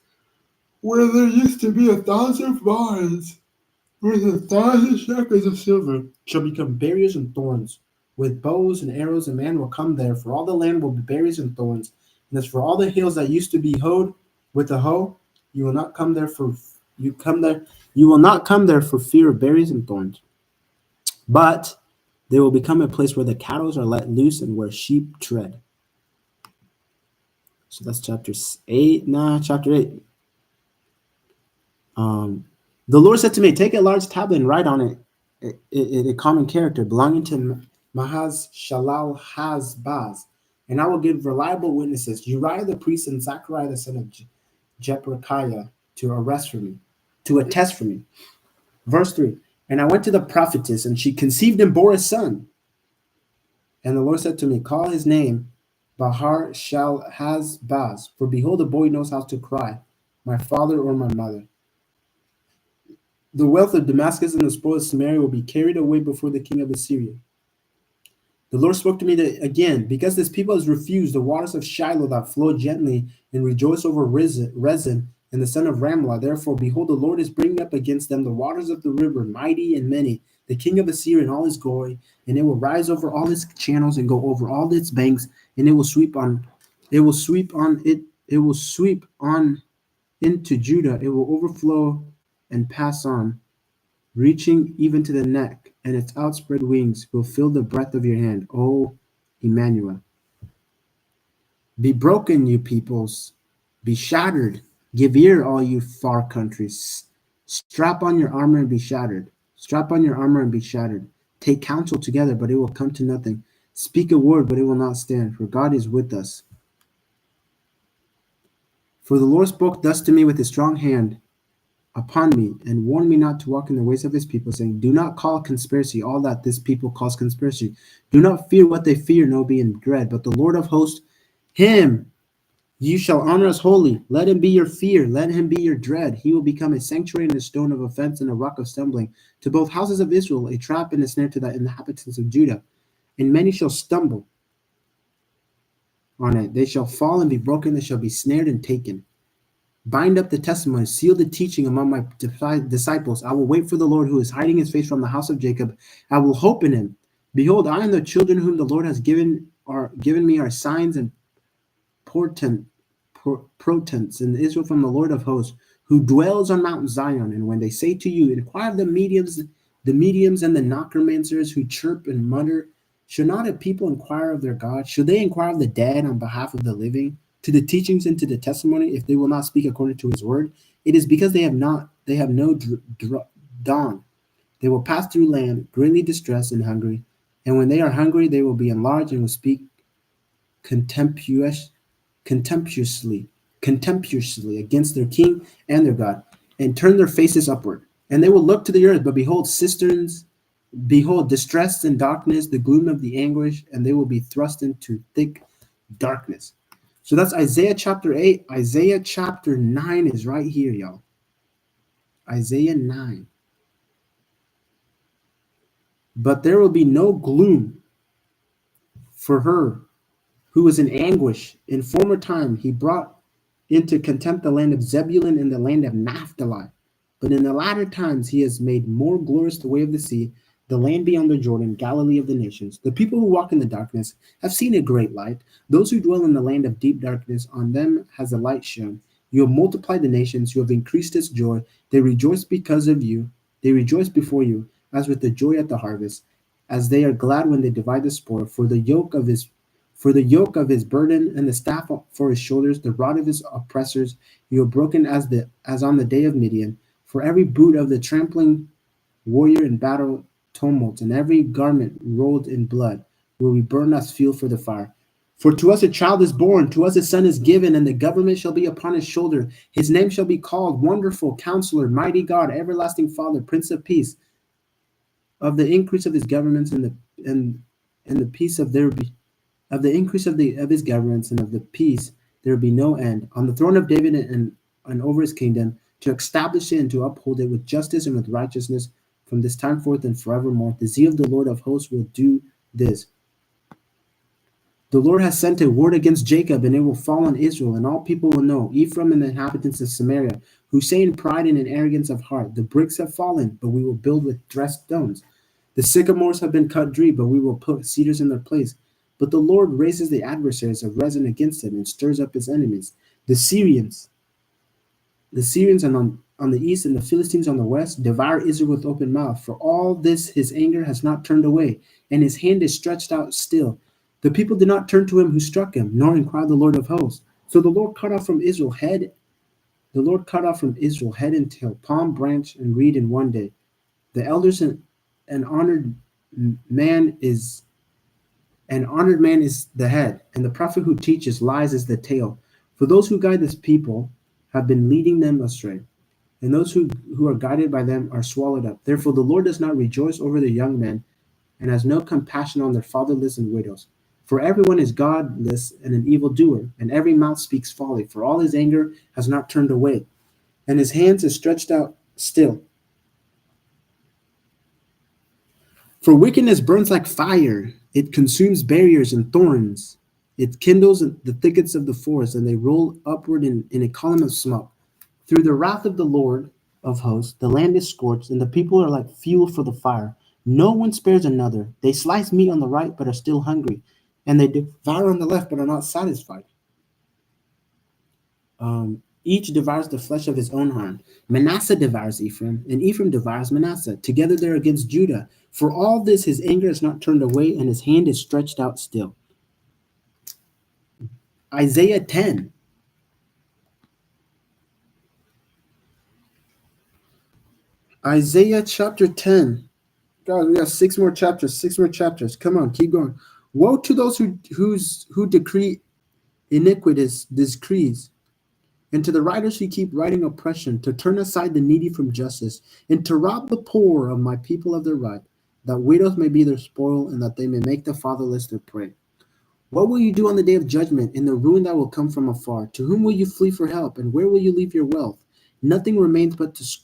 where there used to be 1,000 barns with 1,000 shekels of silver shall become berries and thorns. With bows and arrows, a man will come there, for all the land will be berries and thorns. And as for all the hills that used to be hoed with a hoe, you will not come there for you come there. You will not come there for fear of berries and thorns, but they will become a place where the cattle are let loose and where sheep tread. So that's chapter 8. Chapter 8. The Lord said to me, take a large tablet and write on it a common character belonging to Mahaz Shalal Hazbaz, and I will give reliable witnesses, Uriah the priest and Zechariah the son of Jeberechiah, to attest for me. Verse 3, and I went to the prophetess, and she conceived and bore a son. And the Lord said to me, call his name Bahar Shal Hazbaz, for behold, the boy knows how to cry, my father or my mother. The wealth of Damascus and the spoil of Samaria will be carried away before the king of Assyria. The Lord spoke to me again, because this people has refused the waters of Shiloh that flow gently and rejoice over Rezin and the son of Ramlah. Therefore, behold, the Lord is bringing up against them the waters of the river, mighty and many, the king of Assyria in all his glory, and it will rise over all its channels and go over all its banks, and it will sweep on into Judah. It will overflow and pass on, reaching even to the neck, and its outspread wings will fill the breadth of your hand, O Emmanuel. Be broken, you peoples. Be shattered. Give ear, all you far countries. Strap on your armor and be shattered. Strap on your armor and be shattered. Take counsel together, but it will come to nothing. Speak a word, but it will not stand, for God is with us. For the Lord spoke thus to me with a strong hand upon me, and warned me not to walk in the ways of his people, saying, do not call conspiracy all that this people calls conspiracy. Do not fear what they fear, nor be in dread. But the Lord of hosts, him you shall honor as holy. Let him be your fear, let him be your dread. He will become a sanctuary and a stone of offense and a rock of stumbling to both houses of Israel, a trap and a snare to the inhabitants of Judah. And many shall stumble on it. They shall fall and be broken. They shall be snared and taken. Bind up the testimony, seal the teaching among my disciples. I will wait for the Lord, who is hiding his face from the house of Jacob. I will hope in him. Behold, I and the children whom the Lord has given me are signs and portents in Israel from the Lord of hosts, who dwells on Mount Zion. And when they say to you, inquire of the mediums and the necromancers who chirp and mutter, should not a people inquire of their God? Should they inquire of the dead on behalf of the living? To the teachings and to the testimony, if they will not speak according to his word, it is because they have no dawn. They will pass through land, greatly distressed and hungry. And when they are hungry, they will be enlarged and will speak contemptuously against their king and their God, and turn their faces upward. And they will look to the earth, but behold, distress and darkness, the gloom of the anguish, and they will be thrust into thick darkness. So that's Isaiah chapter 8. Isaiah chapter 9 is right here, y'all. Isaiah 9. But there will be no gloom for her who was in anguish. In former time he brought into contempt the land of Zebulun and the land of Naphtali. But in the latter times he has made more glorious the way of the sea, the land beyond the Jordan, Galilee of the nations. The people who walk in the darkness have seen a great light. Those who dwell in the land of deep darkness, on them has a light shone. You have multiplied the nations, you have increased its joy. They rejoice because of you. They rejoice before you, as with the joy at the harvest, as they are glad when they divide the spoil. For the yoke of his burden and the staff for his shoulders, the rod of his oppressors, you have broken as on the day of Midian. For every boot of the trampling warrior in battle tumult, and every garment rolled in blood will be burned as fuel for the fire. For to us a child is born, to us a son is given, and the government shall be upon his shoulder. His name shall be called Wonderful, Counselor, Mighty God, Everlasting Father, Prince of Peace. Of the increase of his governments and the peace of the increase of his governments and of the peace there will be no end. On the throne of David and over his kingdom, to establish it and to uphold it with justice and with righteousness from this time forth and forevermore. The zeal of the Lord of hosts will do this. The Lord has sent a word against Jacob, and it will fall on Israel, and all people will know, Ephraim and the inhabitants of Samaria, who say in pride and in arrogance of heart, the bricks have fallen, but we will build with dressed stones. The sycamores have been cut tree, but we will put cedars in their place. But the Lord raises the adversaries of Rezin against him and stirs up his enemies. The Syrians, the Syrians on the east and the Philistines on the west devour Israel with open mouth. For all this his anger has not turned away, and his hand is stretched out still. The people did not turn to him who struck him, nor inquire the Lord of hosts. So the Lord cut off from Israel head and tail, palm branch and reed in one day. The elders and man is an honored man is the head, and the prophet who teaches lies is the tail. For those who guide this people have been leading them astray, and those who are guided by them are swallowed up. Therefore the Lord does not rejoice over the young men, and has no compassion on their fatherless and widows. For everyone is godless and an evildoer, and every mouth speaks folly. For all his anger has not turned away, and his hands is stretched out still. For wickedness burns like fire, it consumes barriers and thorns. It kindles the thickets of the forest, and they roll upward in a column of smoke. Through the wrath of the Lord of hosts, the land is scorched, and the people are like fuel for the fire. No one spares another. They slice meat on the right, but are still hungry, and they devour on the left, but are not satisfied. Each devours the flesh of his own hand. Manasseh devours Ephraim, and Ephraim devours Manasseh. Together they are against Judah. For all this his anger is not turned away, and his hand is stretched out still. Isaiah 10. Isaiah chapter 10. God, we have six more chapters. Six more chapters. Come on, keep going. Woe to those who decree iniquitous decrees, and to the writers who keep writing oppression, to turn aside the needy from justice, and to rob the poor of my people of their right, that widows may be their spoil, and that they may make the fatherless their prey. What will you do on the day of judgment, in the ruin that will come from afar? To whom will you flee for help, and where will you leave your wealth? Nothing remains but to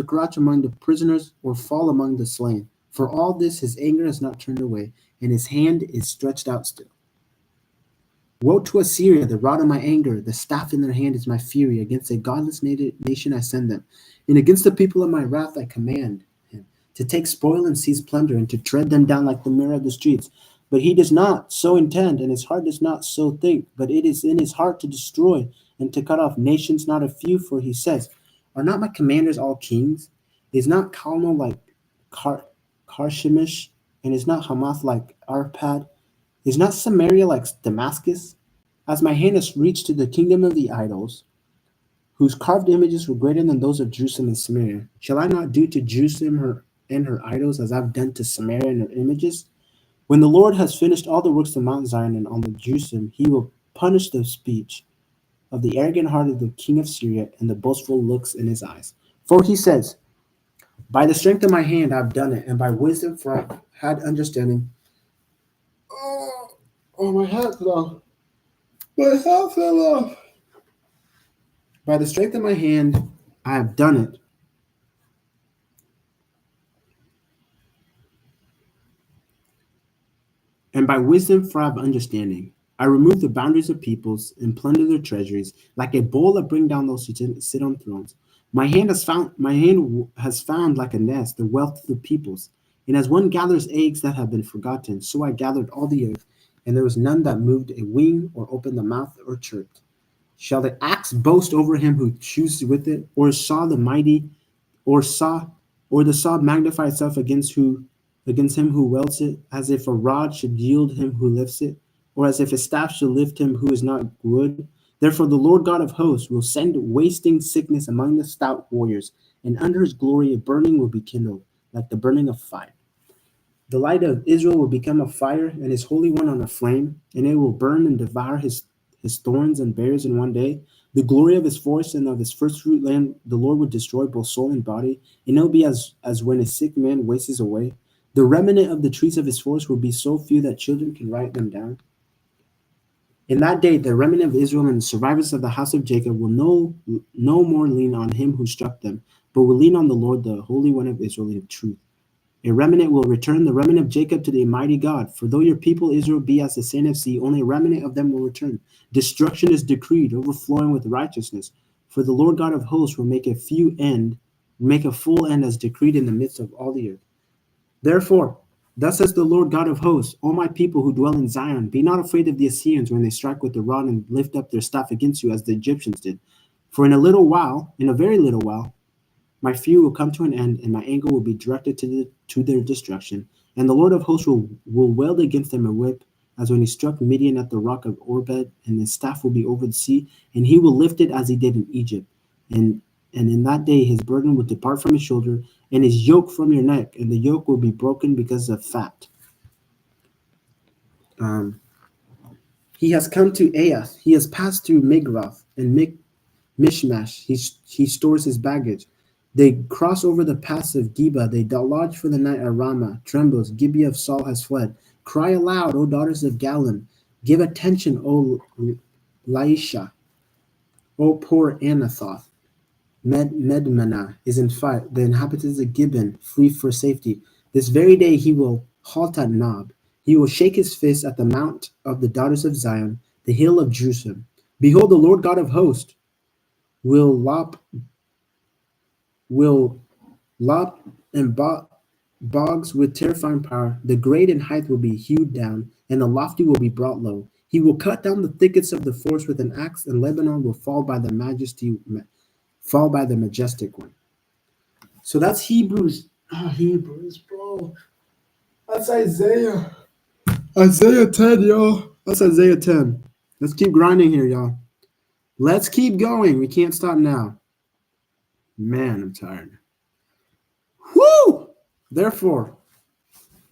crouch among the prisoners or fall among the slain. For all this his anger has not turned away, and his hand is stretched out still. Woe to Assyria, the rod of my anger, the staff in their hand is my fury. Against a godless nation I send them, and against the people of my wrath I command him, to take spoil and seize plunder, and to tread them down like the mirror of the streets. But he does not so intend, and his heart does not so think, but it is in his heart to destroy, and to cut off nations, not a few, for he says, are not my commanders all kings? Is not Calno like Karshemish, and is not Hamath like Arpad? Is not Samaria like Damascus? As my hand has reached to the kingdom of the idols, whose carved images were greater than those of Jerusalem and Samaria, shall I not do to Jerusalem and her idols as I've done to Samaria and her images? When the Lord has finished all the works of Mount Zion and on the Jerusalem, he will punish the speech of the arrogant heart of the king of Syria and the boastful looks in his eyes. For he says, by the strength of my hand I've done it, and by wisdom, for I've had understanding. Oh, my hat fell off. My hat fell off. By the strength of my hand I have done it. And by wisdom, for I have understanding. I remove the boundaries of peoples and plunder their treasuries, like a bowl that bring down those who sit on thrones. My hand has found like a nest the wealth of the peoples. And as one gathers eggs that have been forgotten, so I gathered all the earth, and there was none that moved a wing or opened the mouth or chirped. Shall the axe boast over him who chews with it, or saw the mighty, or the saw magnify itself against him who wields it, as if a rod should yield him who lifts it, or as if a staff should lift him who is not wood? Therefore the Lord God of hosts will send wasting sickness among the stout warriors, and under his glory a burning will be kindled, like the burning of fire. The light of Israel will become a fire, and his Holy One on a flame, and it will burn and devour his thorns and berries in one day. The glory of his forest and of his first fruit land, the Lord would destroy both soul and body, and it will be as when a sick man wastes away. The remnant of the trees of his forest will be so few that children can write them down. In that day, the remnant of Israel and the survivors of the house of Jacob will no more lean on him who struck them, but will lean on the Lord, the Holy One of Israel, in truth. A remnant will return, the remnant of Jacob, to the mighty God. For though your people Israel be as the sand of sea, only a remnant of them will return. Destruction is decreed, overflowing with righteousness. For the Lord God of hosts will make a full end as decreed in the midst of all the earth. Therefore, thus says the Lord God of hosts, O my people who dwell in Zion, be not afraid of the Assyrians when they strike with the rod and lift up their staff against you as the Egyptians did. For in a little while, in a very little while, my fury will come to an end, and my anger will be directed to their destruction. And the Lord of hosts will wield against them a whip, as when he struck Midian at the rock of Orbed, and his staff will be over the sea, and he will lift it as he did in Egypt. And and in that day his burden will depart from his shoulder, and his yoke from your neck, and the yoke will be broken because of fat. Um, he has come to Aiath, he has passed through Migrath and Mishmash, he stores his baggage. They cross over the pass of Geba. They lodge for the night at Ramah. Trembles. Gibeah of Saul has fled. Cry aloud, O daughters of Gallim. Give attention, O Laisha. O poor Anathoth. Medmanah is in fight. The inhabitants of Gibeon flee for safety. This very day he will halt at Nob. He will shake his fist at the mount of the daughters of Zion, the hill of Jerusalem. Behold, the Lord God of hosts will will lop and bogs with terrifying power. The great in height will be hewed down, and the lofty will be brought low. He will cut down the thickets of the forest with an axe, and Lebanon will fall by the majestic one. So that's Hebrews. Hebrews, bro. That's Isaiah. Isaiah 10, y'all. That's Isaiah 10. Let's keep grinding here, y'all. Let's keep going. We can't stop now. Man, I'm tired. Whoo! Therefore,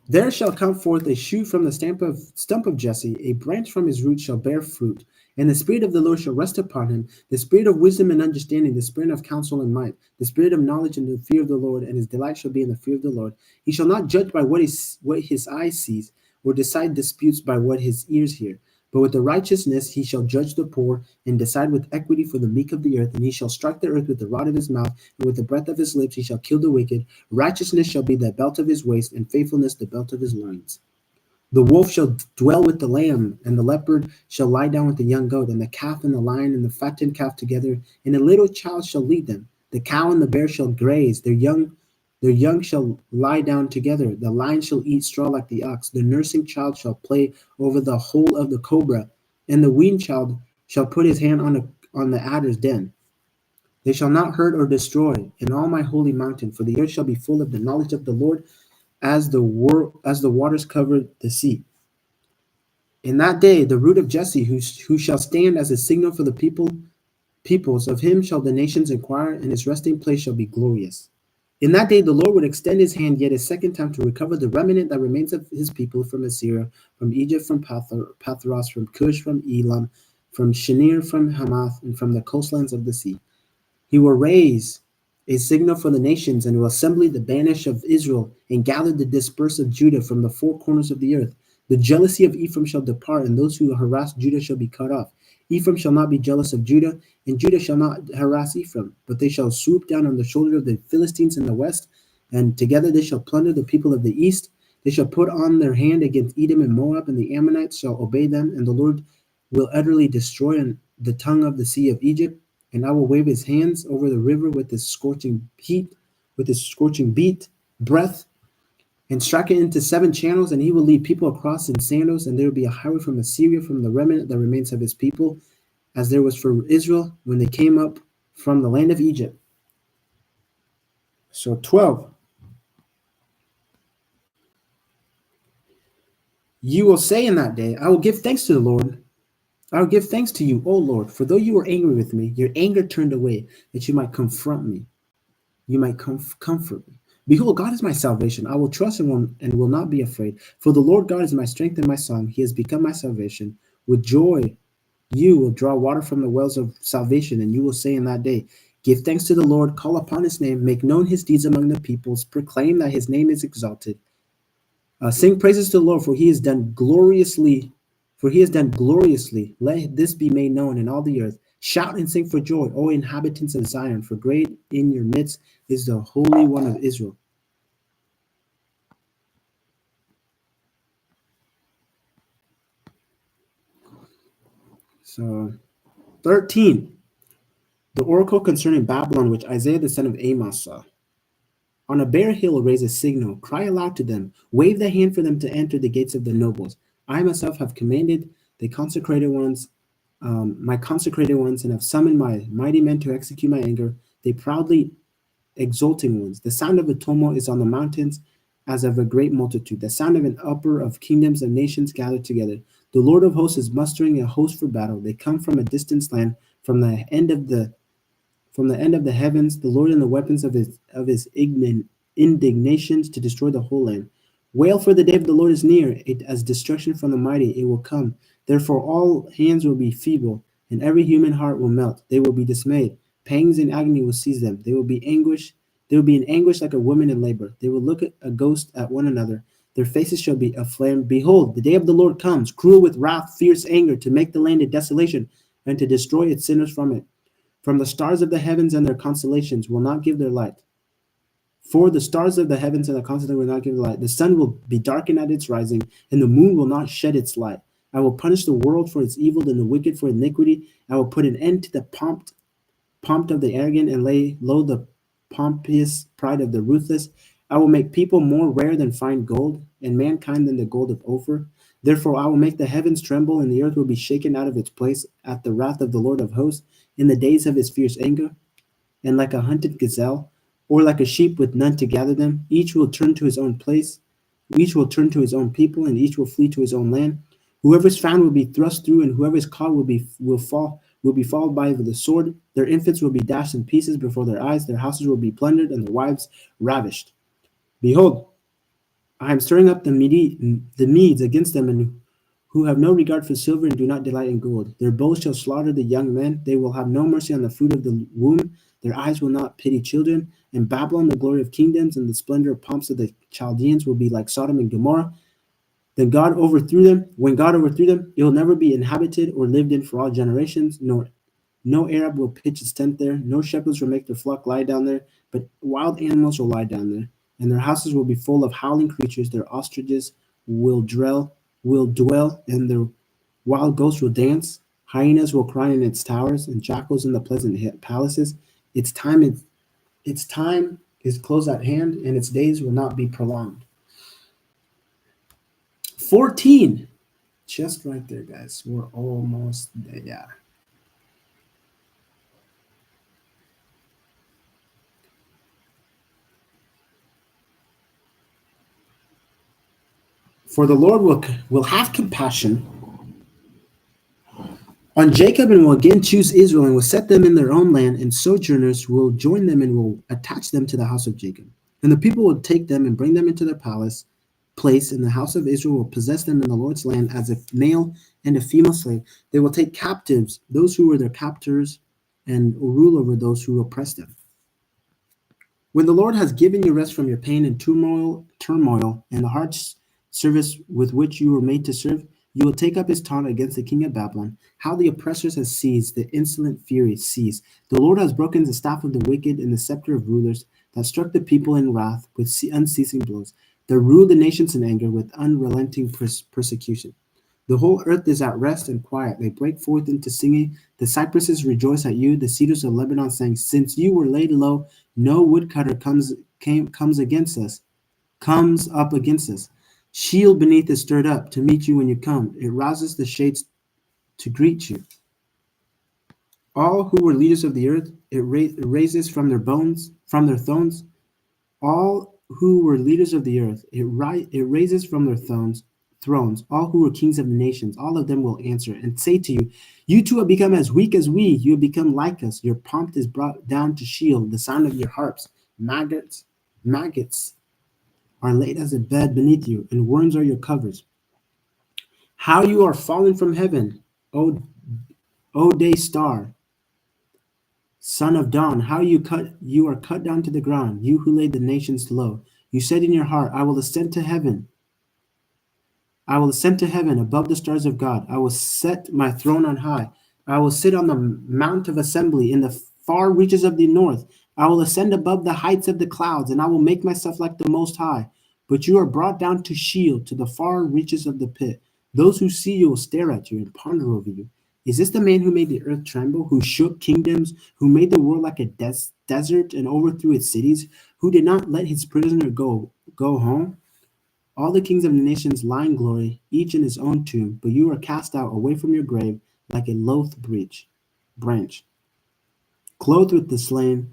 there shall come forth a shoot from the stump of Jesse, a branch from his root shall bear fruit. And the Spirit of the Lord shall rest upon him, the Spirit of wisdom and understanding, the Spirit of counsel and might, the Spirit of knowledge and the fear of the Lord, and his delight shall be in the fear of the Lord. He shall not judge by what his eye sees, or decide disputes by what his ears hear. But with the righteousness he shall judge the poor, and decide with equity for the meek of the earth. And he shall strike the earth with the rod of his mouth, and with the breath of his lips he shall kill the wicked. Righteousness shall be the belt of his waist, and faithfulness the belt of his loins. The wolf shall dwell with the lamb, and the leopard shall lie down with the young goat, and the calf and the lion and the fattened calf together, and a little child shall lead them. The cow and the bear shall graze, their young shall lie down together. The lion shall eat straw like the ox. The nursing child shall play over the hole of the cobra, and the weaned child shall put his hand on the adder's den. They shall not hurt or destroy in all my holy mountain, for the earth shall be full of the knowledge of the Lord, as the waters cover the sea. In that day, the root of Jesse, who shall stand as a signal for the peoples, of him shall the nations inquire, and his resting place shall be glorious. In that day, the Lord would extend his hand yet a second time to recover the remnant that remains of his people from Assyria, from Egypt, from Pathros, from Cush, from Elam, from Shinir, from Hamath, and from the coastlands of the sea. He will raise a signal for the nations, and will assemble the banished of Israel, and gather the dispersed of Judah from the four corners of the earth. The jealousy of Ephraim shall depart, and those who harass Judah shall be cut off. Ephraim shall not be jealous of Judah, and Judah shall not harass Ephraim, but they shall swoop down on the shoulder of the Philistines in the west, and together they shall plunder the people of the east. They shall put on their hand against Edom and Moab, and the Ammonites shall obey them, and the Lord will utterly destroy the tongue of the sea of Egypt. And I will wave his hands over the river with his scorching breath, and strike it into 7 channels, and he will lead people across in sandals, and there will be a highway from Assyria, from the remnant that remains of his people, as there was for Israel when they came up from the land of Egypt. So 12. You will say in that day, I will give thanks to the Lord. I will give thanks to you, O Lord, for though you were angry with me, your anger turned away, that you might confront me. You might comfort me. Behold, God is my salvation. I will trust him and will not be afraid. For the Lord God is my strength and my song. He has become my salvation. With joy, you will draw water from the wells of salvation, and you will say in that day, give thanks to the Lord, call upon his name, make known his deeds among the peoples, proclaim that his name is exalted. Sing praises to the Lord, for he has done gloriously. Let this be made known in all the earth. Shout and sing for joy, O inhabitants of Zion, for great in your midst is the Holy One of Israel. So, 13. The oracle concerning Babylon, which Isaiah the son of Amos saw. On a bare hill raise a signal, cry aloud to them, wave the hand for them to enter the gates of the nobles. I myself have commanded the consecrated ones, my consecrated ones, and have summoned my mighty men to execute my anger, they proudly exulting ones. The sound of a tumult is on the mountains as of a great multitude, the sound of an uproar of kingdoms and nations gathered together. The Lord of hosts is mustering a host for battle. They come from a distant land, from the end of the heavens, the Lord and the weapons of his indignations to destroy the whole land. Wail, for the day of the Lord is near, it as destruction from the mighty, it will come. Therefore all hands will be feeble, and every human heart will melt. They will be dismayed. Pangs and agony will seize them. They will be anguish. They will be in anguish like a woman in labor. They will look at a ghost at one another. Their faces shall be aflame. Behold, the day of the Lord comes, cruel with wrath, fierce anger, to make the land a desolation, and to destroy its sinners from it. From the stars of the heavens and their constellations will not give their light. For the stars of the heavens and the constellations will not give their light. The sun will be darkened at its rising, and the moon will not shed its light. I will punish the world for its evil and the wicked for iniquity. I will put an end to the pomp of the arrogant and lay low the pompous pride of the ruthless. I will make people more rare than fine gold, and mankind than the gold of Ophir. Therefore I will make the heavens tremble, and the earth will be shaken out of its place at the wrath of the Lord of hosts, in the days of his fierce anger. And like a hunted gazelle, or like a sheep with none to gather them, each will turn to his own place, each will turn to his own people, and each will flee to his own land. Whoever is found will be thrust through, and whoever is caught will be followed by the sword. Their infants will be dashed in pieces before their eyes. Their houses will be plundered, and their wives ravished. Behold, I am stirring up the Medes against them, and who have no regard for silver and do not delight in gold. Their bows shall slaughter the young men. They will have no mercy on the fruit of the womb. Their eyes will not pity children. In Babylon, the glory of kingdoms and the splendor of pomps of the Chaldeans will be like Sodom and Gomorrah. Then God overthrew them. When God overthrew them, it will never be inhabited or lived in for all generations, nor no Arab will pitch his tent there, no shepherds will make their flock lie down there, but wild animals will lie down there, and their houses will be full of howling creatures. Their ostriches will dwell, and their wild goats will dance. Hyenas will cry in its towers, and jackals in the pleasant palaces. Its time is its time is close at hand, and its days will not be prolonged. 14. Just right there, guys. We're almost there. Yeah. For the Lord will have compassion on Jacob and will again choose Israel and will set them in their own land, and sojourners will join them and will attach them to the house of Jacob. And the people will take them and bring them into their place, and the house of Israel will possess them in the Lord's land as a male and a female slave. They will take captives those who were their captors and rule over those who oppress them. When the Lord has given you rest from your pain and turmoil, and the hard service with which you were made to serve, you will take up his taunt against the king of Babylon. How the oppressors have seized, the insolent fury seized. The Lord has broken the staff of the wicked and the scepter of rulers, that struck the people in wrath with unceasing blows, that ruled the nations in anger with unrelenting persecution. The whole earth is at rest and quiet. They break forth into singing. The cypresses rejoice at you. The cedars of Lebanon sang, since you were laid low, no woodcutter comes up against us. Shield beneath is stirred up to meet you when you come. It rouses the shades to greet you. All who were leaders of the earth, it raises from their thrones. All who were leaders of the earth, it raises from their thrones. All who were kings of the nations, all of them will answer and say to you, you too have become as weak as we. You have become like us. Your pomp is brought down to Sheol, the sound of your harps. Maggots are laid as a bed beneath you, and worms are your covers. How you are fallen from heaven, O day star, son of dawn, how you are cut down to the ground, you who laid the nations low. You said in your heart, I will ascend to heaven. I will ascend to heaven above the stars of God. I will set my throne on high. I will sit on the mount of assembly in the far reaches of the north. I will ascend above the heights of the clouds, and I will make myself like the Most High. But you are brought down to Sheol, to the far reaches of the pit. Those who see you will stare at you and ponder over you. Is this the man who made the earth tremble, who shook kingdoms, who made the world like a desert and overthrew its cities, who did not let his prisoner go home? All the kings of the nations lie in glory, each in his own tomb, but you are cast out away from your grave like a loath branch. Clothed with the slain,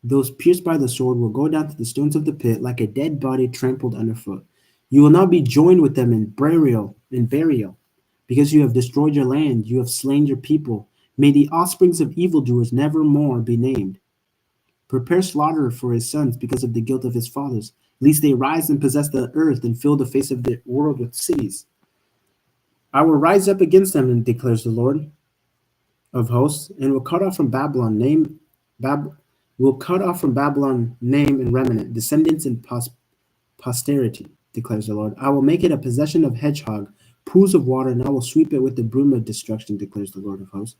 those pierced by the sword will go down to the stones of the pit like a dead body trampled underfoot. You will not be joined with them in burial, because you have destroyed your land, you have slain your people. May the offsprings of evildoers never more be named. Prepare slaughter for his sons because of the guilt of his fathers, lest they rise and possess the earth and fill the face of the world with cities. I will rise up against them, and declares the Lord of hosts, and will cut off from Babylon Bab, will cut off from Babylon name and remnant, descendants and posterity, declares the Lord. I will make it a possession of hedgehog, pools of water, and I will sweep it with the broom of destruction, declares the Lord of hosts.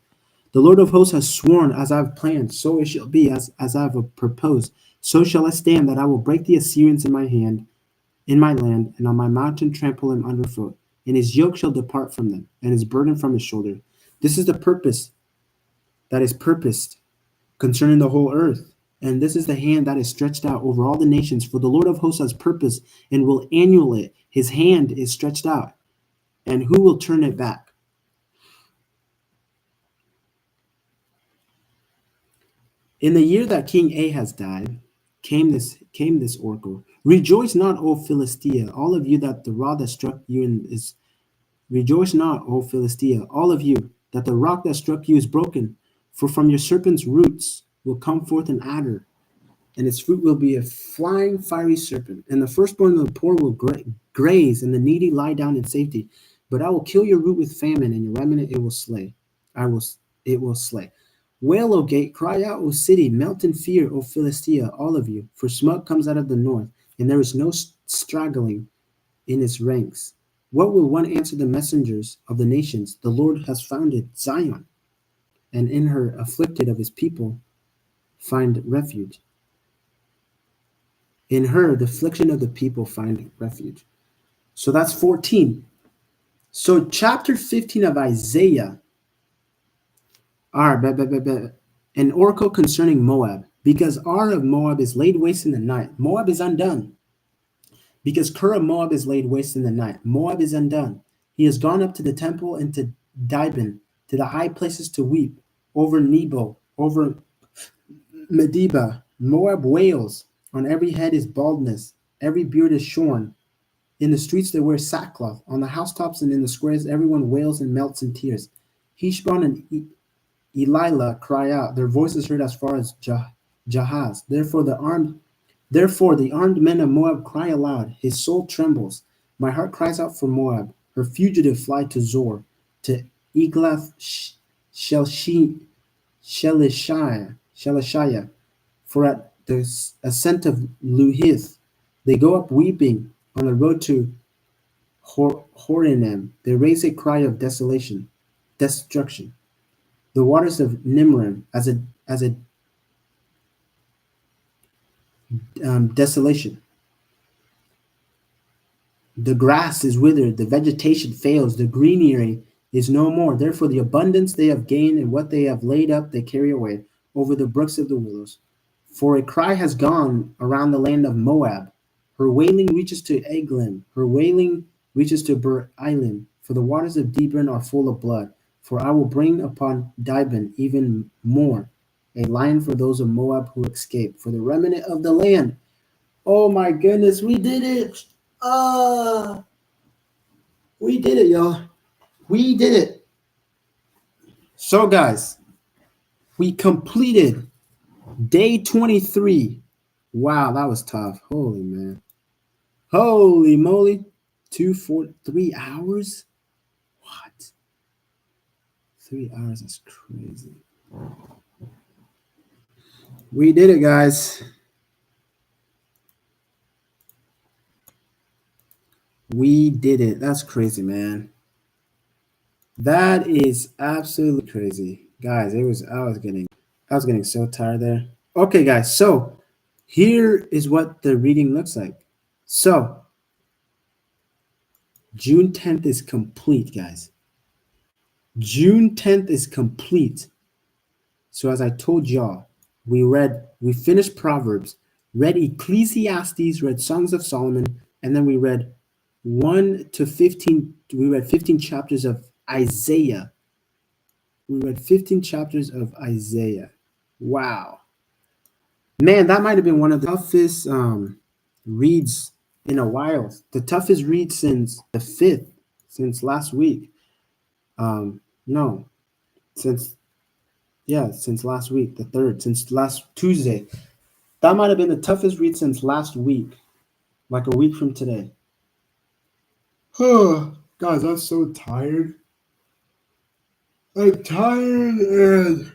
The Lord of hosts has sworn, as I have planned, so it shall be, as I have proposed. So shall I stand, that I will break the Assyrians in my land, and on my mountain trample him underfoot. And his yoke shall depart from them, and his burden from his shoulder. This is the purpose that is purposed concerning the whole earth. And this is the hand that is stretched out over all the nations. For the Lord of hosts has purpose and will annul it. His hand is stretched out, and who will turn it back? In the year that King Ahaz died, came this oracle. Rejoice not, O Philistia, all of you that the rod that struck you is rejoice not, O Philistia, all of you, that the rock that struck you is broken. For from your serpent's roots will come forth an adder, and its fruit will be a flying fiery serpent. And the firstborn of the poor will graze, and the needy lie down in safety. But I will kill your root with famine, and your remnant it will slay. It will slay. Wail, O gate, cry out, O city, melt in fear, O Philistia, all of you, for smoke comes out of the north, and there is no straggling in its ranks. What will one answer the messengers of the nations? The Lord has founded Zion, and in her afflicted of his people find refuge. In her, the affliction of the people find refuge. So that's 14. So chapter 15 of Isaiah are an oracle concerning Moab. Because Ar of Moab is laid waste in the night. Moab is undone. Because Ker of Moab is laid waste in the night. Moab is undone. He has gone up to the temple and to Dibon, to the high places to weep, over Nebo, over Medeba. Moab wails. On every head is baldness. Every beard is shorn. In the streets they wear sackcloth. On the housetops and in the squares everyone wails and melts in tears. Heshbon and Elilah cry out. Their voices heard as far as Jahaz. Therefore the armed men of Moab cry aloud. His soul trembles. My heart cries out for Moab. Her fugitives fly to Zor, to Eglath Shelishiyah. For at the ascent of Luhith they go up weeping. On the road to Horonim, they raise a cry of destruction. The waters of Nimrim as a desolation. The grass is withered, the vegetation fails, the greenery is no more. Therefore, the abundance they have gained and what they have laid up they carry away over the brooks of the willows. For a cry has gone around the land of Moab. Her wailing reaches to Eglim. Her wailing reaches to Elim. For the waters of Dibon are full of blood. For I will bring upon Dibon even more, a lion for those of Moab who escape, for the remnant of the land. Oh my goodness, we did it! We did it, y'all. We did it. So, guys, we completed day 23. Wow, that was tough. Holy man. Holy moly. 3 hours? What? 3 hours, that's crazy. We did it, guys. We did it. That's crazy, man. That is absolutely crazy, guys. I was getting so tired there. Okay, guys. So here is what the reading looks like. So June 10th is complete, guys. June 10th is complete. So as I told y'all, we finished Proverbs, read Ecclesiastes, read Songs of Solomon, and then we read 1 to 15. We read 15 chapters of Isaiah. We read 15 chapters of Isaiah. Wow. Man, that might have been one of the toughest reads in a while. The toughest read since the 5th, since last week. No, since, yeah, since last week, the 3rd, since last Tuesday. That might have been the toughest read since last week, like a week from today. Oh, guys, I'm so tired. I'm tired,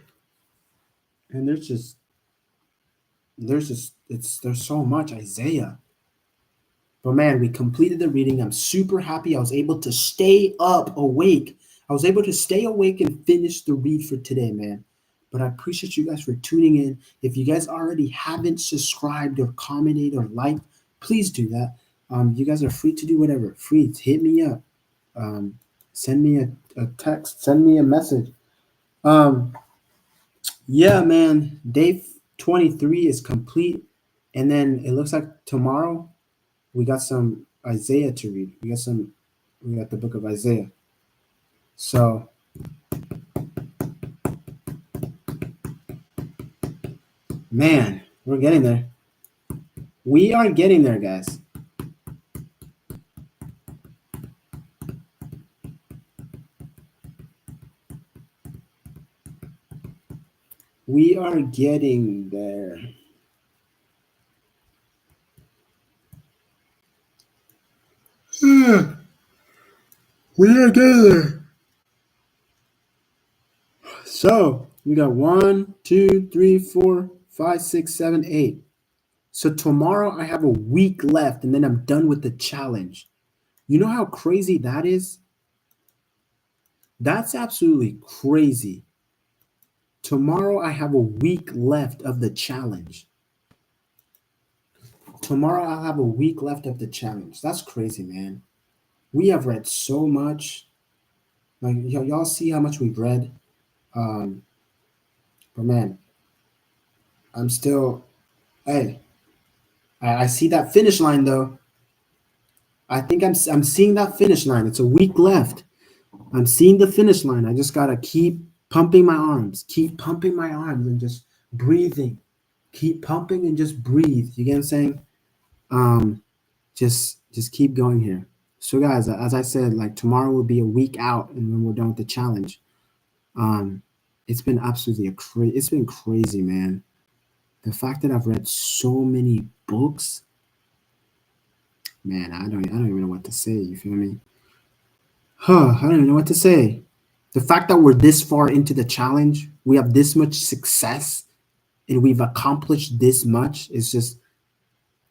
and there's so much Isaiah. But man, we completed the reading. I'm super happy. I was able to stay up awake. I was able to stay awake and finish the read for today, man. But I appreciate you guys for tuning in. If you guys already haven't subscribed or commented or liked, please do that. You guys are free to do whatever. Free to hit me up. Um, send me a text. Send me a message. Um, yeah, man. Day 23 is complete. And then it looks like tomorrow we got some Isaiah to read. We got the book of Isaiah. So, man, we're getting there. We are getting there, guys. We are getting there. We are getting there. So, we got 1, 2, 3, 4, 5, 6, 7, 8. So, tomorrow I have a week left and then I'm done with the challenge. You know how crazy that is? That's absolutely crazy. Tomorrow I have a week left of the challenge. Tomorrow I'll have a week left of the challenge. That's crazy, man. We have read so much. Like y'all see how much we've read. Um, but man, I'm still. Hey, I see that finish line though. I think I'm seeing that finish line. It's a week left. I'm seeing the finish line. I just gotta keep pumping my arms, keep pumping my arms, and just breathing. Keep pumping and just breathe. You get what I'm saying? Um, just keep going here. So guys, as I said, like tomorrow will be a week out, and when we're done with the challenge, um, it's been absolutely it's been crazy, man. The fact that I've read so many books, man, I don't even know what to say. You feel me? I don't even know what to say. The fact that we're this far into the challenge, we have this much success, and we've accomplished this much is just,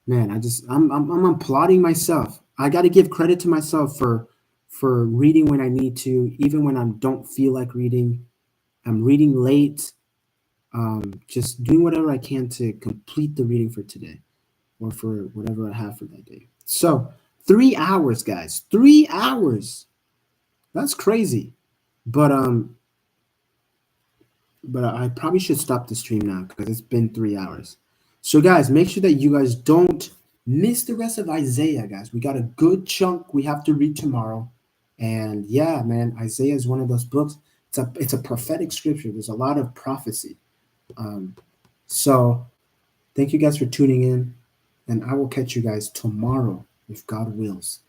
man. I'm applauding myself. I got to give credit to myself for reading when I need to, even when I don't feel like reading. I'm reading late. Just doing whatever I can to complete the reading for today or for whatever I have for that day. So 3 hours, guys. 3 hours. That's crazy. But I probably should stop the stream now because it's been 3 hours. So guys, make sure that you guys don't miss the rest of Isaiah, guys. We got a good chunk we have to read tomorrow. And yeah, man, Isaiah is one of those books. It's a prophetic scripture. There's a lot of prophecy. So thank you guys for tuning in, and I will catch you guys tomorrow if God wills.